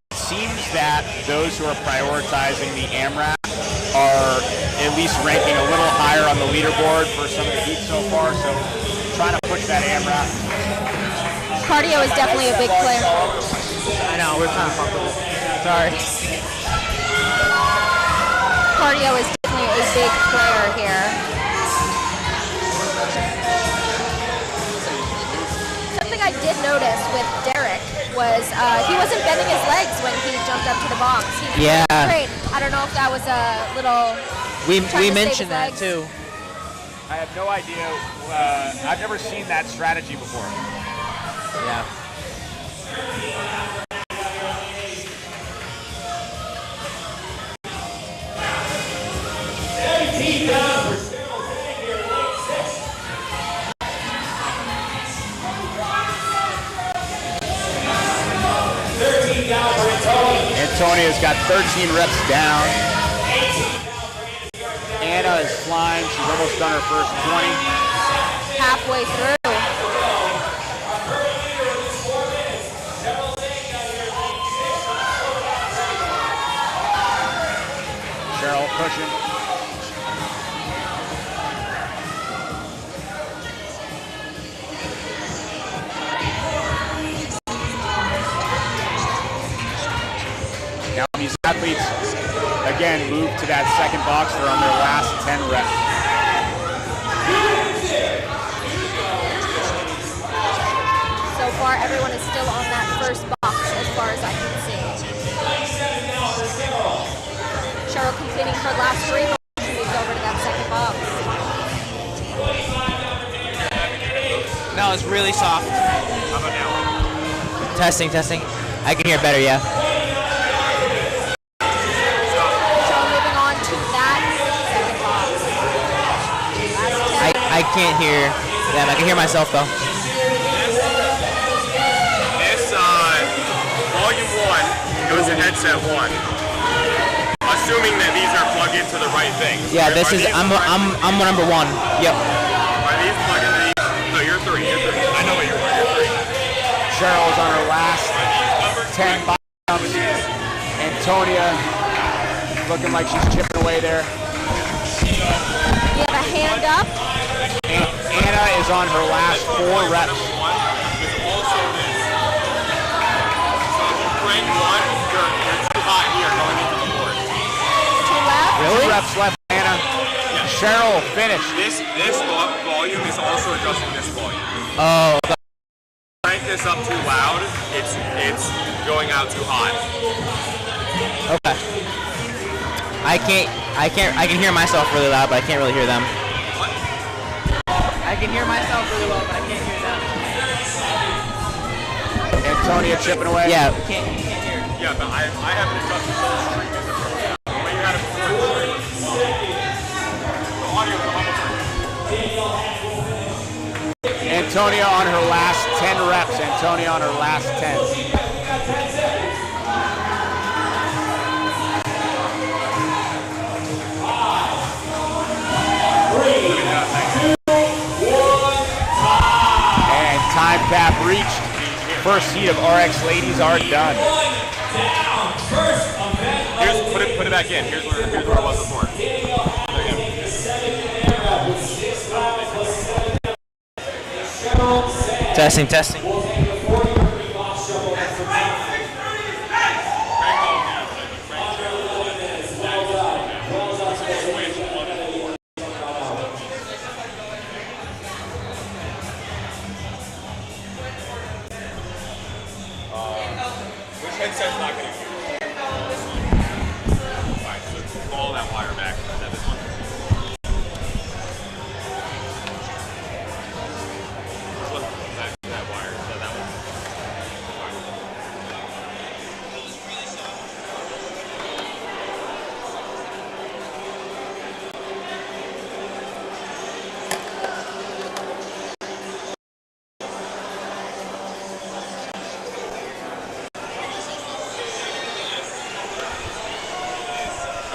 It seems that those who are prioritizing the AMRAP are at least ranking a little higher on the leaderboard for some of the heat so far, so trying to push that AMRAP. Cardio is definitely a big player. I know, we're kind of comfortable. Sorry. Cardio is definitely a big player here. Something I did notice with Derek was he wasn't bending his legs when he jumped up to the box. He great. I don't know if that was a little. We mentioned that too. I have no idea. I've never seen that strategy before. Yeah. Antonia's got 13 reps down. Anna is flying. She's almost done her first 20. halfway through. Cheryl pushing. Now these athletes, again, move to that second box. They're on their last 10 reps. So far, everyone is still on that first box as far as I can see. Cheryl completing her last 3 boxes, moves over to that second box. No, it's really soft. How about now? Testing. I can hear better, yeah. Cheryl moving on to that second box. Last 10. I can't hear them. I can hear myself though. This volume 1 goes to headset 1. Assuming that these are plugged into the right thing. Yeah, this is I'm number 1. Yep. Are these plugged into these? No, you're 3. I know what you're 3. Cheryl's on her last 10 bombs. Antonia looking like she's chipping away there. You have a hand up. Anna is on her last 4 reps. Is also this. So if you crank 1, you're too hot here going into the board. 2 left. Really? 2 reps left, Anna. Yeah. Cheryl finished. This volume is also adjusting this volume. Oh. Crank this up too loud, it's going out too hot. Okay. I can hear myself really loud, but I can't really hear them. What? I can hear myself really well, but I can't hear them. Antonia chipping away. Yeah. You can't hear. Yeah, but I haven't adjusted the whole stream in the way you had it before. The audio is almost. Antonia on her last 10 reps. Antonia on her last 10. And time cap reached. First heat of RX ladies are done. Put it back in. Here's where it was before. Testing. Which headset's not going to use? Alright, so pull that wire back. Is that this one? That wire. Is that that one?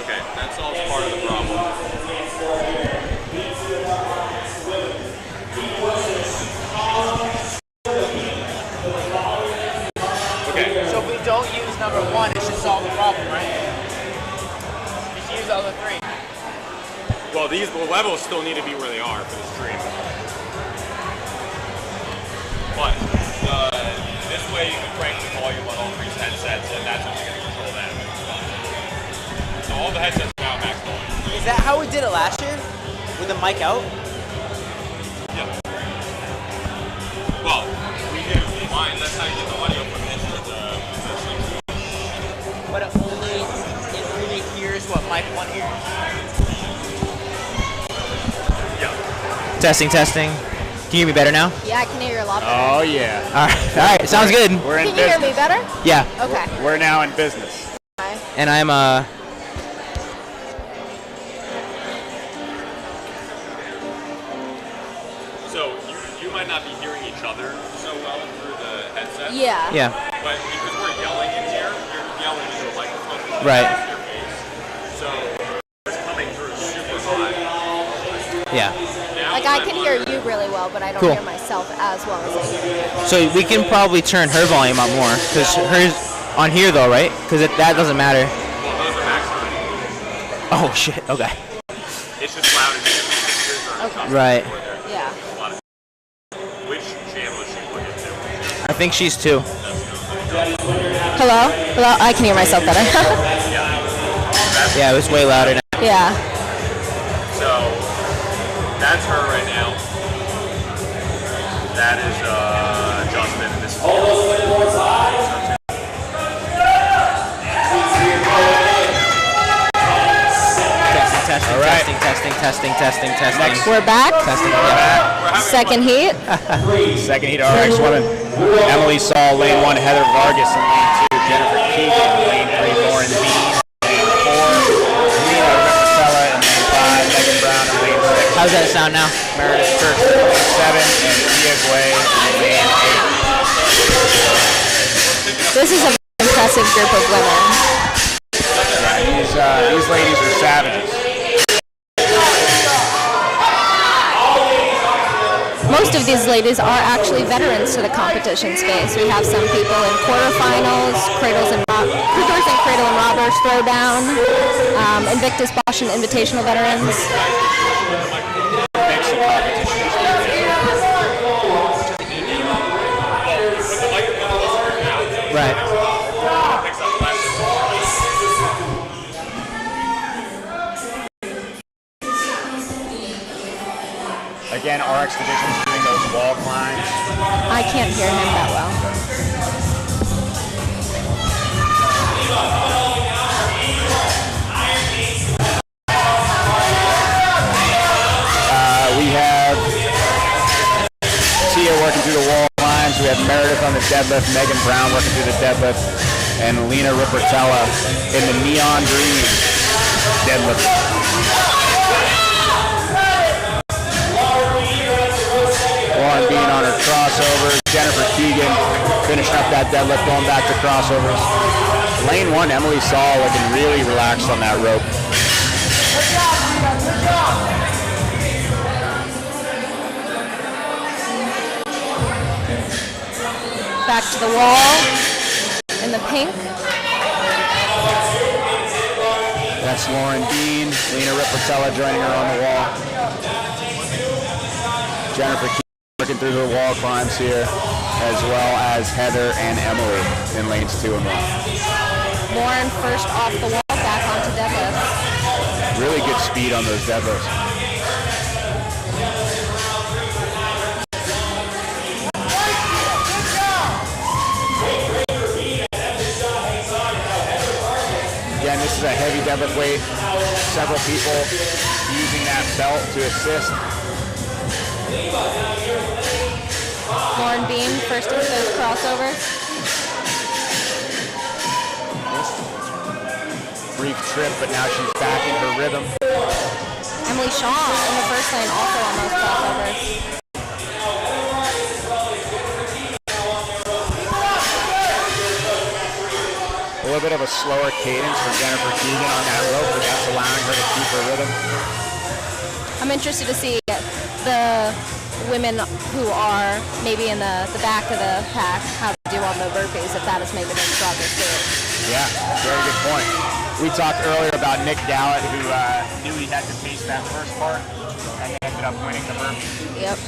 Okay, that solves part of the problem. Okay. So if we don't use number 1, it should solve the problem, right? Just use the other 3. Well, these levels still need to be where they are for the stream. But this way you can crank the volume on all 3 headsets, and that's what's going to control that. So all the headsets are now maxed volume. Is that how we did it last year? With the mic out? Yeah. Well, we do mine. That's how you get the audio from this to the But it only hears what mic 1 hears? Yeah. Testing. Can you hear me better now? Yeah, I can hear you a lot better. Oh yeah. All right. Sounds good. We're in Can you hear me business. better? Yeah. Okay. We're now in business. Okay. And I'm So you might not be hearing each other so well through the headset. Yeah. But because we're yelling in here, you're yelling into a microphone. Right. Into your face. So it's coming through super high. Yeah. Now Like I I can hear you really well, but I don't hear myself as well as I hear you. So we can probably turn her volume up more, because hers on here though, right? Because that doesn't matter. Well, those are max already. Oh shit. Okay. It's just loud in here. Okay. Right. Yeah. Which channel is she plugged into? I think she's 2. Hello? Hello? I can hear myself better. Yeah, it was way louder now. Yeah. So that's her right now. That is Justin, and this is Testing. We're back. Second heat. Second heat RX women. Emily Saul, lane 1, Heather Vargas in lane 2, Jennifer Keegan, lane 3, Lauren Bean, lane 4, Lena Rippertella in lane 5, Megan Brown in lane 6. How's that sound now? Meredith Church in lane 7, and Tia Guay in lane 8. This is a very impressive group of women. Yeah, these ladies are savages. Most of these ladies are actually veterans to the competition space. We have some people in quarterfinals, cradle and robbers, throwdown, Invictus, Bosch, and Invitational veterans. Right. Again, RX Division's doing those wall climbs. I can't hear him that well. We have Tia working through the wall climbs. We have Meredith on the deadlift, Megan Brown working through the deadlift, and Lena Rippertella in the neon green deadlift. Lauren Bean on her crossovers. Jennifer Keegan finishing up that deadlift, going back to crossovers. Lane 1, Emily Saul looking really relaxed on that rope. Back to the wall in the pink. That's Lauren Bean. Lena Rippertella joining her on the wall. Jennifer Keegan working through her wall climbs here, as well as Heather and Emily in lanes 2 and 1. Lauren first off the wall, back onto deadlifts. Really good speed on those deadlifts. Again, this is a heavy deadlift weight. Several people using that belt to assist. Lauren Bean first with those crossovers. Brief trip, but now she's back in her rhythm. Emily Shaw in the first lane also on those crossovers. A little bit of a slower cadence for Jennifer Keegan on that rope, but that's allowing her to keep her rhythm. I'm interested to see the women who are maybe in the back of the pack how to do on the burpees, if that has maybe been progress too. Yeah, very good point. We talked earlier about Nick Dowett, who knew he had to pace that first part, and ended up winning the burpees. Yep.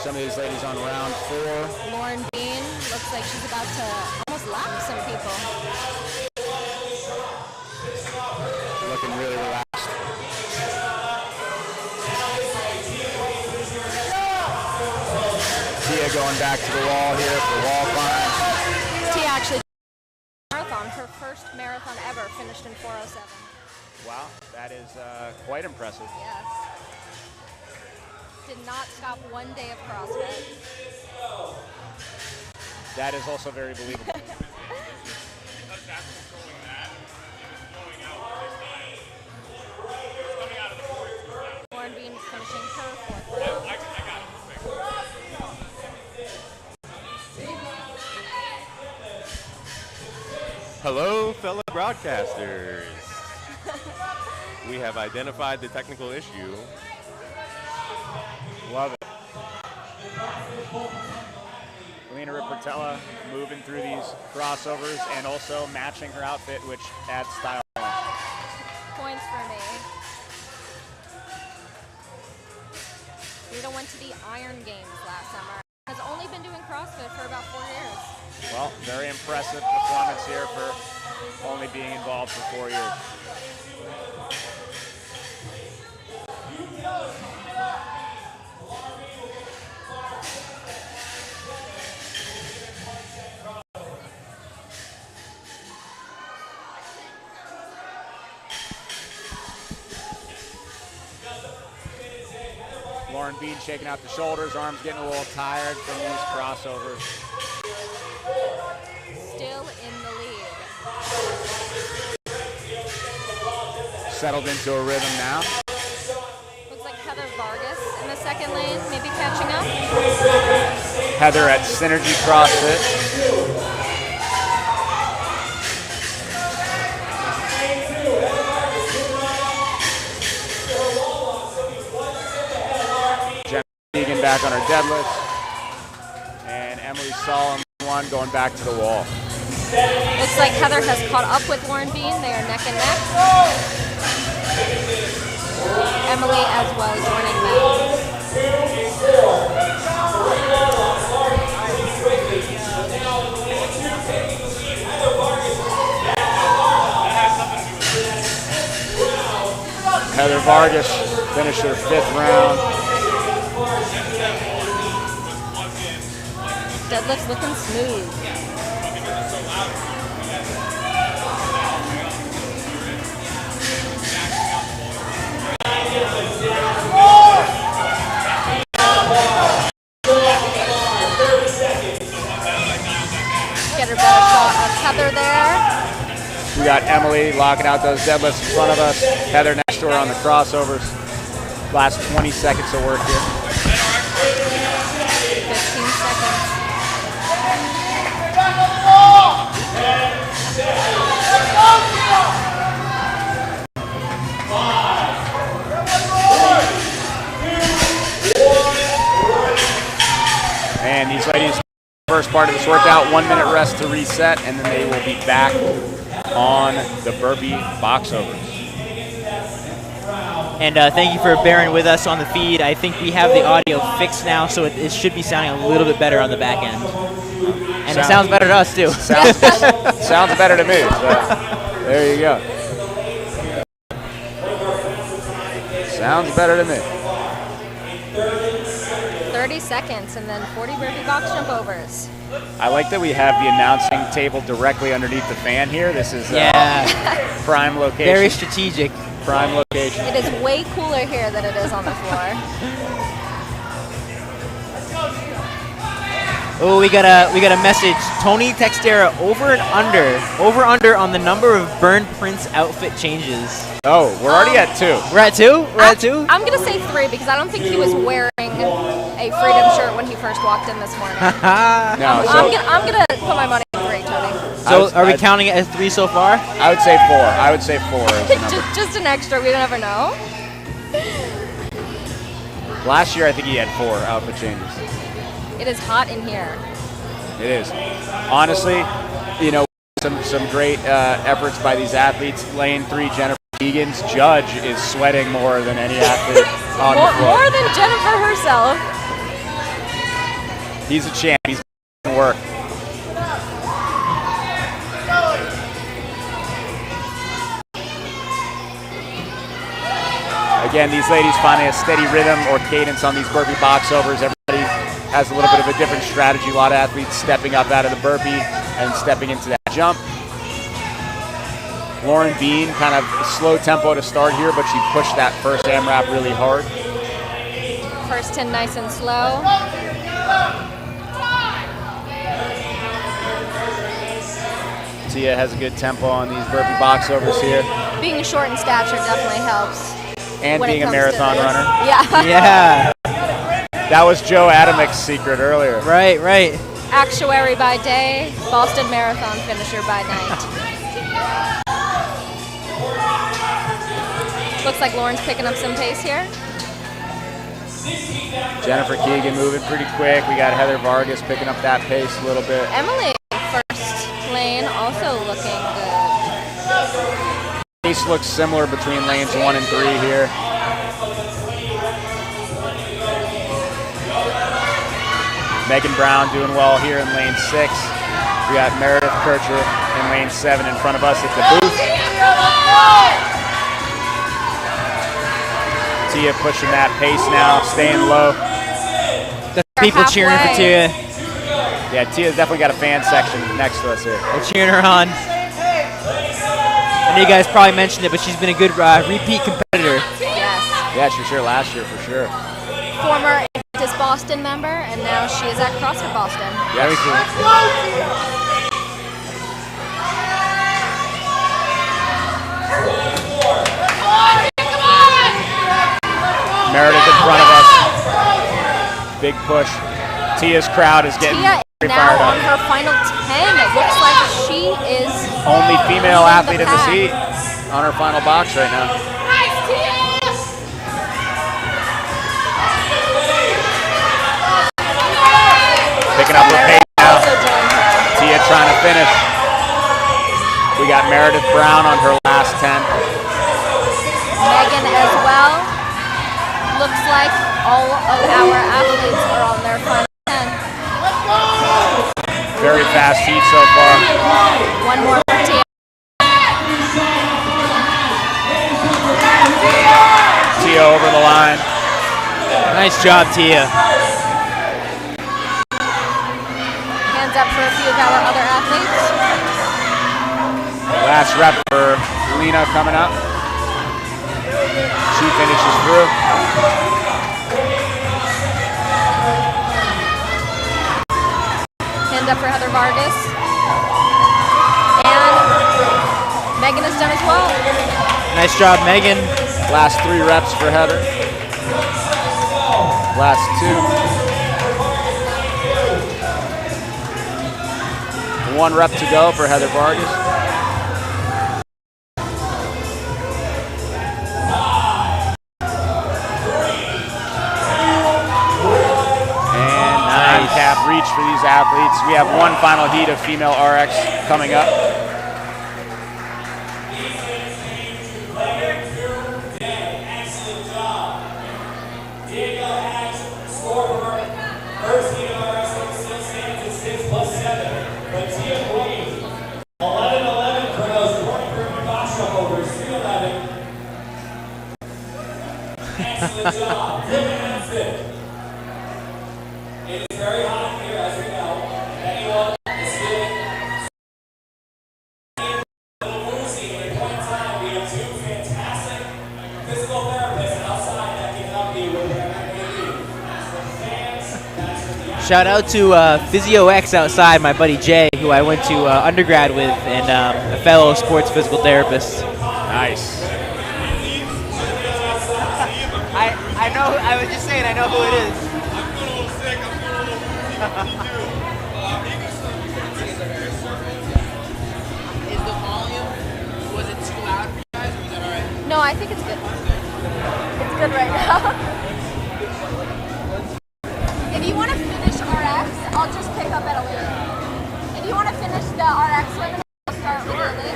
Some of these ladies on round 4. Lauren Bean looks like she's about to almost lap some people. Looking really relaxed. Tia going back to the wall here for wall climb. Tia actually marathon, her first marathon ever, finished in 4:07. Wow, that is quite impressive. Yes. Did not stop one day of CrossFit. That is also very believable. Hello, fellow broadcasters. We have identified the technical issue. Love it. Lena Riportella moving through these crossovers and also matching her outfit, which adds style. Points for me. Rita went to the Iron Games last summer. Has only been doing CrossFit for about 4 years. Well, very impressive performance here for only being involved for 4 years. Lauren Bean shaking out the shoulders, arms getting a little tired from these crossovers. Still in the lead. Settled into a rhythm now. Looks like Heather Vargas in the second lane, maybe catching up. Heather at Synergy CrossFit. Jen back on her deadlift. And Emily Solomon going back to the wall. Looks like Heather has caught up with Lauren Bean. They are neck and neck. Emily as well joining them. Heather Vargas finished her 5th round. Deadlift's looking smooth. Get her better shot of Heather there. We got Emily locking out those deadlifts in front of us. Heather next to her on the crossovers. Last 20 seconds of work here. 15 seconds. And these ladies, first part of this workout, 1 minute rest to reset, and then they will be back on the burpee box overs. And thank you for bearing with us on the feed. I think we have the audio fixed now, so it should be sounding a little bit better on the back end. And it sounds better to us, too. Sounds better to me. So there you go. Sounds better to me. 30 seconds and then 40 burpee box jump overs. I like that we have the announcing table directly underneath the fan here. This is prime location. Very strategic. Prime location. It is way cooler here than it is on the floor. Oh, we got a message. Tony Textera over under on the number of Burn Prince outfit changes. Oh, we're already at 2. We're at 2? We're at 2? I'm gonna say 3 because I don't think he was wearing a Freedom shirt when he first walked in this morning. No, I'm gonna put my money on 3, Tony. So are we counting it as 3 so far? I would say 4. I would say 4 is the number. just an extra. We never know. Last year, I think he had 4 outfit changes. It is hot in here. It is. Honestly, you know, some great efforts by these athletes. Lane 3, Jennifer Egan's judge is sweating more than any athlete on the floor. More than Jennifer herself. He's a champ. He's work. Again, these ladies finding a steady rhythm or cadence on these burpee box overs. Everybody has a little bit of a different strategy. A lot of athletes stepping up out of the burpee and stepping into that jump. Lauren Bean, kind of slow tempo to start here, but she pushed that first AMRAP really hard. First 10 nice and slow. Tia has a good tempo on these burpee box overs here. Being short in stature definitely helps. And being a marathon runner. Yeah. Yeah. That was Joe Adamick's secret earlier. Right. Actuary by day, Boston Marathon finisher by night. Looks like Lauren's picking up some pace here. Jennifer Keegan moving pretty quick. We got Heather Vargas picking up that pace a little bit. Emily, first lane, also looking good. Pace looks similar between lanes 1 and 3 here. Megan Brown doing well here in lane 6. We got Meredith Kircher in lane 7 in front of us at the booth. Tia pushing that pace now, staying low. People cheering for Tia. Yeah, Tia's definitely got a fan section next to us here. They're cheering her on. I know you guys probably mentioned it, but she's been a good repeat competitor. Yes. Yeah, she was here last year for sure. Former Invictus Boston member, and now she is at CrossFit Boston. Very cool. Meredith in front of us. Big push. Tia's crowd is getting Tia is very now fired on up. her final 10. It looks like she is Only female leading athlete the in this pack. heat on her final box right now. Picking up her pace now. Tia trying to finish. We got Meredith Brown on her last 10. Megan as well. Looks like all of our athletes are on their final 10. Very fast heat so far. One more for Tia. Tia over the line. Nice job, Tia. Hands up for a few of our other athletes. Last rep for Lena coming up. She finishes through. Hand up for Heather Vargas. And Megan is done as well. Nice job, Megan. Last 3 reps for Heather. Last 2. 1 rep to go for Heather Vargas. And nice cap reach for these athletes. We have one final heat of female RX coming up. Shout out to Physio X outside, my buddy Jay, who I went to undergrad with, and a fellow sports physical therapist. Nice. I know. I was just saying, I know who it is. Is the volume? Was it too loud for you guys, or was that all right? No, I think it's good. It's good right now. If you want to finish RX, I'll just pick up at a lane. If you want to finish the RX women, I'll start with a lane.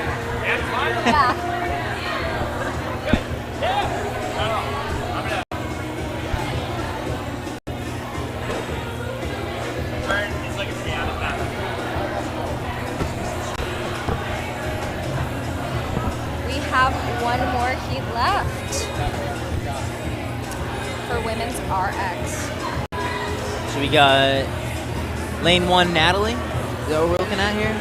Yeah. We have one more heat left for women's RX. So we got lane 1, Natalie. Is that what we're looking at here?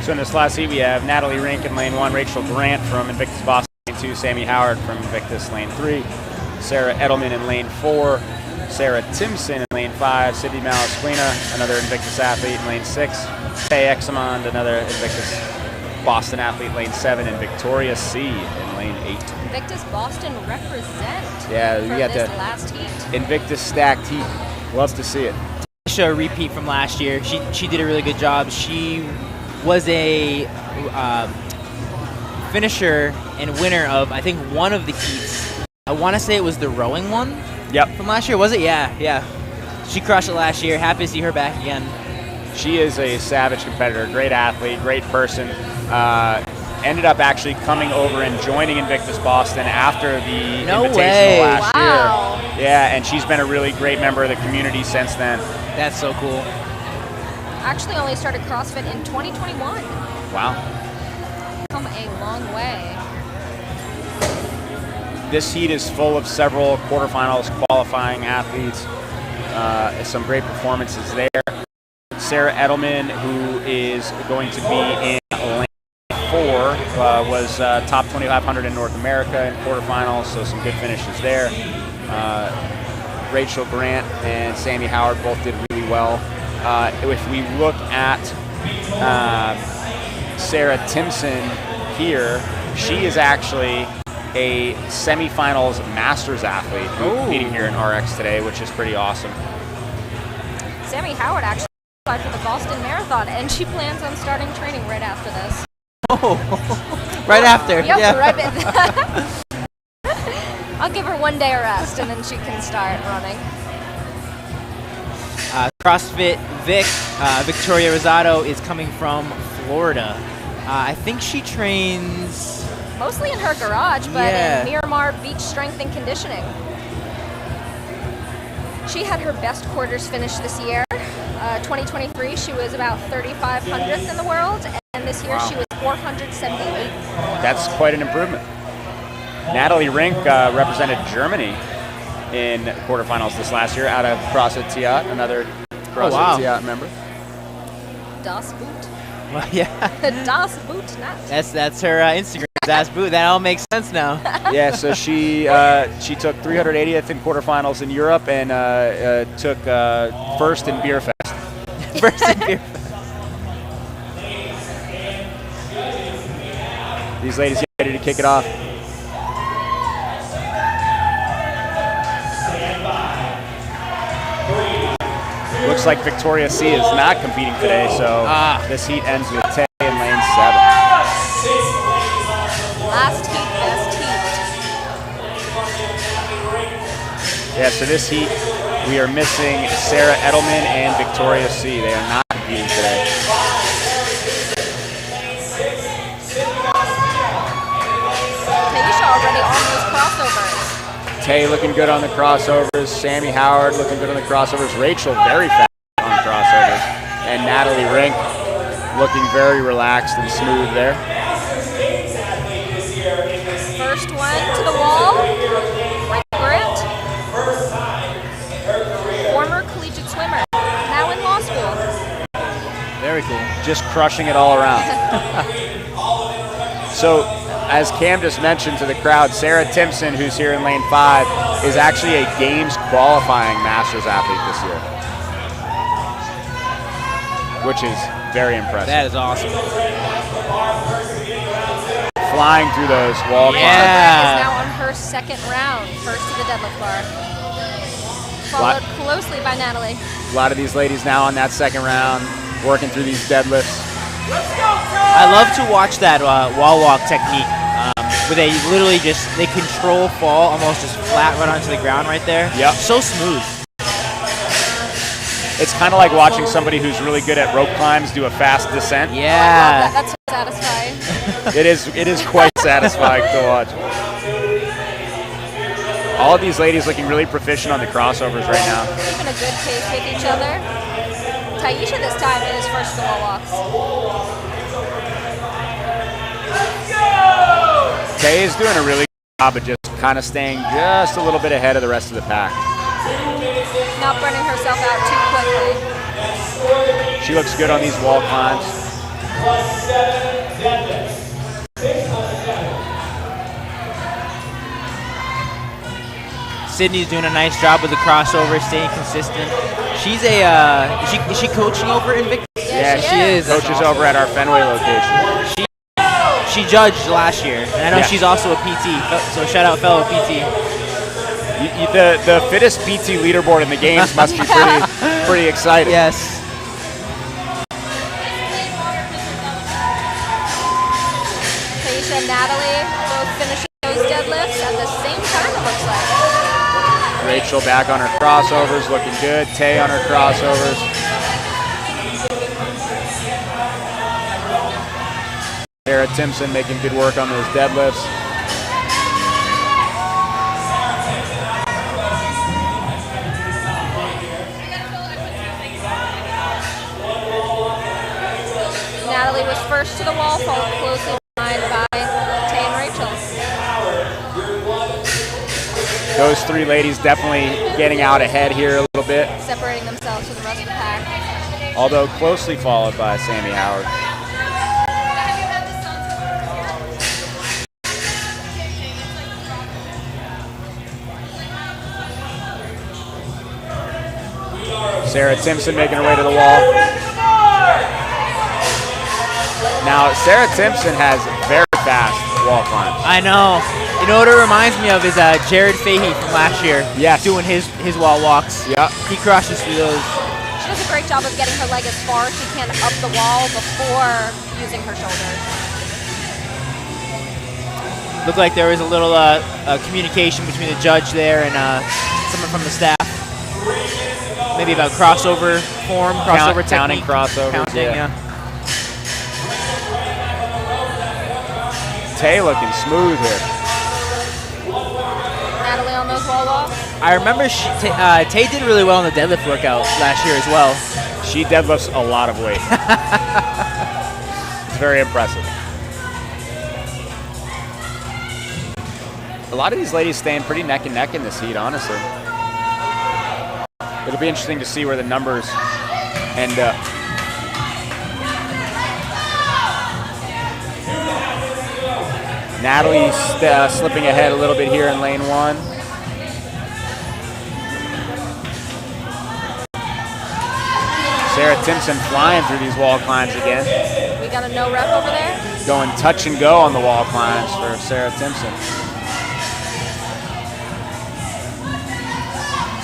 So in this last heat, we have Natalie Rink in lane 1, Rachel Grant from Invictus Boston lane 2, Sammy Howard from Invictus lane 3, Sarah Edelman in lane 4, Sarah Timpson in lane 5, Sydney Malasquina, another Invictus athlete in lane 6, Tay Examond, another Invictus Boston athlete lane 7, and Victoria C in lane 8. Invictus Boston represent Yeah, for you got this the last heat. Invictus stacked heat. Love to see it. A repeat from last year. She did a really good job. She was a finisher and winner of, I think, one of the heats. I want to say it was the rowing one. Yep. From last year, was it? Yeah. She crushed it last year. Happy to see her back again. She is a savage competitor, great athlete, great person. Ended up actually coming over and joining Invictus Boston after the Invitational last year. Yeah, and she's been a really great member of the community since then. That's so cool. Actually only started CrossFit in 2021. Wow. Come a long way. This heat is full of several quarterfinals qualifying athletes. Some great performances there. Sarah Edelman, who is going to be in lane 4, was top 2,500 in North America in quarterfinals, so some good finishes there. Rachel Grant and Sammy Howard both did really well. If we look at Sarah Timpson here, she is actually a semifinals masters athlete who's competing here in RX today, which is pretty awesome. Sammy Howard actually applied for the Boston Marathon, and she plans on starting training right after this. Right after. Yep, yeah. right. I'll give her 1 day of rest, and then she can start running. CrossFit Victoria Rosado is coming from Florida. I think she trains mostly in her garage, but Yeah. in Miramar Beach Strength and Conditioning. She had her best quarters finish this year. 2023, she was about 3,500th in the world, and this year she was 478th. That's quite an improvement. Natalie Rink represented Germany in quarterfinals this last year out of CrossFit Tiat, another CrossFit Tiat member. Das Boot. Well, yeah. Das Boot Nat. That's her Instagram. Das Boot. That all makes sense now. Yeah, so she took 380th in quarterfinals in Europe and took first in Beer Fest. First in Beer Fest. These ladies get ready to kick it off. Looks like Victoria C is not competing today, so this heat ends with Tay in lane 7. Last heat, best heat. Yeah, so this heat, we are missing Sarah Edelman and Victoria C. They are not competing today. Taisha already on those crossovers. Tay looking good on the crossovers. Sammy Howard looking good on the crossovers. Rachel very fast on crossovers. And Natalie Rink looking very relaxed and smooth there. First one to the wall. Grant. Former collegiate swimmer. Now in law school. Very cool. Just crushing it all around. So, as Cam just mentioned to the crowd, Sarah Timpson, who's here in lane 5, is actually a Games qualifying Masters athlete this year, which is very impressive. That is awesome. Flying through those wall climbs. Is now on her second round, first to the deadlift bar. Followed closely by Natalie. A lot of these ladies now on that second round, working through these deadlifts. I love to watch that wall walk technique where they literally they control fall almost just flat right onto the ground right there. Yep. So smooth. It's kind of like watching somebody who's really good at rope climbs do a fast descent. Yeah. That's so satisfying. It is quite satisfying to watch. All of these ladies looking really proficient on the crossovers right now. Keeping a good pace with each other. Taisha this time is first to the wall walks. Tay is doing a really good job of just kind of staying just a little bit ahead of the rest of the pack. Not burning herself out too quickly. She looks good on these wall climbs. plus 7 deadlifts. 6 on the 7. Sydney's doing a nice job with the crossover, staying consistent. She's a is she coaching over Invictus? Yeah, she is. Coaches over at our Fenway location. She judged last year, and I know she's also a PT. So shout out fellow PT. The fittest PT leaderboard in the games must be pretty exciting. Yes. Taisha and Natalie both finishing those deadlifts at the same time, it looks like. Rachel back on her crossovers, looking good. Tay on her crossovers. Sarah Timpson making good work on those deadlifts. Natalie was first to the wall, followed closely behind by Tay and Rachel. Those three ladies definitely getting out ahead here a little bit. Separating themselves from the rest of the pack. Although closely followed by Sammy Howard. Sarah Timpson making her way to the wall. Now, Sarah Timpson has very fast wall climbs. I know. You know what it reminds me of is Jared Fahey from last year. Yes. Doing his wall walks. Yep. He crushes through those. She does a great job of getting her leg as far as she can up the wall before using her shoulders. Looked like there was a little communication between the judge there and someone from the staff. Maybe about crossover form, crossover counting technique. crossovers. Counting, yeah. Tay looking smooth here. Natalie on those wall walks. I remember Tay did really well in the deadlift workout last year as well. She deadlifts a lot of weight. It's very impressive. A lot of these ladies staying pretty neck and neck in this heat, honestly. It'll be interesting to see where the numbers end up. Natalie slipping ahead a little bit here in lane 1. Sarah Timpson flying through these wall climbs again. We got a no rep over there. Going touch and go on the wall climbs for Sarah Timpson.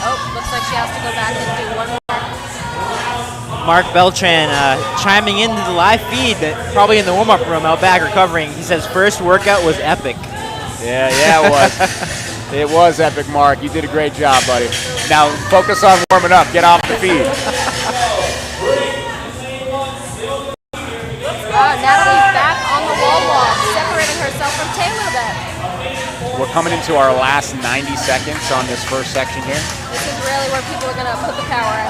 Oh, looks like she has to go back and do one more. Mark Beltran chiming into the live feed, but probably in the warm-up room out back recovering. He says first workout was epic. Yeah, it was. It was epic, Mark. You did a great job, buddy. Now focus on warming up. Get off the feed. Natalie's back on the wall walk, separating herself from Tay a little bit. We're coming into our last 90 seconds on this first section here. This is really where people are going to put the power in.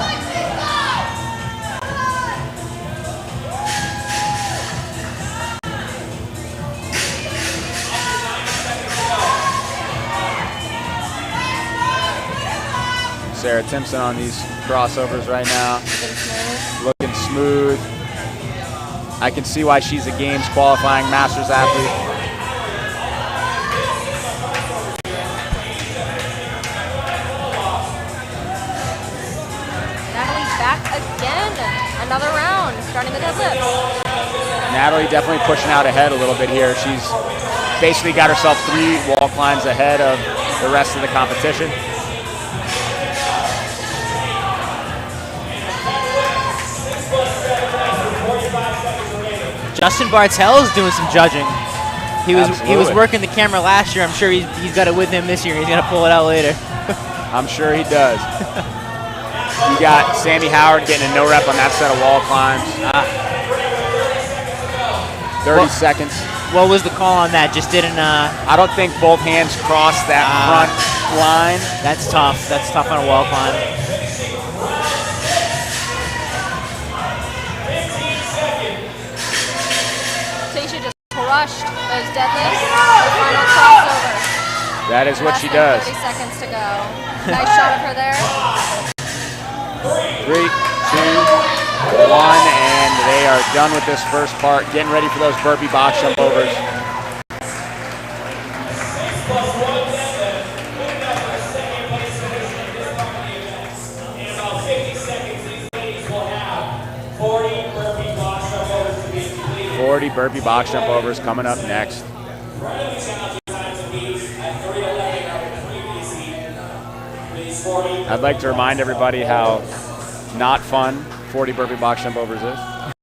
Sarah Timpson on these crossovers right now. Looking smooth. I can see why she's a games qualifying masters athlete. Natalie's back again. Another round, starting the deadlift. Natalie definitely pushing out ahead a little bit here. She's basically got herself 3 wall climbs ahead of the rest of the competition. Justin Bartel is doing some judging. He was working the camera last year. I'm sure he's got it with him this year. He's gonna pull it out later. I'm sure he does. You got Sammy Howard getting a no rep on that set of wall climbs. 30 seconds. What was the call on that? Just didn't. I don't think both hands crossed that front line. That's tough. That's tough on a wall climb. Taisha just crushed those deadlifts. The final crossover. That is what Less she than does. 30 seconds to go. Nice shot of her there. 3, 2, 1, and They are done with this first part, getting ready for those burpee box jump overs. Plus 1 second place finish in this company. In about 50 seconds, these ladies will have 40 burpee box jump overs to be completed. 40 burpee box jump overs coming up next. Running challenge times to beat at 3:11 of the previous heat. These 40. I'd like to remind everybody how not fun 40 burpee box jump overs is.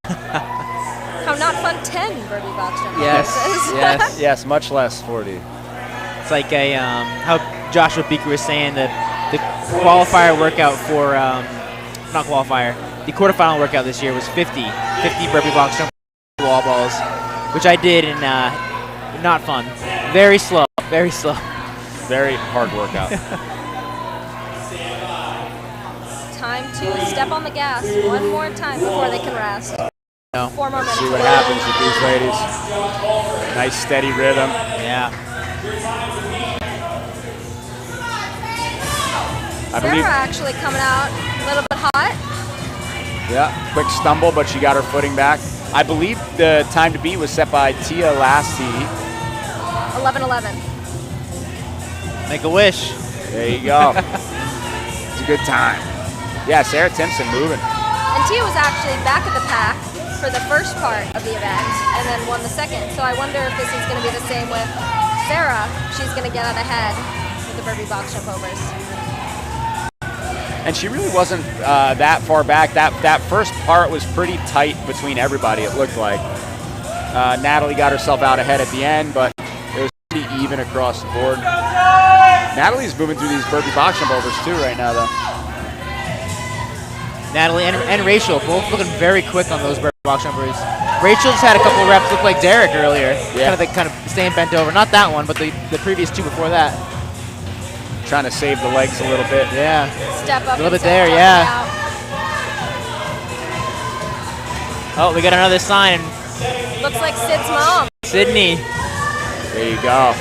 How not fun 10 burpee box jump Yes, overs is. yes. Yes, much less 40. It's like a how Joshua Beaker was saying that the qualifier workout for not qualifier, the quarterfinal workout this year was 50 burpee box jump wall balls, which I did in not fun, very slow, very hard workout. Time to step on the gas one more time before they can rest. No. 4 more minutes. See what happens with these ladies. Nice steady rhythm. Yeah. I believe. Sarah actually coming out a little bit hot. Yeah, quick stumble, but she got her footing back. I believe the time to beat was set by Tia last heat. 11:11. Make a wish. There you go. It's a good time. Yeah, Sarah Timpson moving. And Tia was actually back of the pack for the first part of the event and then won the second. So I wonder if this is going to be the same with Sarah. She's going to get out ahead with the burpee box jump overs. And she really wasn't that far back. That first part was pretty tight between everybody, it looked like. Natalie got herself out ahead at the end, but it was pretty even across the board. Natalie's moving through these burpee box jump overs too right now, though. Natalie and Rachel both looking very quick on those burpee box jumpers. Rachel just had a couple reps look like Derek earlier. Yeah. Kind of staying bent over. Not that one, but the previous two before that. Trying to save the legs a little bit. Yeah. Step up. A little bit and there, step yeah. out. Oh, we got another sign. Looks like Sid's mom. Sydney. There you go.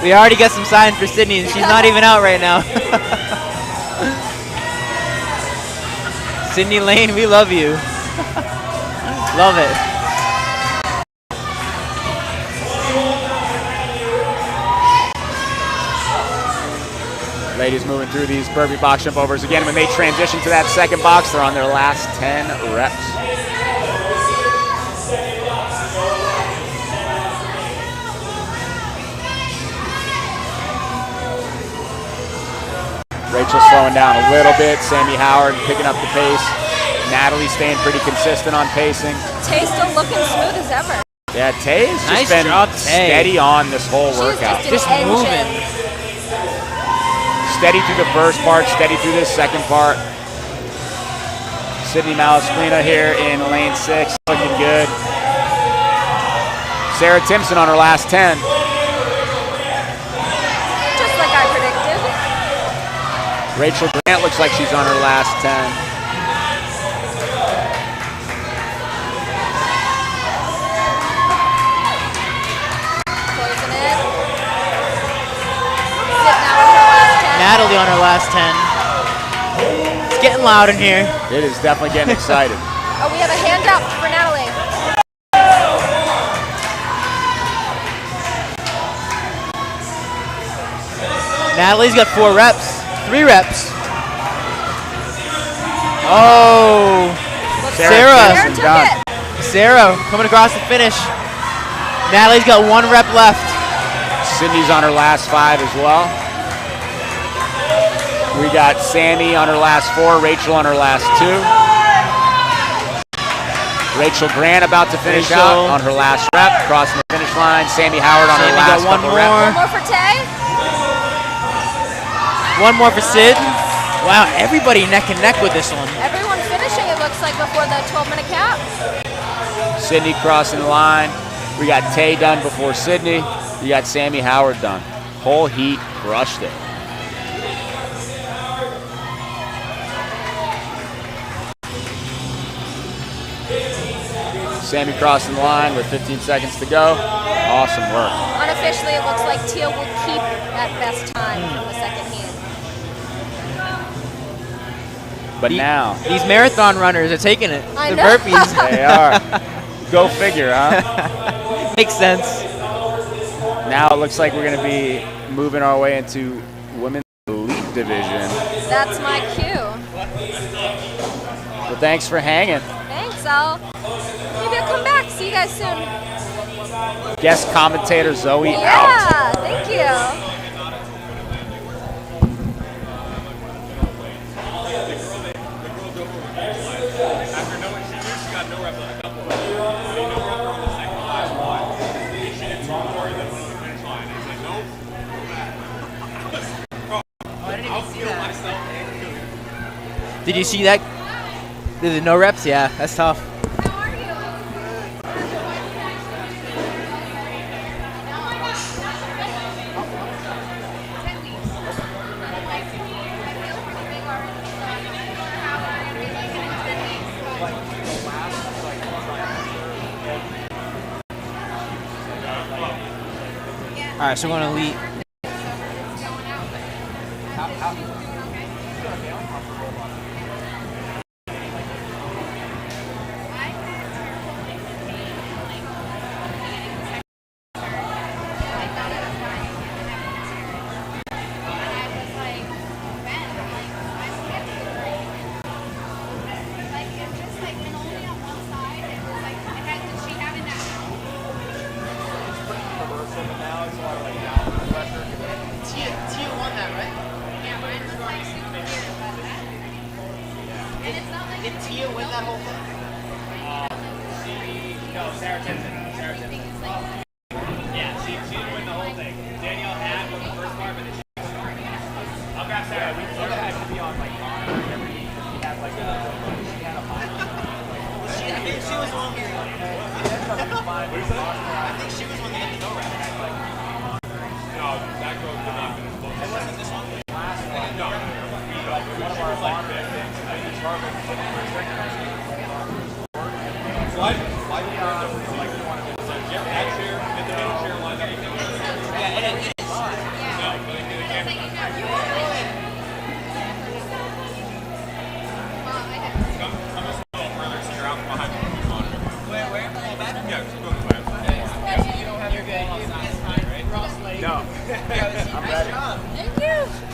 We already got some signs for Sydney, and she's not even out right now. Sydney Lane, we love you. Love it. Ladies moving through these burpee box jump overs. Again, when they transition to that second box, they're on their last 10 reps. Rachel slowing down a little bit. Sammy Howard picking up the pace. Natalie staying pretty consistent on pacing. Tay still looking smooth as ever. Yeah, Tay's Nice just been job, Tay. steady on this whole workout. Just moving. Steady through the first part, steady through this second part. Sydney Malaspina here in lane 6, looking good. Sarah Timpson on her last 10. Just like I predicted. Rachel Grant looks like she's on her last 10. Closing in. Sid now on her last 10. Natalie on her last 10. It's getting loud in here. It is definitely getting excited. Oh, we have a hand up for Natalie. Natalie's got 4 reps. 3 reps. Oh. Sarah. Sarah took it. Sarah coming across the finish. Natalie's got 1 rep left. Sydney's on her last 5 as well. We got Sammy on her last 4, Rachel on her last 2. Rachel Grant about to finish out on her last rep, crossing the finish line. Sammy Howard on her Sammy last got one couple more. reps. 1 more for Tay. 1 more for Sid. Wow, everybody neck and neck with this one. Everyone finishing, it looks like, before the 12-minute cap. Sydney crossing the line. We got Tay done before Sydney. You got Sammy Howard done. Whole heat crushed it. Sammy crossing the line with 15 seconds to go. Awesome work. Unofficially, it looks like Teal will keep that best time from the second heat. But now these marathon runners are taking it. I the know. burpees. they are. Go figure, huh? Makes sense. Now it looks like we're going to be moving our way into women's elite division. That's my cue. Well, thanks for hanging. Thanks, maybe I'll come back. See you guys soon. Guest commentator Zoe out. Yeah, thank you. After knowing she got no rep on a couple of them. I mean, no rep on the second last one. She did two more than went to the finish line. It's like, nope. I didn't even see that. Myself. Did you see that? The no reps? Yeah, that's tough. All right, so we're going to elite.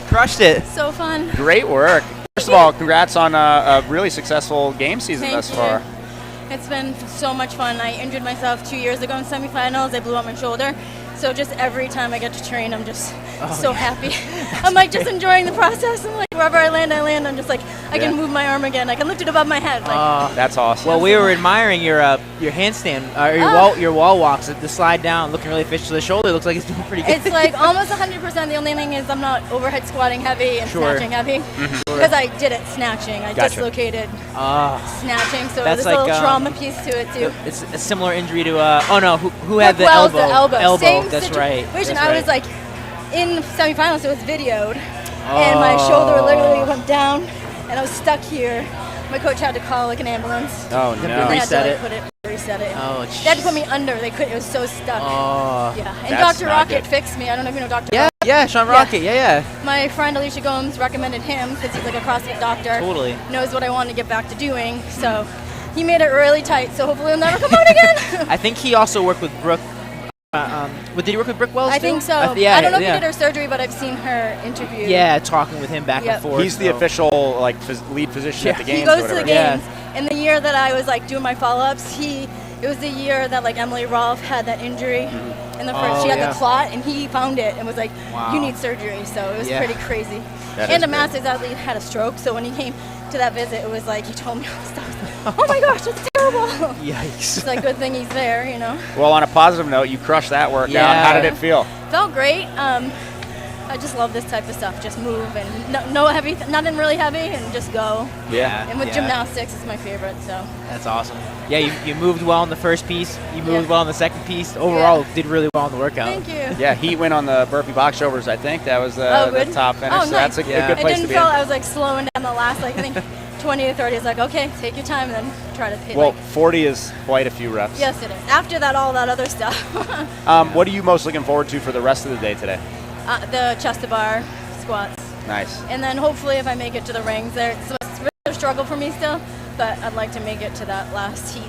Crushed it. So fun. Great work. First of all, congrats on a really successful game season thus far. It's been so much fun. I injured myself 2 years ago in semifinals. I blew out my shoulder. So just every time I get to train, I'm just so happy. I'm like just enjoying the process. I'm like wherever I land. I'm just like I can move my arm again. I can lift it above my head. Like, that's awesome. Well, we were admiring your handstand, your wall walks, the slide down, looking really efficient. The shoulder looks like it's doing pretty good. it's like almost 100%. The only thing is I'm not overhead squatting heavy and snatching heavy because I did it snatching. I dislocated snatching, so there's a little trauma piece to it too. It's a similar injury to who had the Wells, elbow? The elbow. Same That's right. I was like in semifinals. It was videoed, and my shoulder literally went down, and I was stuck here. My coach had to call like an ambulance. Oh no! They had to reset it. Oh, they had to put me under. They couldn't. It was so stuck. Oh, yeah. And Dr. Rocket fixed me. I don't know if you know Dr. Rocket. Yeah, Sean Rocket. Yeah. My friend Alicia Gomes recommended him because he's like a CrossFit doctor. Totally. Knows what I want to get back to doing. So he made it really tight. So hopefully he'll never come out again. I think he also worked with Brooke. Did he work with Brooke Wells I too? think so. I don't know if he did her surgery, but I've seen her interview. Yeah, talking with him back and forth. He's the official lead physician at the games. He goes to the games. And the year that I was like doing my follow-ups, it was the year that like Emily Rolfe had that injury in the first. She had the clot, and he found it and was like, "You need surgery." So it was pretty crazy. And a Masters athlete had a stroke, so when he came to that visit, it was like he told me all this stuff. Oh my gosh, that's terrible. Yikes. It's like good thing he's there, you know. Well, on a positive note, you crushed that workout. Yeah. How did it feel? Felt great. I just love this type of stuff. Just move and no heavy, nothing really heavy, and just go. Yeah. And with gymnastics, it's my favorite. So. That's awesome. Yeah, you moved well in the first piece. You moved well in the second piece. Overall, did really well in the workout. Thank you. Yeah, he went on the burpee box shoulders. I think that was the top finish. Oh, so nice. that's a good place to be. I was like slowing down the last, like I think 20 to 30. It's like okay, take your time, and then try to hit. Well, 40 is quite a few reps. Yes, it is. After that, all that other stuff. What are you most looking forward to for the rest of the day today? The chest to bar squats. Nice. And then hopefully, if I make it to the rings, there's struggle for me still, but I'd like to make it to that last heat.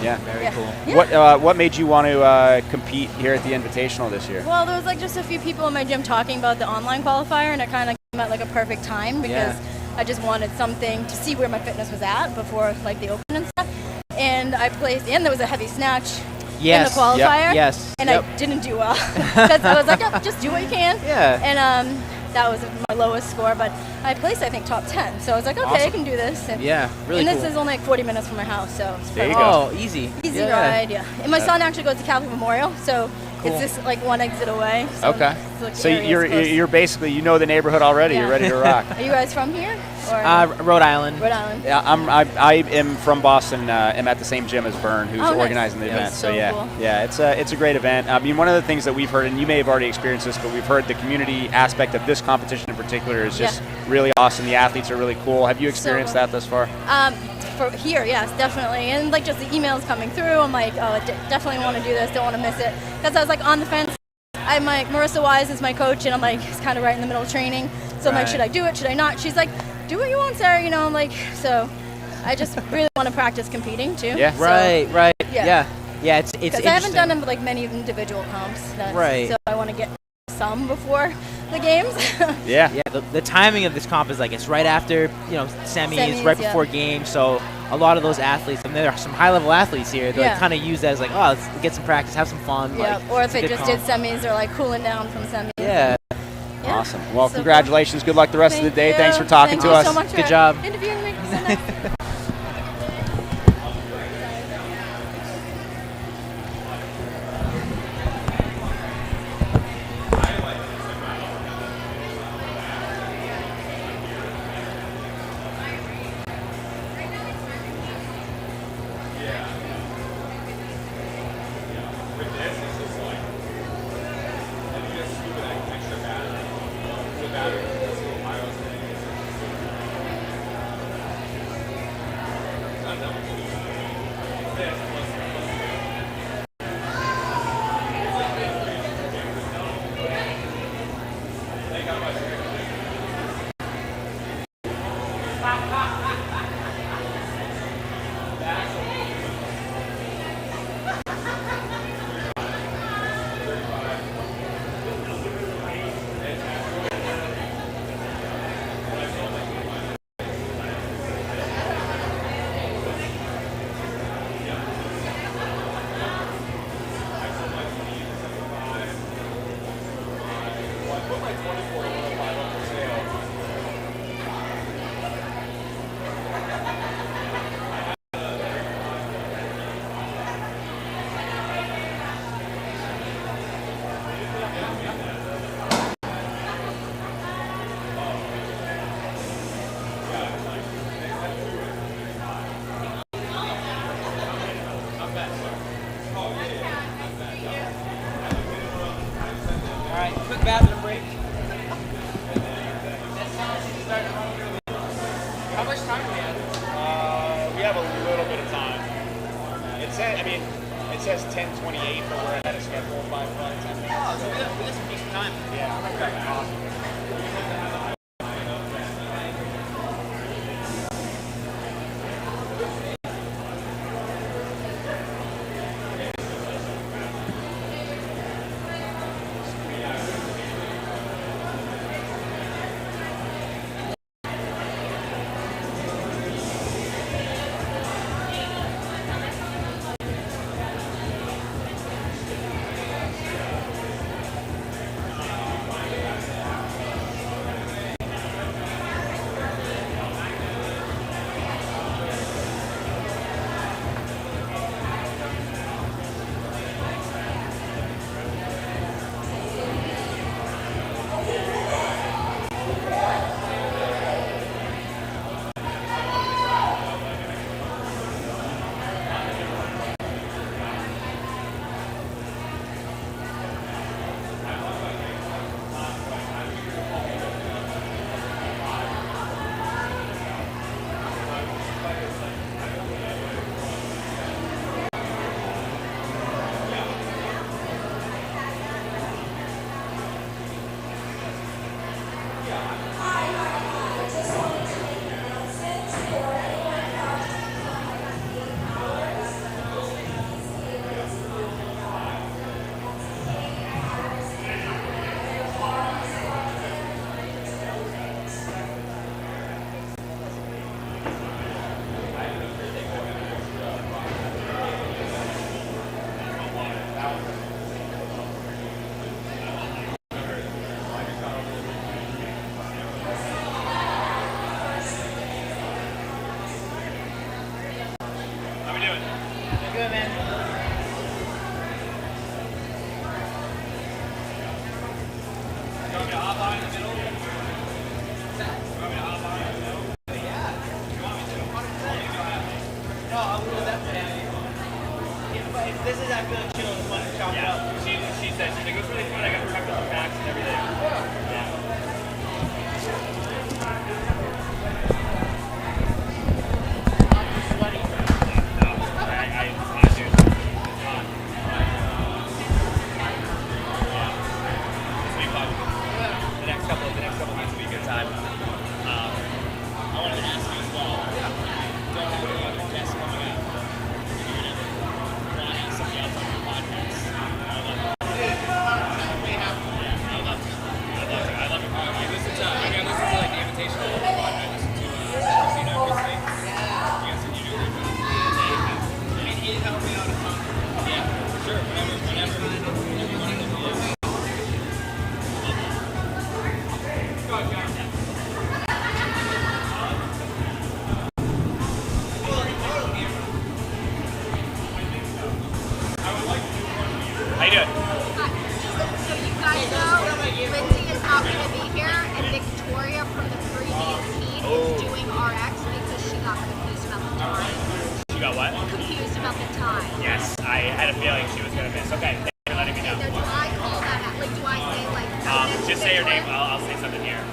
Yeah, very cool. Yeah. What made you want to compete here at the Invitational this year? Well, there was like just a few people in my gym talking about the online qualifier, and it kind of came at like a perfect time because I just wanted something to see where my fitness was at before like the open and stuff. And I placed, and there was a heavy snatch in the qualifier. And I didn't do well because I was like, just do what you can. And that was my lowest score, but I placed, I think, top 10. So I was like, okay, I can do this. And, really and this is only like 40 minutes from my house, so it's there you go. Oh, easy. Easy ride, And my son actually goes to Catholic Memorial, so it's just like one exit away. So So you're basically, you know the neighborhood already. You're ready to rock. Are you guys from here? Or Rhode Island. Rhode Island. Yeah, I am from Boston. I'm at the same gym as Vern, who's organizing the event. That's so cool. It's a great event. I mean, one of the things that we've heard, and you may have already experienced this, but we've heard the community aspect of this competition in particular is just really awesome. The athletes are really cool. Have you experienced that thus far? For here, yes, definitely. And like just the emails coming through, I'm like, oh, I definitely want to do this. Don't want to miss it. Because I was like on the fence. I'm like, Marissa Wise is my coach, and I'm like, it's kind of right in the middle of training. So I'm like, should I do it? Should I not? She's like, do what you want, Sarah. You know, I'm like, so I just really want to practice competing too. Yeah. So, Right. Yeah. It's because I haven't done like many individual comps. So I want to get some before the games. The timing of this comp is like it's right after semis, right before games. So a lot of those athletes, and there are some high-level athletes here. They kind of use that as like, oh, let's get some practice, have some fun. Or if they just did semis, they're like cooling down from semis. Awesome. Well, congratulations. Good luck the rest of the day. You. Thanks for talking to us. So much Good job. Interviewing me. So nice. Quick bathroom break. How much time do we have? We have a little bit of time. It says 10:28, but we're ahead of schedule by 10 minutes. Oh, so we got some decent time. Yeah. Okay. Awesome. doing? Good, man. You want me to hop on in the middle? You want me to hop on in the middle? Yeah. You want me to? No, I will definitely have you. But if this is, I feel like chill and fun to chop it up. She said, she's like, it was really fun. I got to prep the facts and everything. Yeah. The next couple weeks will be a good time. I wanted to ask you as well. Don't have any other guests coming up. You're going to want to have somebody else on your podcast. I love it. I love it. I listen to like the Invitational. I listen to Christina recently. You guys said you do a great job. I mean, he helped me out a ton. Yeah, for sure. Whenever you want to do it. How you doing? So you guys know Lindsay is not going to be here, and Victoria from the previous team is doing RX because she got confused about the time. You got what? Confused about the time. Yes, I had a feeling she was going to miss. Okay, thanks for letting me know. So do I call that out? Like, do I say, like... Just say your name. I'll say something here.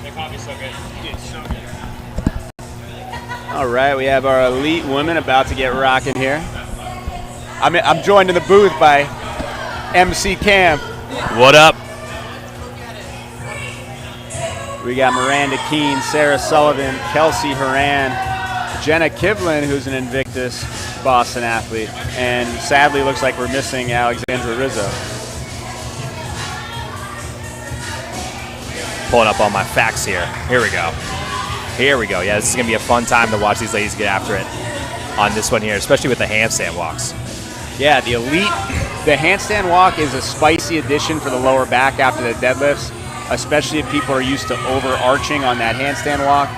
The coffee's so good. It's so good. All right, we have our elite women about to get rocking here. I'm joined in the booth by MC Cam. What up? We got Miranda Keene, Sarah Sullivan, Kelsey Horan, Jenna Kivlin, who's an Invictus Boston athlete, and sadly looks like we're missing Alexandra Rizzo. Pulling up all my facts here. Here we go. Here we go. Yeah, this is going to be a fun time to watch these ladies get after it on this one here, especially with the handstand walks. Yeah, the elite, the handstand walk is a spicy addition for the lower back after the deadlifts, especially if people are used to overarching on that handstand walk.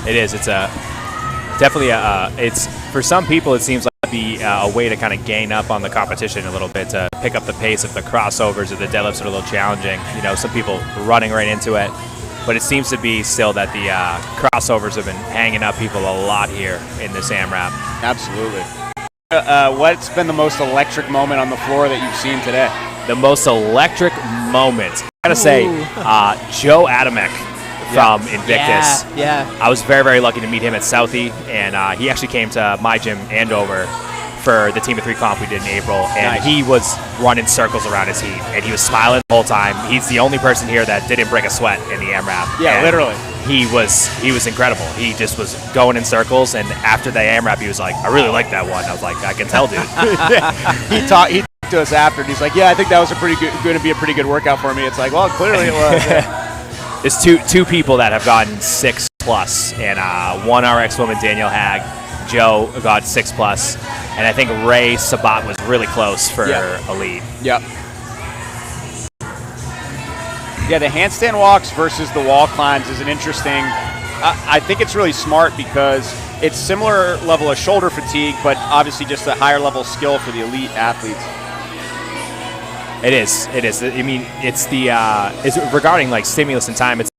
It is. It's definitely it's for some people it seems like be a way to kind of gain up on the competition a little bit, to pick up the pace of the crossovers or the deadlifts are a little challenging. You know, some people running right into it, but it seems to be still that the crossovers have been hanging up people a lot here in this AMRAP. Absolutely. What's been the most electric moment on the floor that you've seen today? The most electric moment, I gotta say, Joe Adamek from Invictus. Yeah. I was very, very lucky to meet him at Southie, and he actually came to my gym, Andover, for the Team of 3 comp we did in April, and nice. He was running circles around his heat, and he was smiling the whole time. He's the only person here that didn't break a sweat in the AMRAP. Yeah, and literally. He was incredible. He just was going in circles, and after the AMRAP, he was like, I really like that one. I was like, I can tell, dude. He talked to us after, and he's like, yeah, I think that was going to be a pretty good workout for me. It's like, well, clearly it was. There's two people that have gotten 6+, and one RX woman, Danielle Hag, Joe got 6+, and I think Ray Sabat was really close for elite. Yep. Yeah, the handstand walks versus the wall climbs is an interesting. I think it's really smart because it's similar level of shoulder fatigue, but obviously just a higher level skill for the elite athletes. It is. It is. I mean, it's the it's regarding like stimulus and time. It's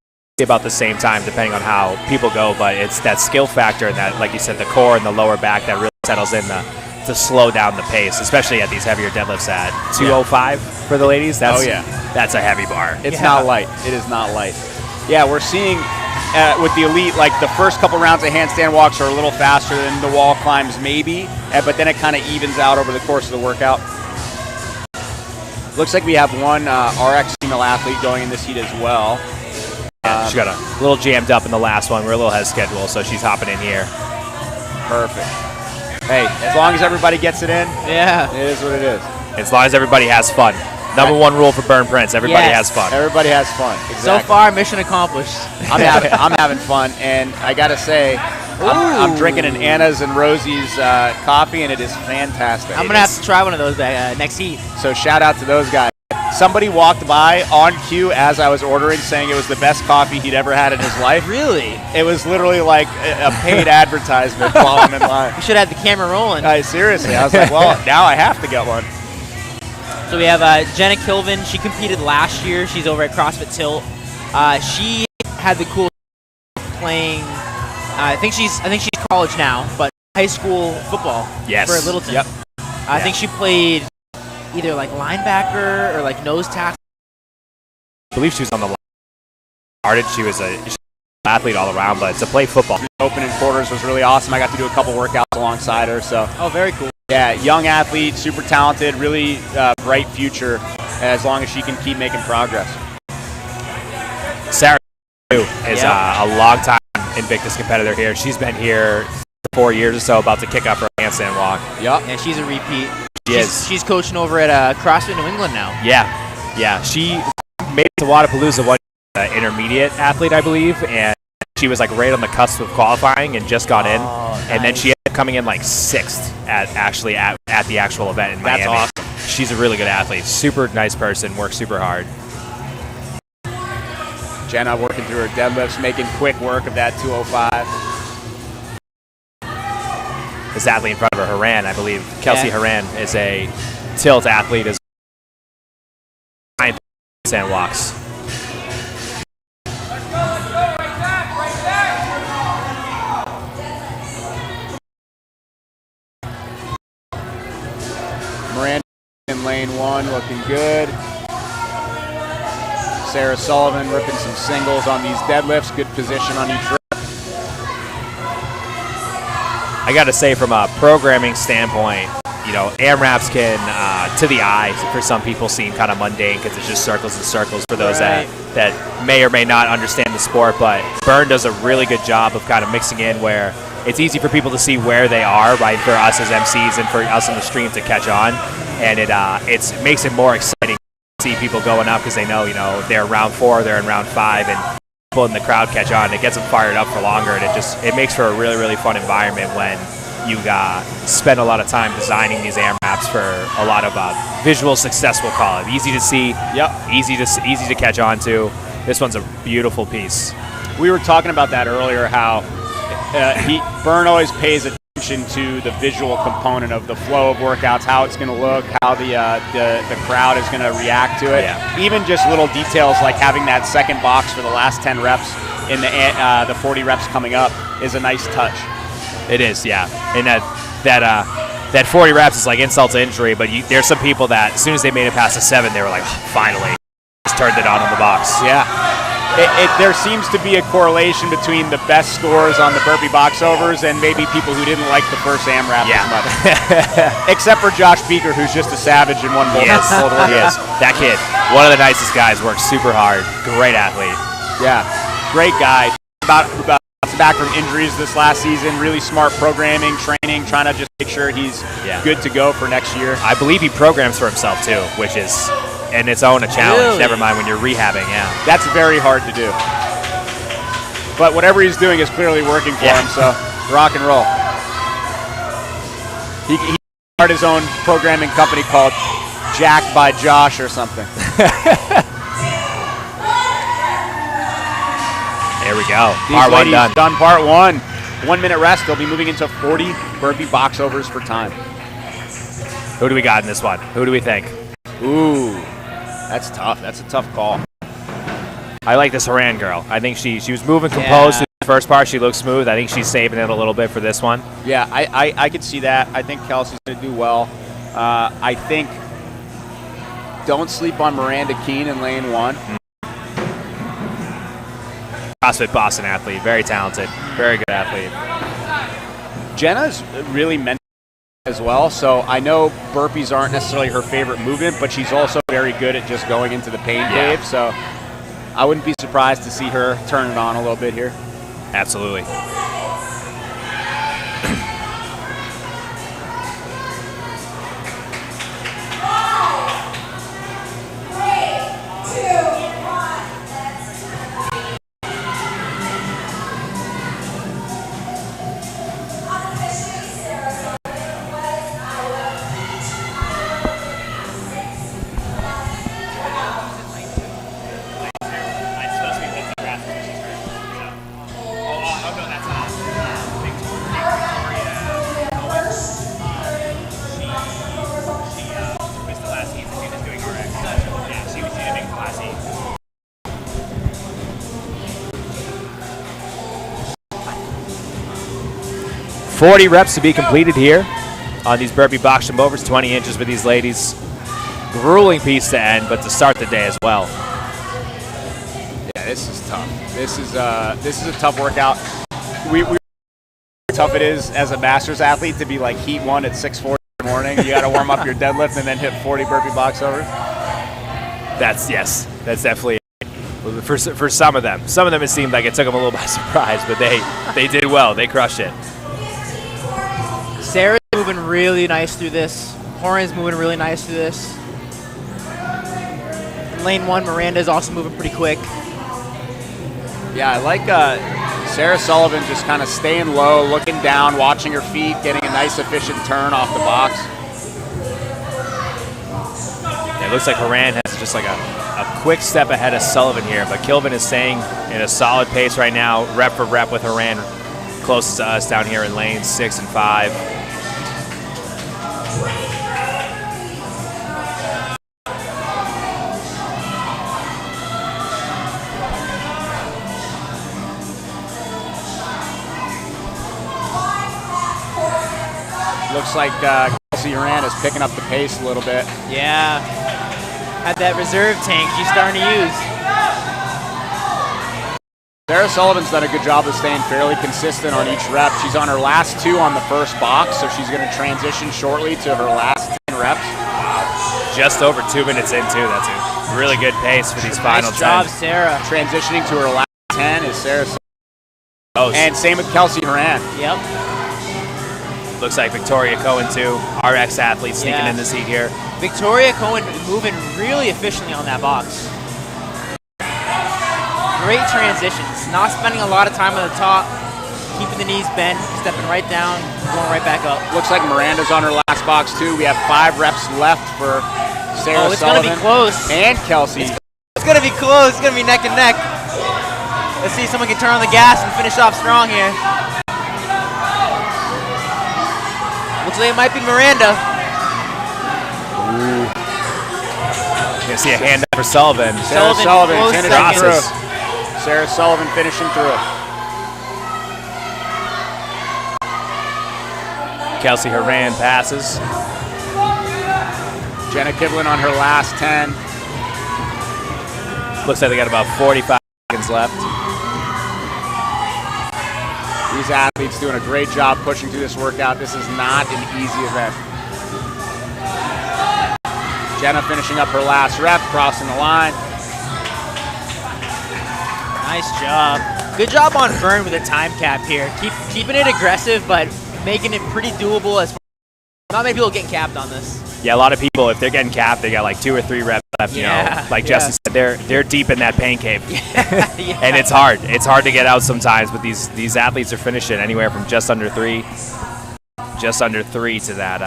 about the same time depending on how people go, but it's that skill factor and that, like you said, the core and the lower back that really settles in to slow down the pace, especially at these heavier deadlifts at 205 for the ladies. That's, that's a heavy bar. It's not light. It is not light. Yeah, we're seeing with the elite, like the first couple rounds of handstand walks are a little faster than the wall climbs maybe, but then it kind of evens out over the course of the workout. Looks like we have one RX female athlete going in this heat as well. Yeah, she got a little jammed up in the last one. We're a little ahead of schedule, so she's hopping in here. Perfect. Hey, as long as everybody gets it in, Yeah. it is what it is. As long as everybody has fun. Number one rule for Burn Prince: everybody has fun. Everybody has fun. Exactly. So far, mission accomplished. I'm having fun, and I gotta say, I'm drinking an Anna's and Rosie's coffee, and it is fantastic. I'm gonna have to try one of those next heat. So shout out to those guys. Somebody walked by on cue as I was ordering, saying it was the best coffee he'd ever had in his life. Really? It was literally like a paid advertisement while I'm in line. You should have the camera rolling. Seriously, I was like, well, now I have to get one. So we have Jenna Kilvin. She competed last year. She's over at CrossFit Tilt. She had the cool playing. I think she's college now, but high school football for Littleton. Yep. I think she played either like linebacker or like nose tackle. I believe she was on the line. She was an athlete all around, but to play football. Opening quarters was really awesome. I got to do a couple workouts alongside her. So. Oh, very cool. Yeah, young athlete, super talented, really bright future as long as she can keep making progress. Sarah is a long-time Invictus competitor here. She's been here for 4 years or so, about to kick up her handstand walk. Yep. And she's a repeat. She's coaching over at CrossFit New England now. Yeah. She made it to Wadapalooza, one intermediate athlete, I believe, and she was like right on the cusp of qualifying and just got in. And then she ended up coming in like 6th at the actual event in Miami. That's awesome. She's a really good athlete, super nice person, works super hard. Jenna working through her deadlifts, making quick work of that 205. This athlete in front of her, Haran, I believe. Kelsey Haran is a tilt athlete as and walks. Miranda in lane 1 looking good. Sarah Sullivan ripping some singles on these deadlifts. Good position on each rep. I got to say, from a programming standpoint, AMRAPs can, to the eye, for some people, seem kind of mundane because it's just circles and circles for those that may or may not understand the sport. But Burn does a really good job of kind of mixing in where it's easy for people to see where they are, right, for us as MCs and for us on the stream to catch on. And it makes it more exciting to see people going up because they know, they're in round 4, they're in round 5, and people in the crowd catch on. It gets them fired up for longer, and it makes for a really, really fun environment when you spend a lot of time designing these AMRAPs for a lot of visual success, we'll call it. Easy to see, easy to catch on to. This one's a beautiful piece. We were talking about that earlier, how Burn always pays attention to the visual component of the flow of workouts, how it's going to look, how the crowd is going to react to it. Yeah. Even just little details like having that second box for the last 10 reps in the 40 reps coming up is a nice touch. It is, yeah. And that 40 reps is like insult to injury, but there's some people that as soon as they made it past the 7, they were like, oh, finally, just turned it on the box. Yeah. There seems to be a correlation between the best scores on the burpee box overs and maybe people who didn't like the first AMRAP as much. Except for Josh Beaker, who's just a savage in one bowl. He is. That kid, one of the nicest guys, works super hard. Great athlete. Yeah, great guy. About back from injuries this last season, really smart programming, training, trying to just make sure he's good to go for next year. I believe he programs for himself too, which is in its own a challenge. Really? Never mind when you're rehabbing, That's very hard to do. But whatever he's doing is clearly working for him, so rock and roll. He started his own programming company called Jack by Josh or something. There we go. These Part 1 ladies done. Done part 1. 1 minute rest. They'll be moving into 40 burpee box overs for time. Who do we got in this one? Who do we think? Ooh, that's tough. That's a tough call. I like this Haran girl. I think she was moving composed in the first part. She looks smooth. I think she's saving it a little bit for this one. Yeah, I could see that. I think Kelsey's going to do well. I think don't sleep on Miranda Keene in lane 1. CrossFit Boston athlete, very talented, very good athlete. Jenna's really mental as well, so I know burpees aren't necessarily her favorite movement, but she's also very good at just going into the pain cave, so I wouldn't be surprised to see her turn it on a little bit here. Absolutely. 40 reps to be completed here on these burpee box jump overs, 20 inches for these ladies. Grueling piece to end, but to start the day as well. Yeah, this is tough. This is a tough workout. We tough it is as a masters athlete to be like heat 1 at 6:40 in the morning. You got to warm up your deadlift and then hit 40 burpee box overs. That's definitely for some of them. Some of them it seemed like it took them a little by surprise, but they did well. They crushed it. Sarah's moving really nice through this. Horan's moving really nice through this. In lane 1, Miranda's also moving pretty quick. Yeah, I like Sarah Sullivan just kind of staying low, looking down, watching her feet, getting a nice efficient turn off the box. It looks like Horan has just like a quick step ahead of Sullivan here, but Kilvin is staying in a solid pace right now, rep for rep with Horan closest to us down here in lanes 6 and 5. Looks like Kelsey Horan is picking up the pace a little bit. Yeah. Had that reserve tank she's starting to use. Sarah Sullivan's done a good job of staying fairly consistent on each rep. She's on her last 2 on the first box, so she's going to transition shortly to her last 10 reps. Wow. Just over 2 minutes in, too. That's a really good pace for these final 10. Nice job, Sarah. Transitioning to her last 10 is Sarah Sullivan. And same with Kelsey Horan. Yep. Looks like Victoria Cohen, too. RX athlete sneaking in this heat here. Victoria Cohen moving really efficiently on that box. Great transitions. Not spending a lot of time on the top, keeping the knees bent, stepping right down, going right back up. Looks like Miranda's on her last box, too. We have 5 reps left for Sarah Sullivan. It's going to be close. And Kelsey. It's going to be close. It's going to be neck and neck. Let's see if someone can turn on the gas and finish off strong here. Looks like it might be Miranda. Ooh. You see a hand up for Sullivan. Sarah Sullivan finishing through. Sarah Sullivan finishing through. Kelsey Horan passes. Jenna Kivlin on her last 10. Looks like they got about 45 seconds left. These athletes doing a great job pushing through this workout. This is not an easy event. Jenna finishing up her last rep, crossing the line. Nice job. Good job on Vern with a time cap here. Keeping it aggressive, but making it pretty doable. As not many people getting capped on this. Yeah, a lot of people, if they're getting capped, they got like 2 or 3 reps left. You know, like Justin said, they're deep in that pain cave, and it's hard. It's hard to get out sometimes. But these athletes are finishing anywhere from just under 3 to that.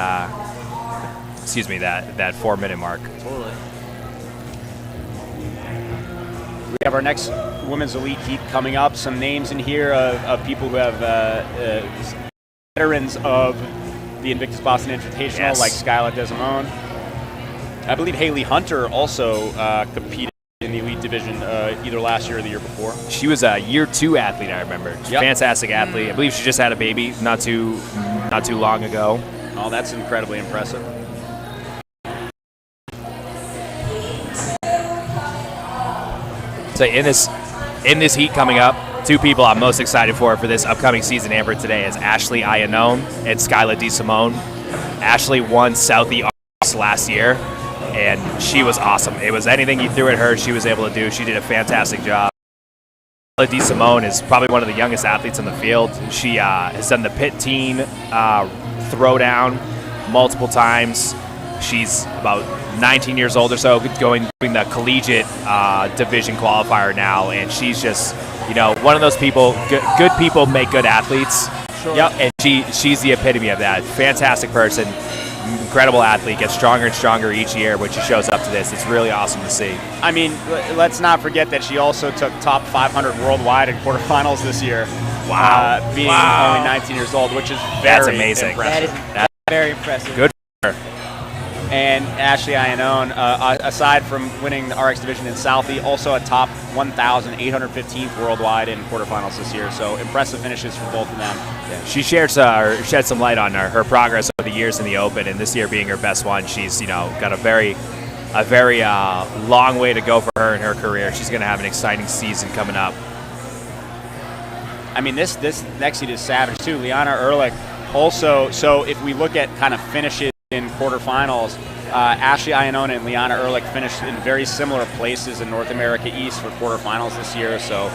Excuse me, that 4-minute mark. Totally. We have our next women's elite heat coming up. Some names in here of people who have veterans of the Invictus Boston Invitational, like Skyla Desimone. I believe Haley Hunter also competed in the elite division either last year or the year before. She was a year 2 athlete, I remember. Fantastic athlete. I believe she just had a baby not too long ago. Oh, that's incredibly impressive. So in this heat coming up, 2 people I'm most excited for this upcoming season, Amber, today is Ashley Iannone and Skyla DeSimone. Ashley won Southie last year, and she was awesome. It was anything you threw at her, she was able to do. She did a fantastic job. Skyla DeSimone is probably one of the youngest athletes in the field. She has done the pit teen throwdown multiple times. She's about 19 years old or so, doing the collegiate division qualifier now, and she's just, one of those people. Good people make good athletes. Sure. Yep, and she's the epitome of that. Fantastic person, incredible athlete, gets stronger and stronger each year when she shows up to this. It's really awesome to see. I mean, let's not forget that she also took top 500 worldwide in quarterfinals this year. Wow. Being only 19 years old, which is very That's amazing. impressive. That is very impressive. Good for her. And Ashley Iannone, aside from winning the RX division in Southie, also a top 1,815th worldwide in quarterfinals this year. So impressive finishes for both of them. Yeah. She shed some light on her progress over the years in the Open, and this year being her best one, she's got a very long way to go for her in her career. She's going to have an exciting season coming up. I mean, this next seed is savage too. Liana Ehrlich also. So if we look at kind of finishes in quarterfinals, Ashley Iannone and Liana Ehrlich finished in very similar places in North America East for quarterfinals this year. So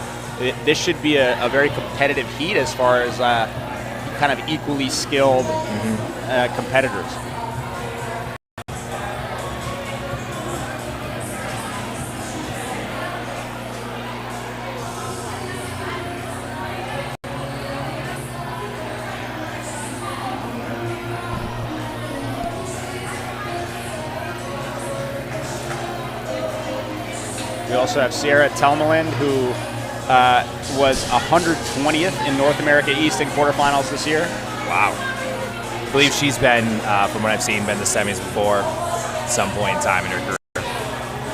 this should be a very competitive heat as far as kind of equally skilled competitors. We also have Sierra Telmelin, who was 120th in North America East in quarterfinals this year. Wow. I believe she's been, from what I've seen, been the semis before at some point in time in her career.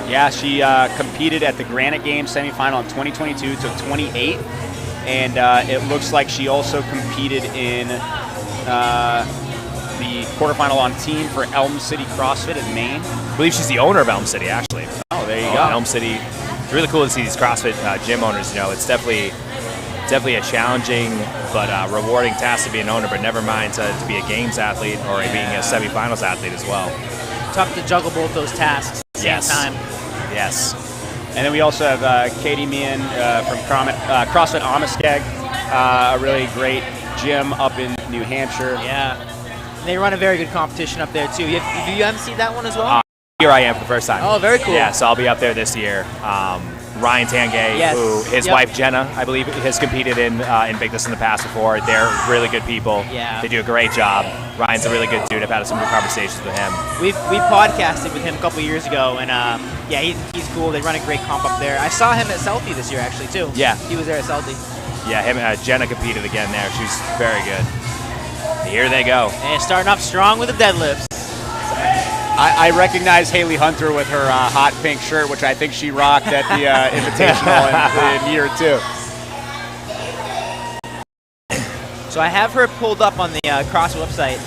Yeah, she competed at the Granite Games semifinal in 2022, took 28th, and it looks like she also competed in the quarterfinal on team for Elm City CrossFit in Maine. I believe she's the owner of Elm City, actually. Oh, there you go. Elm City. It's really cool to see these CrossFit gym owners. It's definitely a challenging but rewarding task to be an owner, but never mind to be a games athlete or being a semifinals athlete as well. Tough to juggle both those tasks at the same time. Yes. And then we also have Katie Meehan from CrossFit Amisteg, a really great gym up in New Hampshire. Yeah. They run a very good competition up there, too. Do you MC that one as well? Here I am for the first time. Oh, very cool. Yeah, so I'll be up there this year. Ryan Tangay, who his wife Jenna, I believe, has competed in Invictus in the past before. They're really good people. Yeah. They do a great job. Ryan's a really good dude. I've had some good conversations with him. We podcasted with him a couple years ago, and yeah, he's cool. They run a great comp up there. I saw him at Southie this year, actually, too. Yeah. He was there at Southie. Yeah, him Jenna competed again there. She's very good. Here they go. And starting off strong with the deadlifts. I recognize Haley Hunter with her hot pink shirt, which I think she rocked at the Invitational in year 2. So I have her pulled up on the Cross website.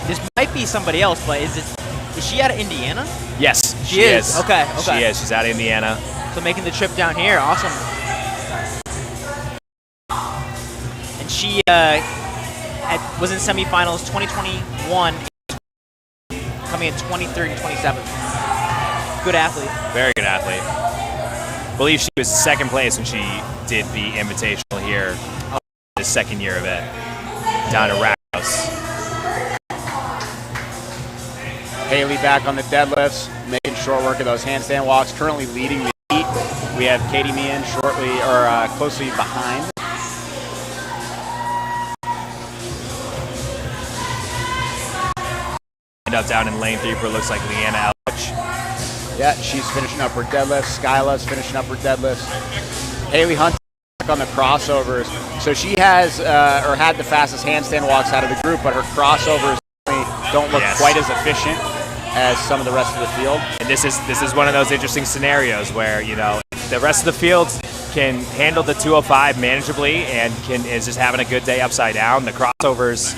This might be somebody else, but is she out of Indiana? Yes, she is. Okay. She is. She's out of Indiana. So making the trip down here, awesome. And she was in semifinals 2021. Coming in 23rd and 27th. Good athlete. Very good athlete. I believe she was second place when she did the Invitational here, the second year of it, down at Rack House. Haley back on the deadlifts, making short work of those handstand walks, currently leading the heat. We have Katie Meehan closely behind. Up down in lane 3 for it looks like Leanna Ellich. Yeah, she's finishing up her deadlifts. Skyla's finishing up her deadlifts. Haley Hunt on the crossovers. So she has or had the fastest handstand walks out of the group, but her crossovers don't look quite as efficient as some of the rest of the field. And this is one of those interesting scenarios where the rest of the field can handle the 205 manageably and is just having a good day upside down. The crossovers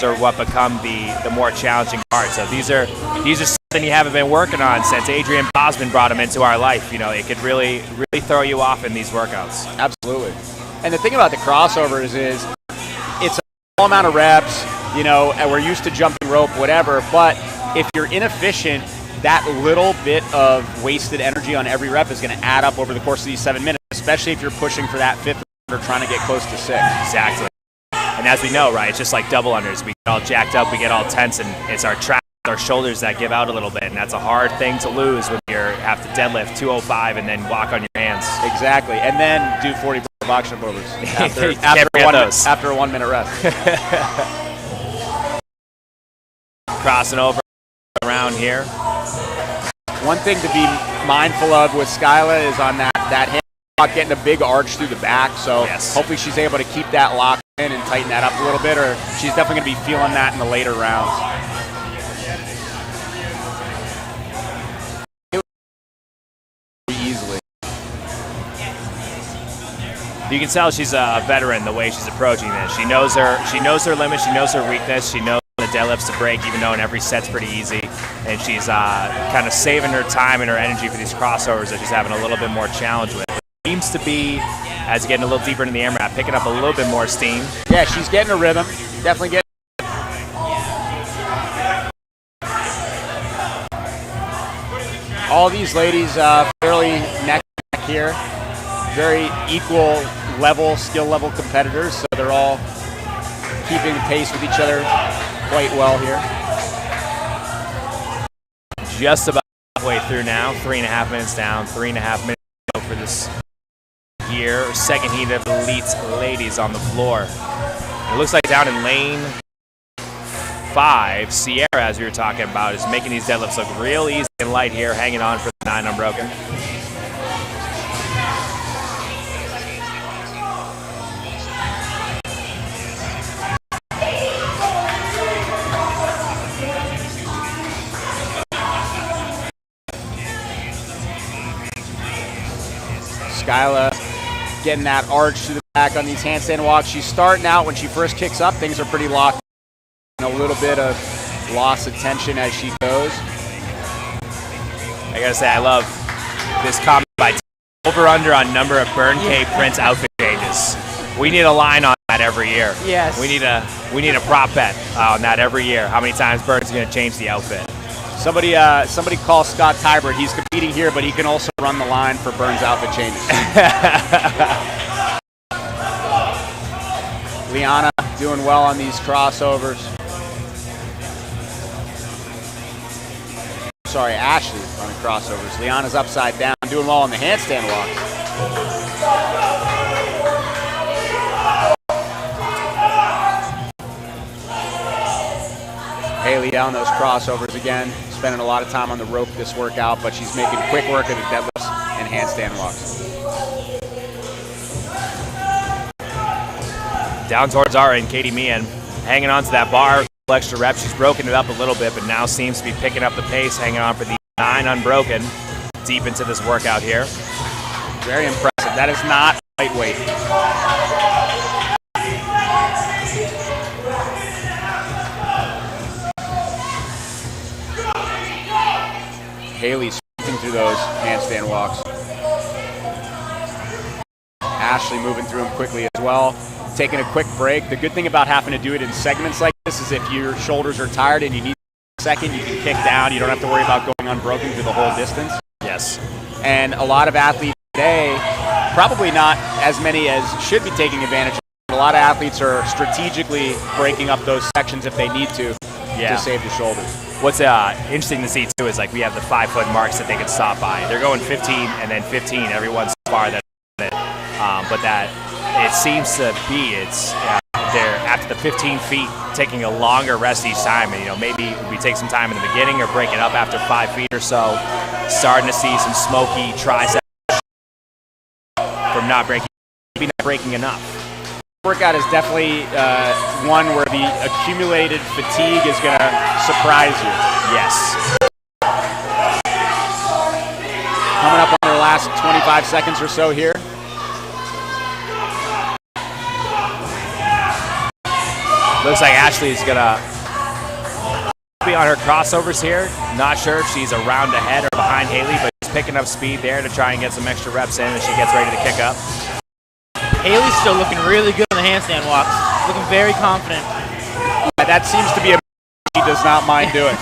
are what become the more challenging part. So these are something you haven't been working on since Adrian Bosman brought them into our life. It could really throw you off in these workouts. Absolutely. And the thing about the crossovers is it's a small amount of reps, and we're used to jumping rope, whatever, but if you're inefficient, that little bit of wasted energy on every rep is going to add up over the course of these 7 minutes, especially if you're pushing for that 5th or trying to get close to 6. Exactly. And as we know, right, it's just like double unders. We get all jacked up, we get all tense, and it's our traps, our shoulders that give out a little bit, and that's a hard thing to lose when you have to deadlift 205 and then walk on your hands. Exactly, and then do 40 box jump overs after a 1 minute rest. Crossing over around here. One thing to be mindful of with Skyla is on that hand walk, getting a big arch through the back, so hopefully she's able to keep that lock in and tighten that up a little bit, or she's definitely going to be feeling that in the later rounds. You can tell she's a veteran the way she's approaching this. She knows her limits, she knows her weakness, she knows the deadlifts to break, even though in every set's pretty easy. And she's kind of saving her time and her energy for these crossovers that she's having a little bit more challenge with. It seems to be, as getting a little deeper into the AMRAP, picking up a little bit more steam. Yeah, she's getting a rhythm. Definitely getting. All these ladies fairly neck to neck here. Very equal level, skill level competitors, so they're all keeping pace with each other quite well here. Just about halfway through now, 3.5 minutes down, 3.5 minutes for this year. Second heat of elite ladies on the floor. It looks like down in lane 5, Sierra, as we were talking about, is making these deadlifts look real easy and light here, hanging on for the 9 unbroken. Skyla getting that arch to the back on these handstand walks. She's starting out, when she first kicks up, things are pretty locked. And a little bit of loss of tension as she goes. I gotta say, I love this comment by over under on number of Burn K Prince outfit changes. We need a line on that every year. Yes. We need a prop bet on that every year. How many times Burn's gonna change the outfit? Somebody call Scott Tybert. He's competing here, but he can also run the line for Burns outfit changes. Liana doing well on these crossovers. Sorry, Ashley on the crossovers. Liana's upside down, doing well on the handstand walks. Haley down those crossovers again, spending a lot of time on the rope this workout, but she's making quick work of the deadlifts and handstand walks. Down towards Ara and Katie Meehan, hanging on to that bar, extra reps. She's broken it up a little bit, but now seems to be picking up the pace, hanging on for the 9 unbroken deep into this workout here. Very impressive. That is not lightweight. Haley sprinting through those handstand walks. Ashley moving through them quickly as well. Taking a quick break. The good thing about having to do it in segments like this is if your shoulders are tired and you need a second, you can kick down. You don't have to worry about going unbroken through the whole distance. Yes. And a lot of athletes today, probably not as many as should be taking advantage of it. A lot of athletes are strategically breaking up those sections if they need to save the shoulders. What's interesting to see too is like we have the 5-foot marks that they can stop by. They're going 15 and then 15 every once in a while. But that it seems to be they're after the 15 feet taking a longer rest each time, and maybe we take some time in the beginning or break it up after 5 feet or so. Starting to see some smoky triceps from not breaking, maybe not breaking enough. Workout is definitely one where the accumulated fatigue is going to surprise you. Yes. Coming up on our last 25 seconds or so here. Looks like Ashley's gonna be on her crossovers here. Not sure if she's a round ahead or behind Haley, but she's picking up speed there to try and get some extra reps in as she gets ready to kick up. Haley's still looking really good on the handstand walks. Looking very confident. Yeah, that seems to be a she does not mind doing.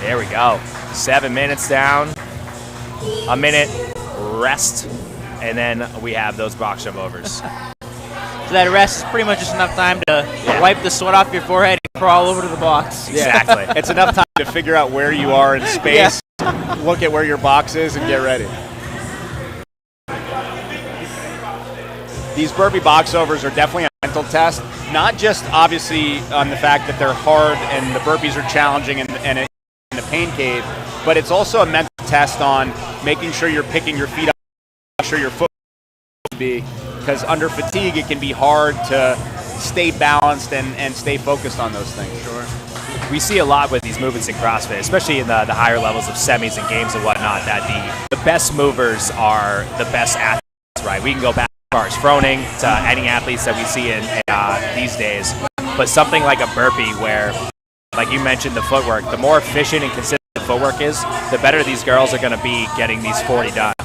There we go. 7 minutes down. A minute rest, and then we have those box jump overs. So that rest is pretty much just enough time to wipe the sweat off your forehead and crawl over to the box. Exactly. It's enough time to figure out where you are in space, look at where your box is, and get ready. These burpee box overs are definitely a mental test, not just obviously on the fact that they're hard and the burpees are challenging and in the pain cave, but it's also a mental test on making sure you're picking your feet up, making sure your foot will be, because under fatigue it can be hard to stay balanced and stay focused on those things. Sure. we see a lot with these movements in CrossFit, especially in the higher levels of semis and games and whatnot, that the best movers are the best athletes, right? We can go back as far as Froning to any athletes that we see in these days. But something like a burpee where, like you mentioned, the footwork, the more efficient and consistent the footwork is, the better these girls are going to be getting these 40 done.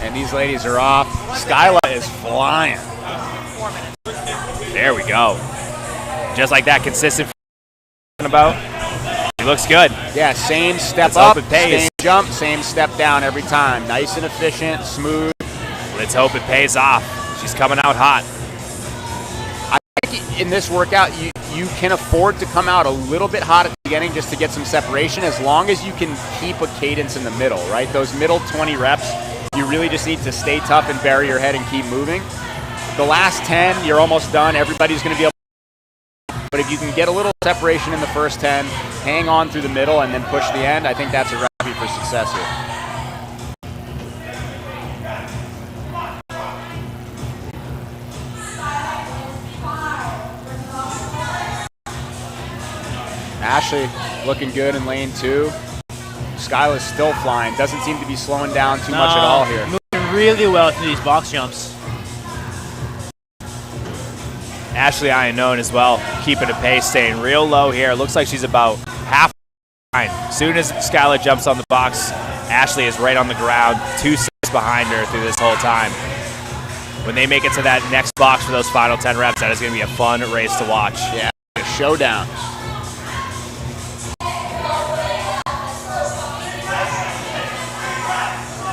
And these ladies are off. Skyla is flying. There we go. Just like that, consistent about. He looks good. Yeah, same step Let's up, hope it pays. same jump, same step down every time. Nice and efficient, smooth. Let's hope it pays off. She's coming out hot. I think in this workout, you can afford to come out a little bit hot at the beginning just to get some separation, as long as you can keep a cadence in the middle, right? Those middle 20 reps, you really just need to stay tough and bury your head and keep moving. The last 10, you're almost done. Everybody's going to be able to, but if you can get a little separation in the first 10, hang on through the middle, and then push the end, I think that's a recipe for success here. Ashley looking good in lane 2. Skyla's still flying. Doesn't seem to be slowing down too much at all here. Moving really well through these box jumps. Ashley Ioannone as well, keeping a pace, staying real low here. Looks like she's about half behind. As soon as Skyla jumps on the box, Ashley is right on the ground, 2 steps behind her through this whole time. When they make it to that next box for those final 10 reps, that is going to be a fun race to watch. Yeah, a showdown.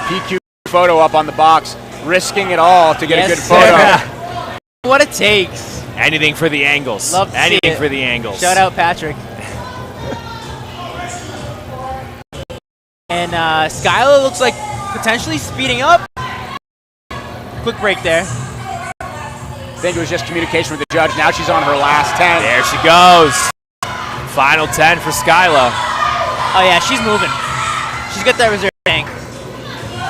PQ photo up on the box, risking it all to get a good photo. What it takes. Anything for the angles. Love to Anything see it. for the angles. Shout out Patrick. And Skyla looks like potentially speeding up. Quick break there. I think it was just communication with the judge. Now she's on her last 10. There she goes. Final 10 for Skyla. Oh yeah, she's moving. She's got that reserve tank.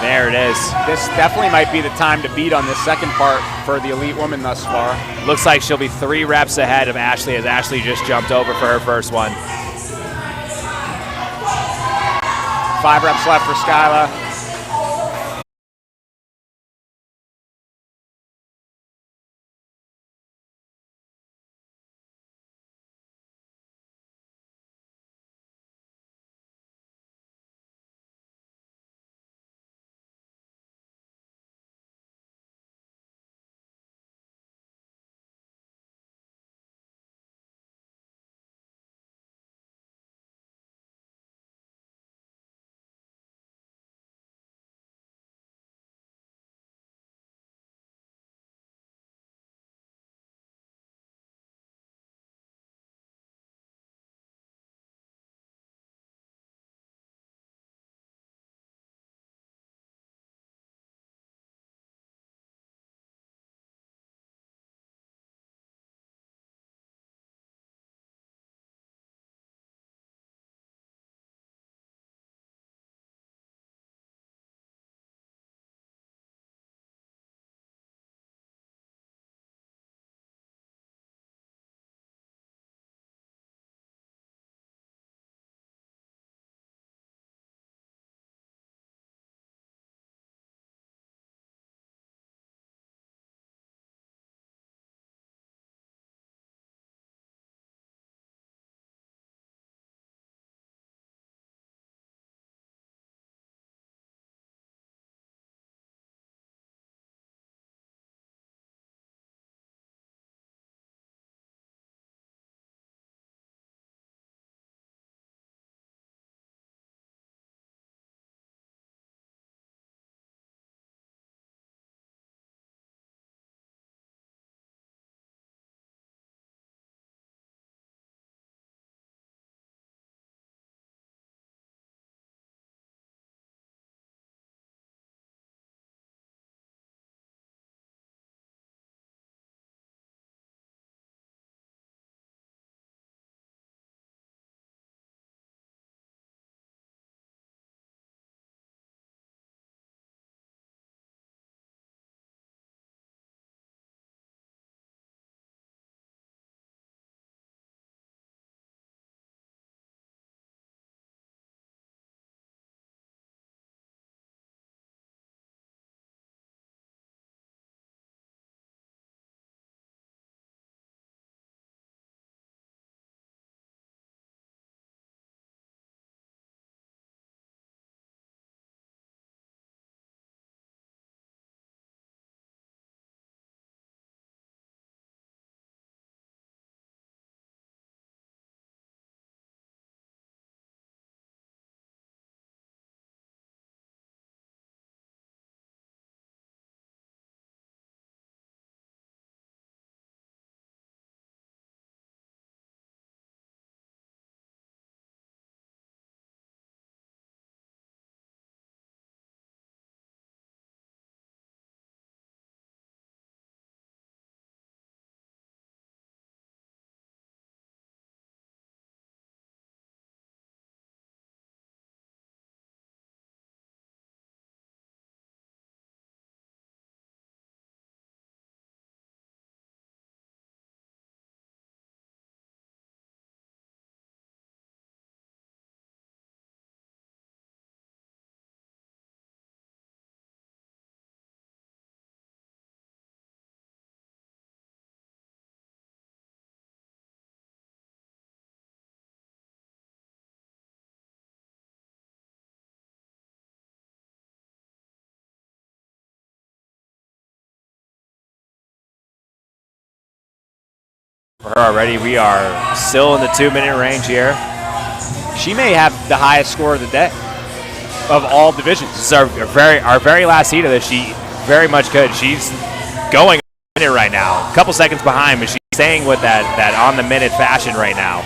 There it is. This definitely might be the time to beat on this second part for the elite woman thus far. Looks like she'll be 3 reps ahead of Ashley, as Ashley just jumped over for her first one. 5 reps left for Skyla. for her already. We are still in the 2-minute range here. She may have the highest score of the day of all divisions. This is our very last heat of this. She very much could. She's going on the minute right now. A couple seconds behind, but she's staying with that on-the-minute fashion right now.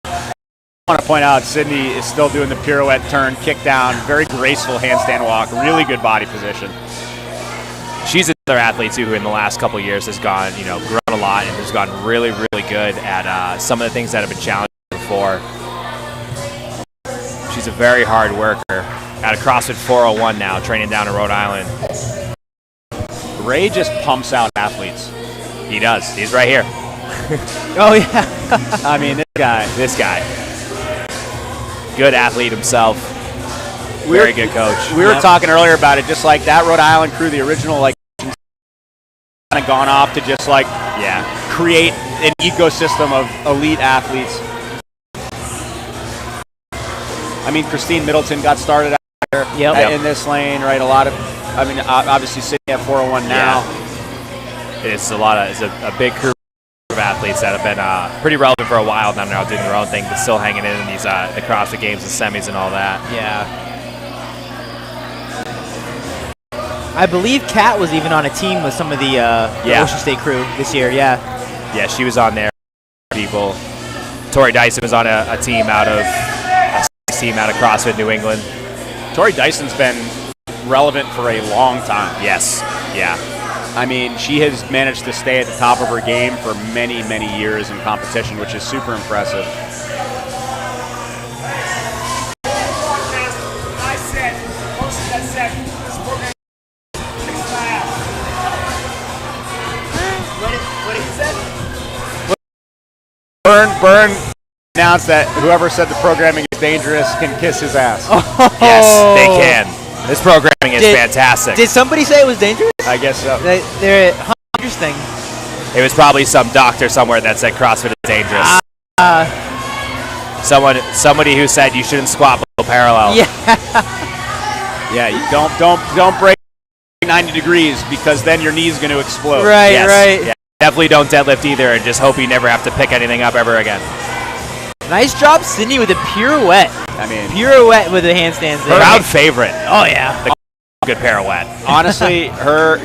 I want to point out Sydney is still doing the pirouette turn, kick down, very graceful handstand walk, really good body position. She's another athlete too who in the last couple of years has gone, grown a lot and has gotten really, really good at some of the things that have been challenging before. She's a very hard worker. At a CrossFit 401 now, training down in Rhode Island. Ray just pumps out athletes. He does. He's right here. Oh yeah. I mean, this guy. Good athlete himself. Very good coach. We were talking earlier about it, just like that Rhode Island crew, the original, kind of gone off to just create an ecosystem of elite athletes. I mean, Christine Middleton got started out here in this lane, right? Obviously Sydney at 401 now. It's a big crew of athletes that have been pretty relevant for a while now doing their own thing, but still hanging in these the CrossFit Games and semis and all that. Yeah. I believe Kat was even on a team with some of the Ocean State crew this year. Yeah, she was on there. People. Tori Dyson was on a team out of CrossFit New England. Tori Dyson's been relevant for a long time. Yes. Yeah. I mean, she has managed to stay at the top of her game for many, many years in competition, which is super impressive. Burn announced that whoever said the programming is dangerous can kiss his ass. Yes, they can. This programming is fantastic. Did somebody say it was dangerous? I guess so. They're interesting. It was probably some doctor somewhere that said CrossFit is dangerous. Somebody who said you shouldn't squat below parallel. Yeah. Yeah, you don't break 90 degrees because then your knee's going to explode. Right, right. Yeah. Definitely don't deadlift either, and just hope you never have to pick anything up ever again. Nice job, Sydney, with a pirouette. I mean, pirouette with the handstands. Crowd favorite. Oh yeah, the good pirouette. Honestly,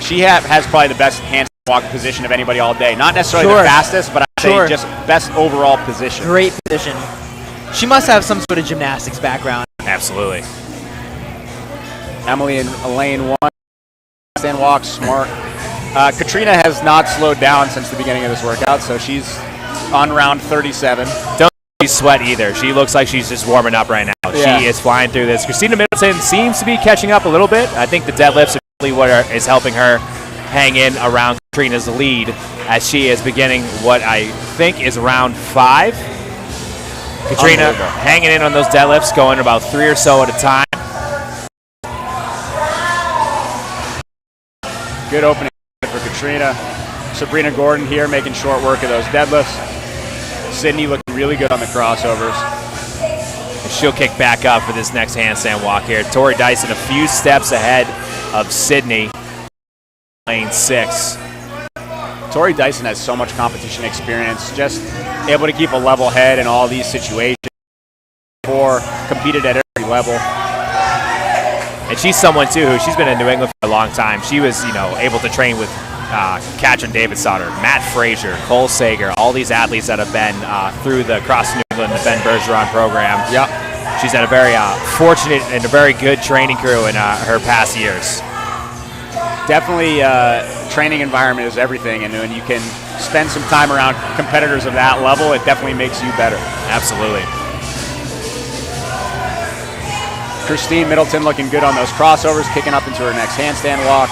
she has probably the best handstand walk position of anybody all day. Not necessarily the fastest, but I'd say just best overall position. Great position. She must have some sort of gymnastics background. Absolutely. Emily in lane 1, handstand walk, smart. Katrina has not slowed down since the beginning of this workout, so she's on round 37. Don't sweat either. She looks like she's just warming up right now. Yeah. She is flying through this. Christina Middleton seems to be catching up a little bit. I think the deadlifts are really what is helping her hang in around Katrina's lead as she is beginning what I think is round 5. Katrina hanging in on those deadlifts, going about 3 or so at a time. Good opening for Katrina. Sabrina Gordon here making short work of those deadlifts. Sydney looking really good on the crossovers. She'll kick back up for this next handstand walk here. Tori Dyson a few steps ahead of Sydney, lane 6. Tori Dyson has so much competition experience, just able to keep a level head in all these situations. Competed at every level. And she's someone too who she's been in New England for a long time. She was, able to train with Katrin Davidsdottir, Matt Frazier, Cole Sager, all these athletes that have been through the CrossFit New England, the Ben Bergeron program. Yeah, she's had a very fortunate and a very good training crew in her past years. Definitely, training environment is everything, and when you can spend some time around competitors of that level, it definitely makes you better. Absolutely. Christine Middleton looking good on those crossovers, kicking up into her next handstand walk.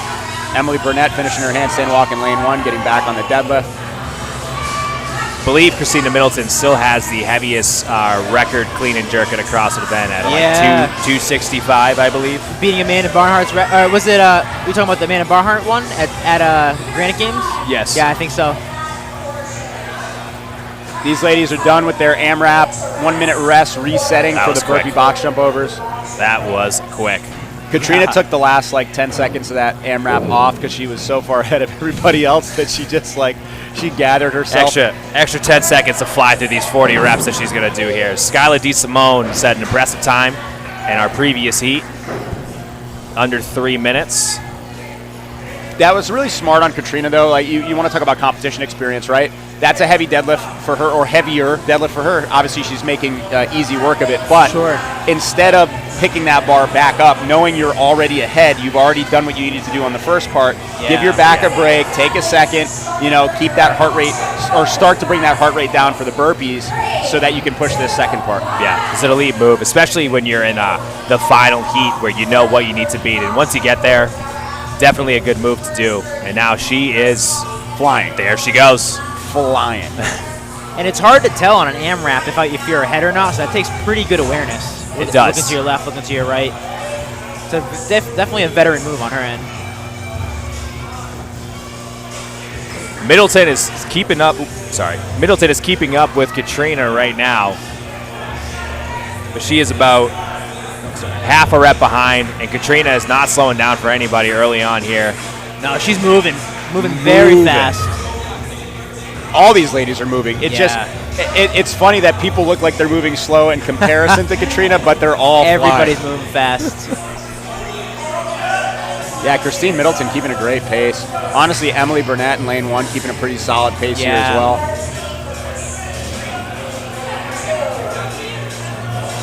Emily Burnett finishing her handstand walk in lane 1, getting back on the deadlift. I believe Christina Middleton still has the heaviest record clean and jerk at a CrossFit event at 265, I believe. Beating Amanda Barnhart's was it you talking about the Amanda Barnhart one at Granite Games? Yes. Yeah, I think so. These ladies are done with their AMRAP 1-minute rest, resetting for the burpee box jump overs. That was quick. Katrina took the last like 10 seconds of that AMRAP off because she was so far ahead of everybody else that she just she gathered herself. Extra 10 seconds to fly through these 40 reps that she's going to do here. Skylar DeSimone set an impressive time in our previous heat, under 3 minutes. That was really smart on Katrina, though. Like you want to talk about competition experience, right? That's a heavy deadlift for her, or heavier deadlift for her. Obviously, she's making easy work of it. But instead of picking that bar back up, knowing you're already ahead, you've already done what you needed to do on the first part. Give your back a break, take a second, keep that heart rate, or start to bring that heart rate down for the burpees so that you can push this second part. Yeah, it's an elite move, especially when you're in the final heat where you know what you need to beat. And once you get there, definitely a good move to do. And now she is flying. There she goes. Flying. And it's hard to tell on an AMRAP if you're ahead or not, so that takes pretty good awareness. It does. Looking to your left, looking to your right. So definitely a veteran move on her end. Middleton is keeping up. Middleton is keeping up with Katrina right now, but she is about half a rep behind, and Katrina is not slowing down for anybody early on here. No, she's moving very fast. All these ladies are moving. It's funny that people look like they're moving slow in comparison to Katrina, but they're all Everybody's flying. moving fast. Yeah, Christine Middleton keeping a great pace. Honestly, Emily Burnett in lane 1 keeping a pretty solid pace here as well.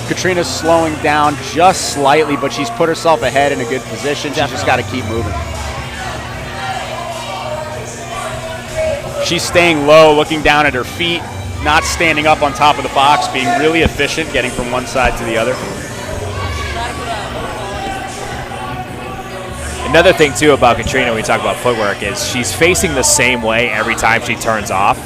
Katrina's slowing down just slightly, but she's put herself ahead in a good position. She's just got to keep moving. She's staying low, looking down at her feet, not standing up on top of the box, being really efficient, getting from one side to the other. Another thing, too, about Katrina when we talk about footwork is she's facing the same way every time she turns off.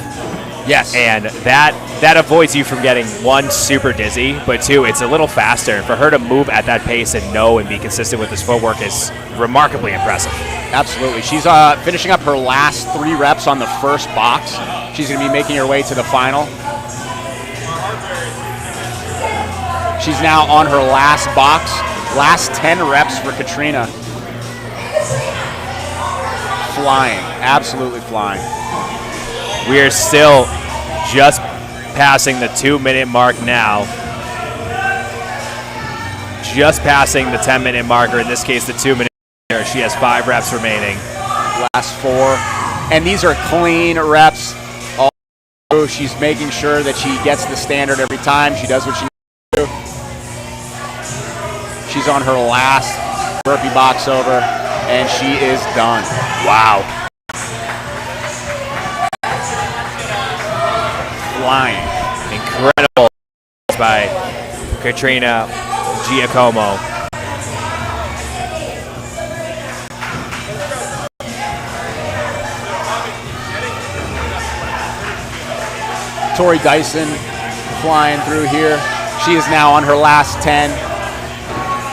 Yes. And that avoids you from getting, 1, super dizzy, but 2, it's a little faster. And for her to move at that pace and know and be consistent with this footwork is remarkably impressive. Absolutely. She's finishing up her last 3 reps on the first box. She's going to be making her way to the final. She's now on her last box. Last 10 reps for Katrina. Flying. Absolutely flying. We are still just passing the 2-minute mark now. Just passing the 10-minute marker, in this case the 2-minute. She has 5 reps remaining. Last 4. And these are clean reps. All through. She's making sure that she gets the standard every time. She does what she needs to do. She's on her last burpee box over, and she is done. Wow. Flying. Incredible by Katrina Giacomo. Tori Dyson flying through here. She is now on her last 10.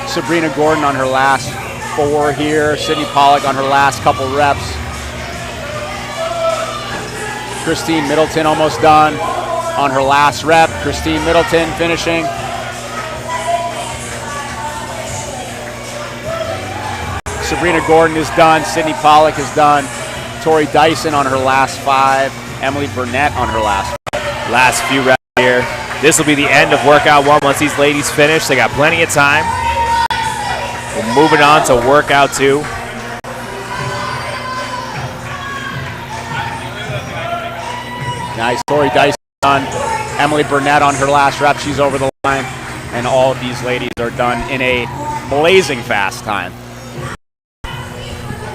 Sabrina Gordon on her last 4 here. Sydney Pollock on her last couple reps. Christine Middleton almost done on her last rep. Christine Middleton finishing. Sabrina Gordon is done. Sydney Pollock is done. Tori Dyson on her last 5. Emily Burnett on her last 5. Last few reps here. This will be the end of workout 1 once these ladies finish. They got plenty of time. We're moving on to workout 2. Nice. Tori Dyson done. Emily Burnett on her last rep. She's over the line. And all of these ladies are done in a blazing fast time.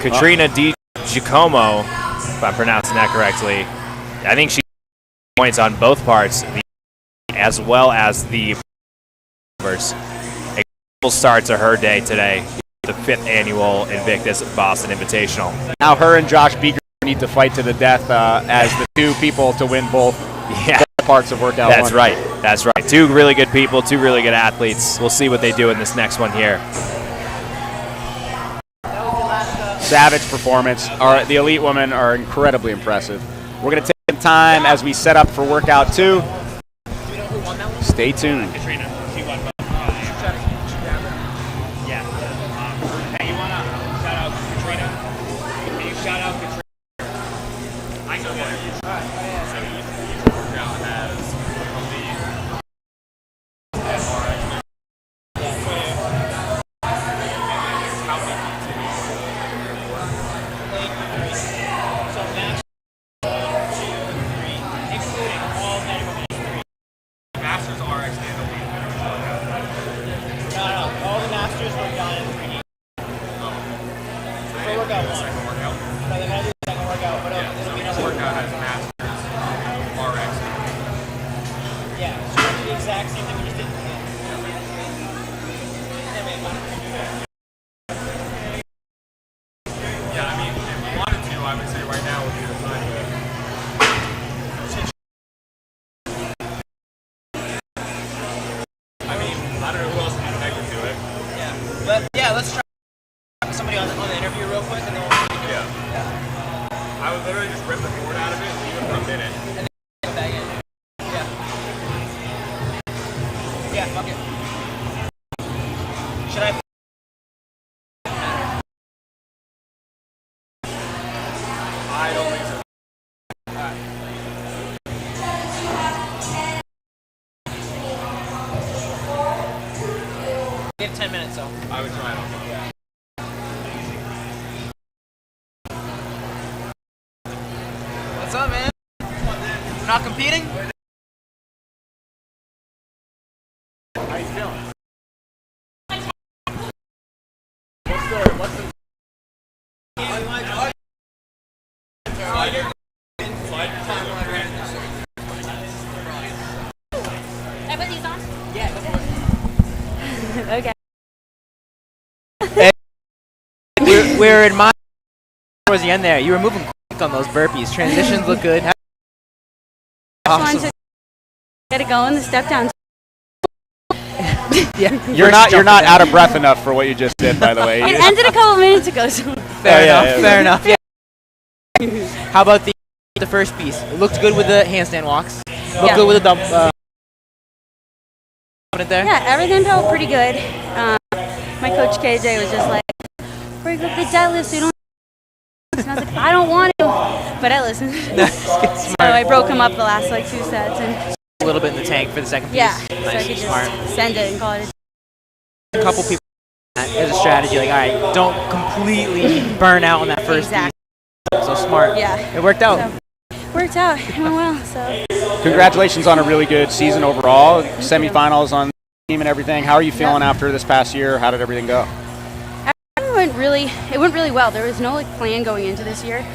Katrina Di Giacomo, if I'm pronouncing that correctly, I think she points on both parts, as well as the first. A full start to her day today, the 5th annual Invictus Boston Invitational. Now her and Josh Beaker need to fight to the death as the 2 people to win both parts of workout 1. That's right. 2 really good people, 2 really good athletes. We'll see what they do in this next one here. Savage performance. The elite women are incredibly impressive. We're going to take some time as we set up for workout 2. Stay tuned. exact same thing we just did. Yeah, I mean, if we wanted to, I would say right now would be the time to I mean, I don't know who else can connect to it. Yeah, let's try somebody on the interview real quick, and then we'll Yeah. I would literally just rip the board out of it and leave it for a minute. and then back in. Yeah, fuck it. Should I? I don't think so. We have 10 minutes, so. I would try it on. What's up, man? You're not competing? How you feeling? What's the Can I put these on? Okay. We're admiring towards the end there. You were moving quick on those burpees. Transitions look good. Awesome. To get it going, the step down. Yeah. You're not out of breath enough for what you just did, by the way. It ended a couple minutes ago. So. Fair enough. Yeah. How about the first piece? It looked good with the handstand walks. Looked good with the dump. There? Yeah, everything felt pretty good. My coach KJ was just like, break up the deadlift so you don't. And I was like, I don't want to, but I listened. So I broke him up the last like 2 sets and a little bit in the tank for the second piece. Yeah, Nice. so I could just send it and call it. A couple people as a strategy, like, all right, don't completely burn out on that first piece. So smart. Yeah. It worked out. So, worked out. It went well. So. Congratulations on a really good season overall. Semifinals on the team and everything. How are you feeling after this past year? How did everything go? It went really well. There was no like plan going into this year.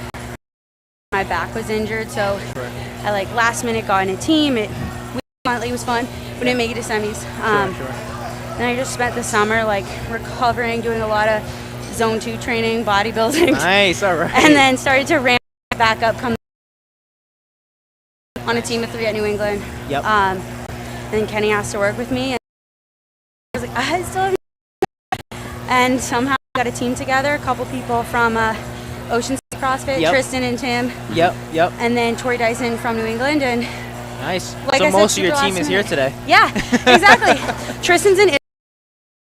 My back was injured, so I like last minute got in a team. It was fun. We didn't make it to semis. And I just spent the summer like recovering, doing a lot of zone 2 training, bodybuilding. Nice, all right. And then started to ramp back up. Come on a team of 3 at New England. Yep. And then Kenny asked to work with me, and I was like, I still have. And somehow got a team together, a couple people from Ocean City CrossFit, Yep. Tristan and Tim. Yep. And then Tori Dyson from New England. And Nice. like So I said, most of your super team last is here minute. today. Yeah, exactly. Tristan's in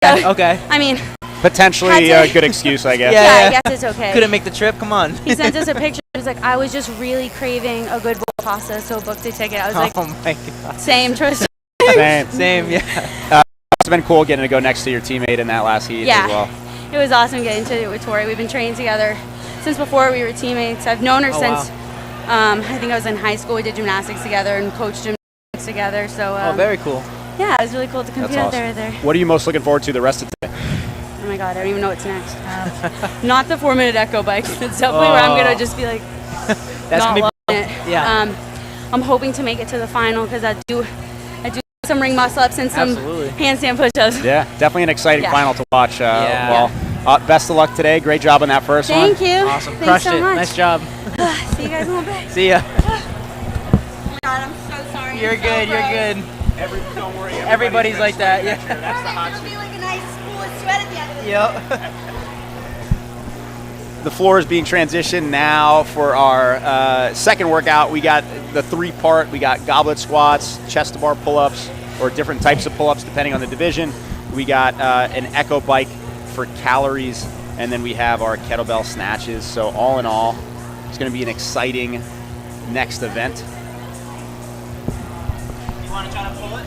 Italy. Okay. I mean, Potentially a good excuse, I guess. Yeah, I guess it's okay. Couldn't make the trip. Come on. He sent us a picture. He was like, I was just really craving a good bowl of pasta, so booked a ticket. I was like, oh my god. Same, Tristan. Same. Yeah. It's been cool getting to go next to your teammate in that last heat Yeah. as well. It was awesome getting to it with Tori. We've been training together since before we were teammates. I've known her since I think I was in high school. We did gymnastics together and coached gymnastics together. So very cool. Yeah, it was really cool to compete That's out there awesome. with her. What are you most looking forward to the rest of today? Oh my god, I don't even know what's next. Not the 4-minute echo bike. It's definitely where I'm gonna just be like That's not gonna loving be it. Yeah. I'm hoping to make it to the final because I do some ring muscle ups and some Absolutely. handstand push-ups. Yeah, definitely an exciting Yeah. final to watch. Yeah. Well, best of luck today. Great job on that first one. Thank you. Awesome. Thanks Crushed so it. much. Nice job. See you guys in a little bit. See ya. Oh my god, I'm so sorry. You're I'm so good. You're gross. good. Don't worry. Everybody's like that. Yeah. That's the hot It'll be like a nice pool of sweat at the end of it. Yep. The floor is being transitioned now for our second workout. We got the 3-part. We got goblet squats, chest to bar pull-ups, or different types of pull-ups depending on the division. We got an echo bike for calories, and then we have our kettlebell snatches. So all in all, it's going to be an exciting next event. You want to try to pull it?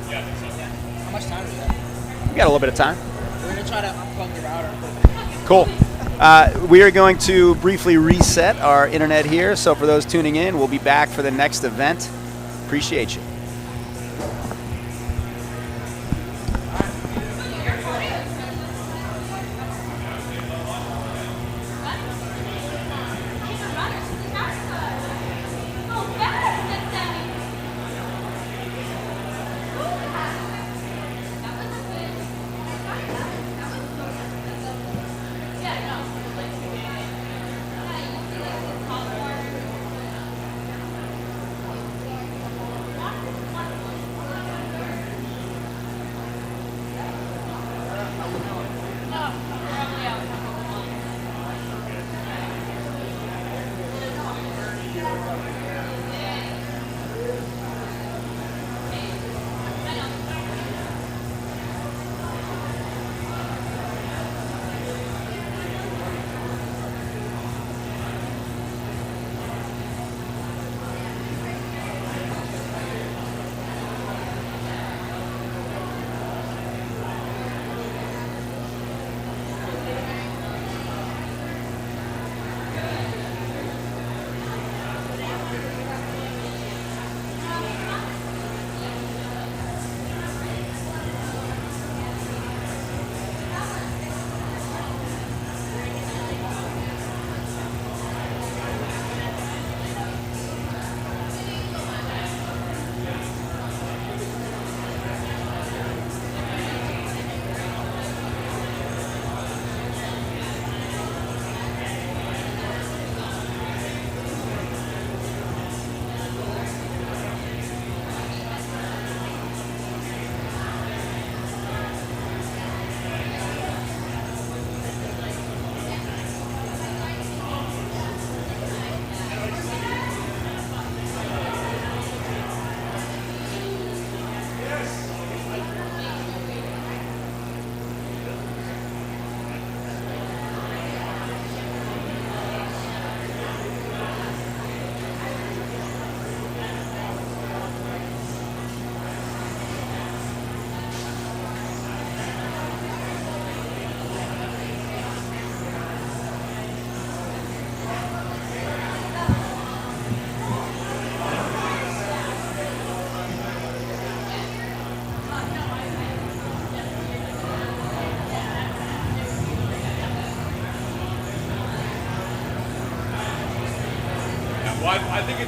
Yeah, I think so. How much time do we have? We got a little bit of time. We're going to try to unplug the router. Cool. We are going to briefly reset our internet here. So for those tuning in, we'll be back for the next event. Appreciate you.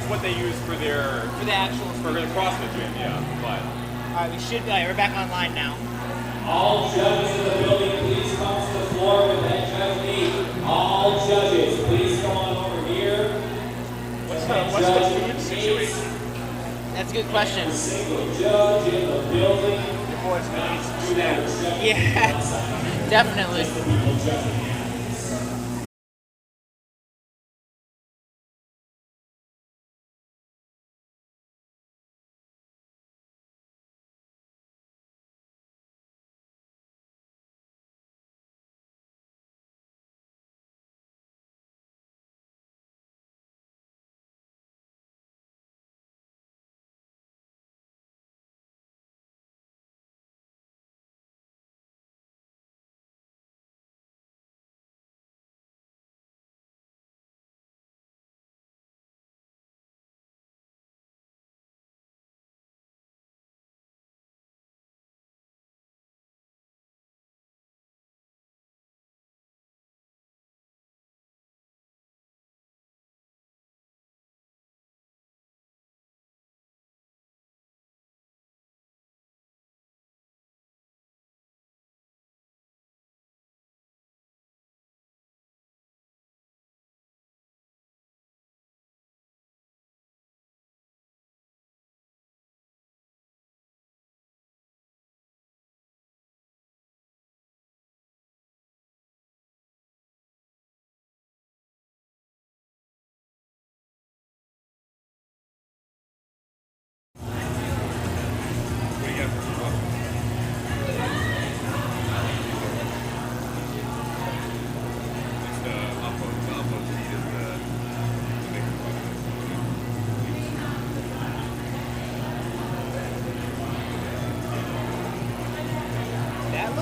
what they use for their For the actual for the CrossFit gym, yeah. But All right, we should be. We're back online now. All judges in the building, please come to the floor with that judge lead. All judges, please come on over here. What's the food situation? That's a good question. Single judge in the building. Your boys gonna need some snacks. Yeah, definitely.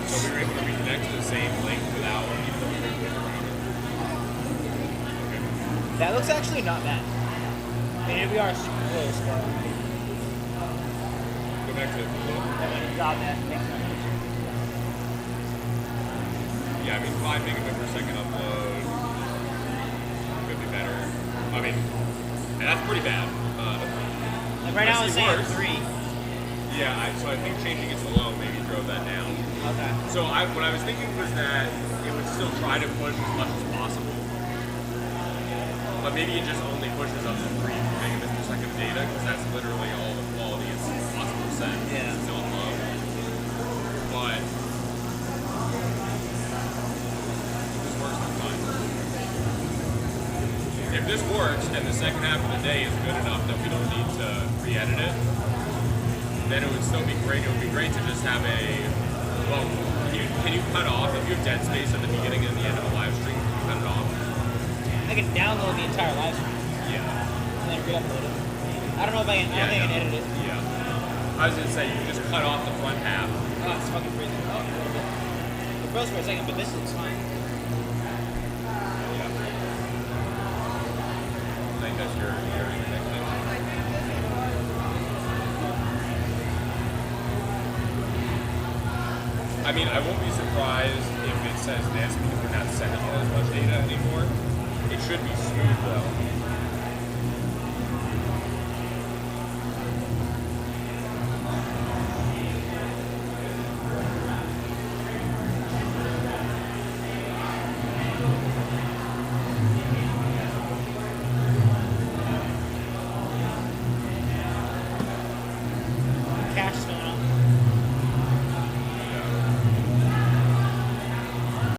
So we were able to reconnect to the same link without even though we were moving around it. That looks actually not bad. I mean, we are super close, but. Go back to the Not bad. Yeah, I mean 5 megabit per second upload could be better. I mean, and that's pretty bad. Like right now it's saying worse. 3. Yeah, so I think changing it to low maybe drove that down. Okay. So what I was thinking was that it would still try to push as much as possible, but maybe it just only pushes up to 3 megabits per second data because that's literally all the quality is possible to send. Yeah. It's still low, but this works on fine. If this works and the second half of the day is good enough that we don't need to re-edit it, then it would still be great. It would be great to just have a, well, can you cut off, if you have dead space at the beginning and the end of the live stream, can you cut it off? I can download the entire live stream. Yeah. And then re-upload it. I don't know if I can, I don't think I can edit it. Yeah. I was going to say, you can just cut off the front half. Oh, it's fucking freezing. Oh, a little bit. It froze for a second, but this looks fine. Yeah. I think that's your internet connection. I mean, I won't be surprised if it says this because we're not sending it as much data anymore. It should be smooth though.